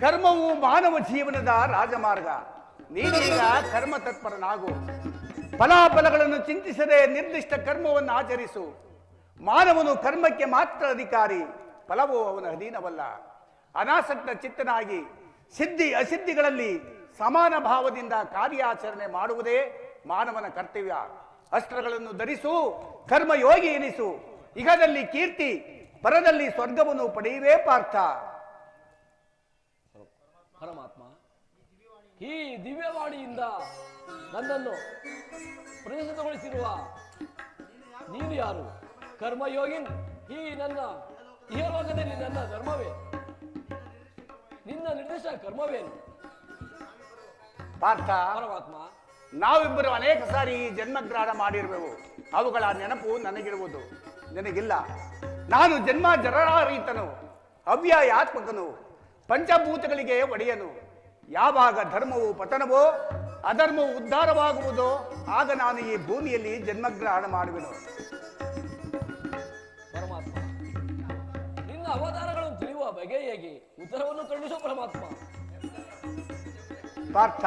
ಕರ್ಮವು ಮಾನವ ಜೀವನದ ರಾಜಮಾರ್ಗ. ನೀನೀಗ ಕರ್ಮ ತತ್ಪರನಾಗು. ಫಲಾಫಲಗಳನ್ನು ಚಿಂತಿಸದೆ ನಿರ್ದಿಷ್ಟ ಕರ್ಮವನ್ನು ಆಚರಿಸು. ಮಾನವನು ಕರ್ಮಕ್ಕೆ ಮಾತ್ರ ಅಧಿಕಾರಿ, ಫಲವು ಅವನ ಅಧೀನವಲ್ಲ. ಅನಾಸಕ್ತ ಚಿತ್ತನಾಗಿ ಸಿದ್ಧಿ ಅಸಿದ್ಧಿಗಳಲ್ಲಿ ಸಮಾನ ಭಾವದಿಂದ ಕಾರ್ಯಾಚರಣೆ ಮಾಡುವುದೇ ಮಾನವನ ಕರ್ತವ್ಯ. ಅಸ್ತ್ರಗಳನ್ನು ಧರಿಸು, ಕರ್ಮಯೋಗಿ ಎನಿಸು. ಇಹದಲ್ಲಿ ಕೀರ್ತಿ, ಪರದಲ್ಲಿ ಸ್ವರ್ಗವನ್ನು ಪಡೆಯುವೇ ಪಾರ್ಥ. ಪರಮಾತ್ಮ, ಈ ದಿವ್ಯವಾಣಿಯಿಂದ ನನ್ನನ್ನು ಪ್ರತಿಷ್ಠಿತಗೊಳಿಸಿರುವ ನೀನು ಯಾರು? ಕರ್ಮಯೋಗಿನ್, ಈ ನನ್ನ ಇಹಲೋಕದಲ್ಲಿ ನನ್ನ ಧರ್ಮವೇ? ನಿನ್ನ ನಿರ್ದಿಷ್ಟ ಕರ್ಮವೇನು? ಪಾರ್ಥ, ಪರಮಾತ್ಮ, ನಾವಿಬ್ಬರು ಅನೇಕ ಸಾರಿ ಈ ಜನ್ಮಗ್ರಹಣ ಮಾಡಿರುವೆವು. ಅವುಗಳ ನೆನಪು ನನಗಿರುವುದು, ನನಗಿಲ್ಲ. ನಾನು ಜನ್ಮ ಜರಾರಹಿತನು, ಅವ್ಯಯಾತ್ಮಕನು, ಪಂಚಭೂತಗಳಿಗೆ ಒಡೆಯನು. ಯಾವಾಗ ಧರ್ಮವು ಪತನವೋ ಅಧರ್ಮವು ಉದ್ಧಾರವಾಗುವುದೋ ಆಗ ನಾನು ಈ ಭೂಮಿಯಲ್ಲಿ ಜನ್ಮಗ್ರಹಣ ಮಾಡುವೆನು. ಪರಮಾತ್ಮ, ನಿನ್ನ ಅವತಾರಗಳನ್ನು ತಿಳಿಯುವ ಬಗೆ ಹೇಗೆ? ಉತ್ತರವನ್ನು ಕಳುಹಿಸು ಪರಮಾತ್ಮ. ಪಾರ್ಥ,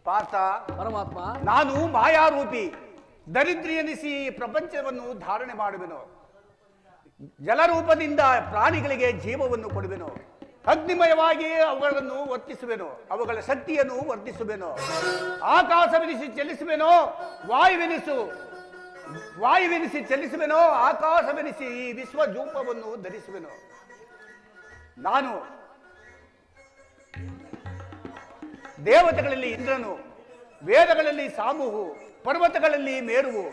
ಪಾರ್ಥ, ಪರಮಾತ್ಮ, ನಾನು ಮಾಯಾರೂಪಿ ದರಿದ್ರಿ ಎನಿಸಿ ಈ ಪ್ರಪಂಚವನ್ನು ಧಾರಣೆ ಮಾಡುವೆನು. ಜಲರೂಪದಿಂದ ಪ್ರಾಣಿಗಳಿಗೆ ಜೀವವನ್ನು ಕೊಡುವೆನು. ಅಗ್ನಿಮಯವಾಗಿ ಅವುಗಳನ್ನು ವರ್ತಿಸುವೆನು, ಅವುಗಳ ಶಕ್ತಿಯನ್ನು ವರ್ಧಿಸುವೆನು. ಆಕಾಶವೆನಿಸಿ ಚಲಿಸುವೆನೋ, ವಾಯುವೆನಿಸಿ ಚಲಿಸುವೆನೋ, ಆಕಾಶವೆನಿಸಿ ಈ ವಿಶ್ವಜೂಪವನ್ನು ಧರಿಸುವೆನು. ನಾನು ದೇವತೆಗಳಲ್ಲಿ ಇಂದ್ರನು, ವೇದಗಳಲ್ಲಿ ಸಾಮುಹು, ಪರ್ವತಗಳಲ್ಲಿ ಮೇರುವು,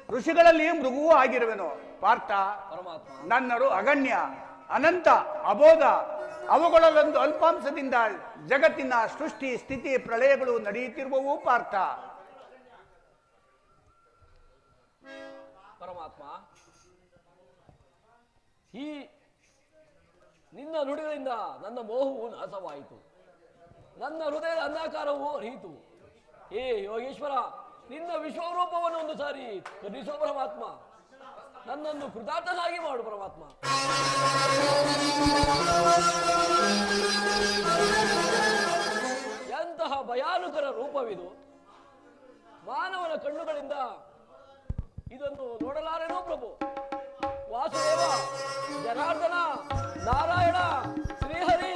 ಋಷಿಗಳಲ್ಲಿ ಮೃಗುವೂ ಆಗಿರುವೆನು. ಪಾರ್ಥ, ಪರಮಾತ್ಮ. ನನ್ನರು ಅಗಣ್ಯ, ಅನಂತ, ಅಬೋಧ, ಅವುಗಳಲ್ಲೊಂದು ಅಲ್ಪಾಂಶದಿಂದ ಜಗತ್ತಿನ ಸೃಷ್ಟಿ ಸ್ಥಿತಿ ಪ್ರಳಯಗಳು ನಡೆಯುತ್ತಿರುವವು ಪಾರ್ಥ. ಪರಮಾತ್ಮ, ಈ ನಿನ್ನ ನುಡಿಗಳಿಂದ ನನ್ನ ಮೋಹವು ನಾಶವಾಯಿತು, ನನ್ನ ಹೃದಯದ ಅಂಧಾಕಾರವು ಅರಿಯಿತು. ಹೇ ಯೋಗೇಶ್ವರ, ನಿನ್ನ ವಿಶ್ವರೂಪವನ್ನು ಒಂದು ಸಾರಿ ಕರುಣಿಸೋ ಪರಮಾತ್ಮ. ನನ್ನನ್ನು ಕೃತಾರ್ಥನಾಗಿ ಮಾಡು ಪರಮಾತ್ಮ. ಎಂತಹ ಭಯಾನಕರ ರೂಪವಿದು! ಮಾನವನ ಕಣ್ಣುಗಳಿಂದ ಇದನ್ನು ನೋಡಲಾರೆನೋ ಪ್ರಭು. ವಾಸುದೇವ, ಜನಾರ್ದನ, ನಾರಾಯಣ, ಶ್ರೀಹರಿ,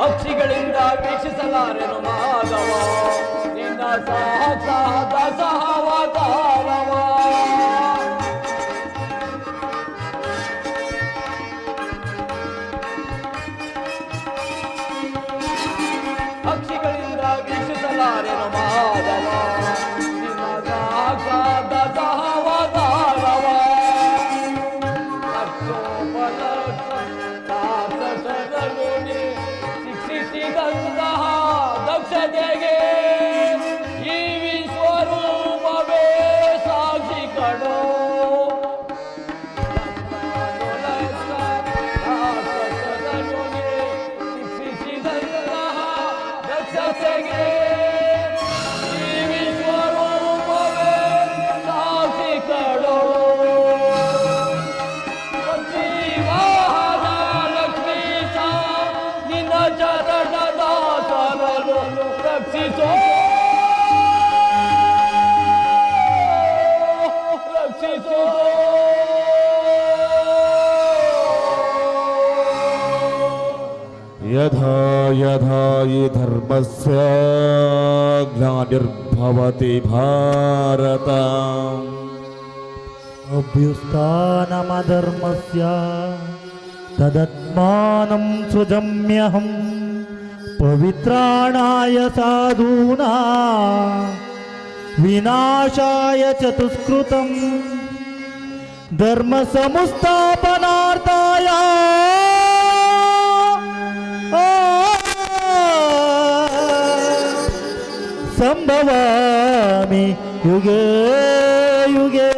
ಅಕ್ಷಿಗಳಿಂದ ವೀಕ್ಷಿಸಲಾರೆನು ಮಾಧವ ನಿನ್ನ ಸಾಕ್ಷಾತ್ ಸಹವತಾರವ. ಅಕ್ಷಿಗಳಿಂದ ವೀಕ್ಷಿಸಲಾರೆನು ಮಾಧವ ನಿನ್ನ ಸಾಕ್ಷಾತ್ ಸಹವತಾರವ. ಶಿಕ್ಷಿಸಿದಂತಹ ದಕ್ಷತೆಗೆ ಈ ವಿಶ್ವರೂಪವೇ ಸಾಕ್ಷಿ ಕಡೋ. ಶಿಕ್ಷಿಸಿದಂತಹ ದಕ್ಷತೆಗೆ ಈ ವಿಶ್ವರೂಪವೇ ಸಾಕ್ಷಿ ಕಡೋ. ರಕ್ಷಿಸೋ ರಕ್ಷಿಸೋ. ಯಥಾ ಯಥಾ ಹಿ ಧರ್ಮಸ್ಯ ಗ್ಲಾನಿರ್ಭವತಿ ಭಾರತ ಅಭ್ಯುತ್ಥಾನಮಧರ್ಮಸ್ಯ ತದಾತ್ಮಾನಂ ಸೃಜಮ್ಯಹಂ ಪವಿತ್ರಾಣಾಯ ಸಾಧೂನಾ ವಿನಾಶಾಯ ಚತುಷ್ಕೃತಂ ಧರ್ಮ ಸಂಸ್ಥಾಪನಾರ್ಥಾಯ ಸಂಭವಾಮಿ ಯುಗೇ ಯುಗೇ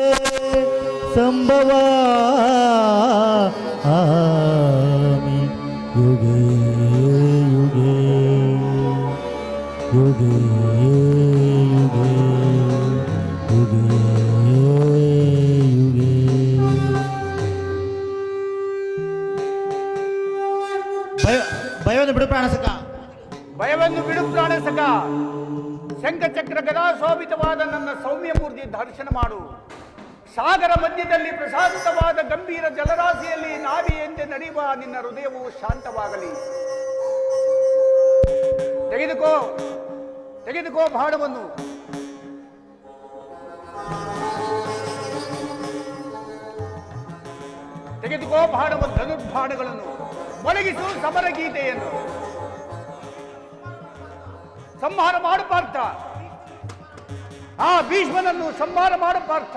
ಸಂಭವಾಮಿ ಯುಗೇ ಯುಗೇ ಯುಗೇ ಯುಗೇ ಯುಗೇ ಯುಗೇ. ಭಯವನ್ನು ಬಿಡು ಪ್ರಾಣಸಕ, ಭಯವನ್ನು ಬಿಡು ಪ್ರಾಣಸಕ. ಶಂಖಚಕ್ರ ಗದಾ ಶೋಭಿತವಾದ ನನ್ನ ಸೌಮ್ಯ ಮೂರ್ತಿ ದರ್ಶನ ಮಾಡು. ಸಾಗರ ಮಧ್ಯದಲ್ಲಿ ಪ್ರಶಾಂತವಾದ ಗಂಭೀರ ಜಲರಾಶಿಯಲ್ಲಿ ನಾವಿಯಂತೆ ನಡೆಯುವ ನಿನ್ನ ಹೃದಯವು ಶಾಂತವಾಗಲಿ. ತೆಗೆದುಕೋ ತೆಗೆದುಕೋ ಬಾಣವನ್ನು. ತೆಗೆದುಕೋ ಧನುರ್ಬಾಣಗಳನ್ನು. ಮೊಳಗಿಸು ಸಮರ ಗೀತೆಯನ್ನು. ಸಂಹಾರ ಮಾಡು ಪಾರ್ಥ. ಆ ಭೀಷ್ಮನನ್ನು ಸಂಹಾರ ಮಾಡ ಪಾರ್ಥ.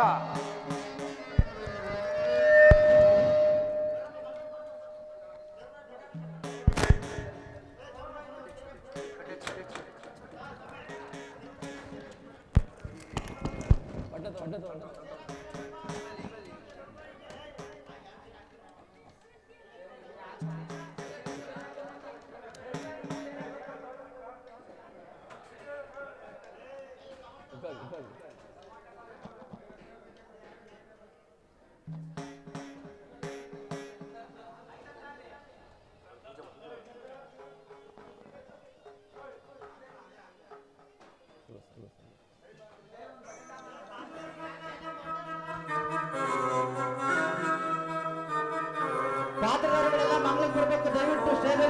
ಪಾತ್ರಧಾರಿಗಳೆಲ್ಲ ಮಂಗಳಕ್ಕೆ ಬರ್ಬೇಕು, ದಯವಿಟ್ಟು ಸ್ಟೇಜ್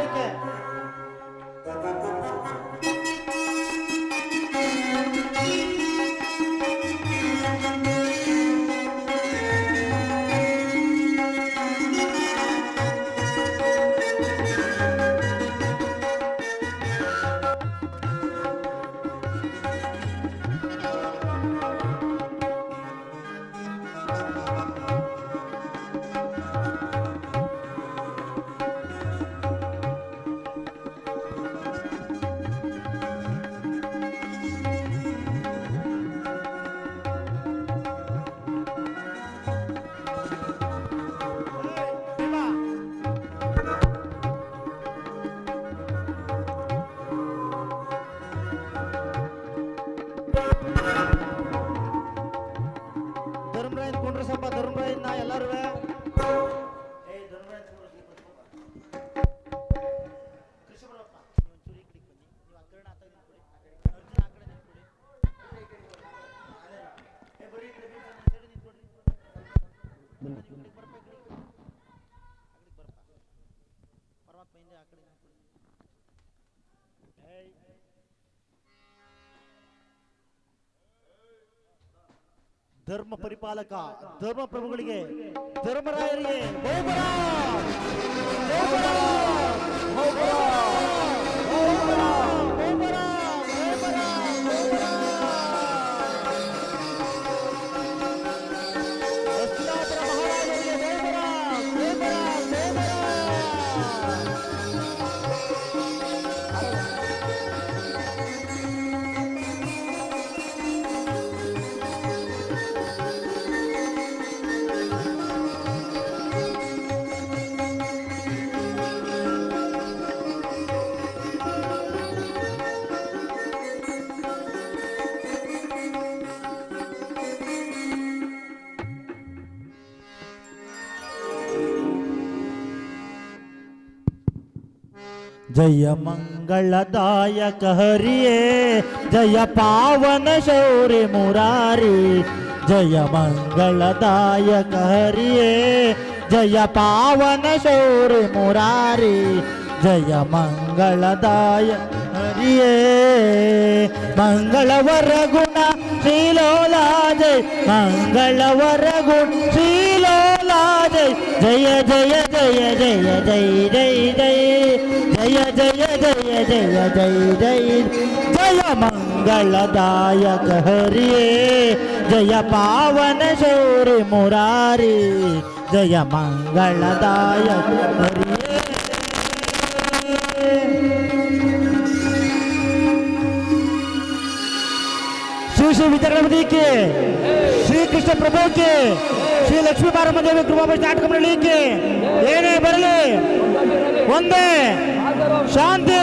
ಧರ್ಮರಾಯನ್ ಕೊಂಡ್ರ ಸಭಾ ಧರ್ಮರಾಯನ್ ನಾ ಎಲ್ಲರೂ ಧರ್ಮ ಪರಿಪಾಲಕ ಧರ್ಮ ಪ್ರಭುಗಳಿಗೆ ಧರ್ಮರಾಯರಿಗೆ ಬಹುಬಲ ಬಹುಬಲ ಬಹುಬಲ ಬಹುಬಲ ಬಹುಬಲ ಬಹುಬಲ ಹಸ್ತಿನಾಪುರ ಮಹಾರಾಜರಿಗೆ ಬಹುಬಲ ಬಹುಬಲ जय मंगलदायक हरिये जय पावन शौर्य मुरारी जय मंगलदायक हरिये जय पावन शौर्य मुरारी जय मंगलदायक हरिये मंगलवर गुण श्रीलोला जय मंगलवर गुण श्रीलोला जय जय जय जय जय जय जय जय जय जय जय जय जय जय जय मंगलदायक हरिये जय पावन शौर्य मुरारी जय मंगलदायक हरिये श्री श्री विद्यागणपति के श्री कृष्ण प्रभु के श्री लक्ष्मी पार्वती देवी कृपा नाटक मंडली के ಏನೇ ಬರಲಿ ಒಂದೇ ಶಾಂತಿ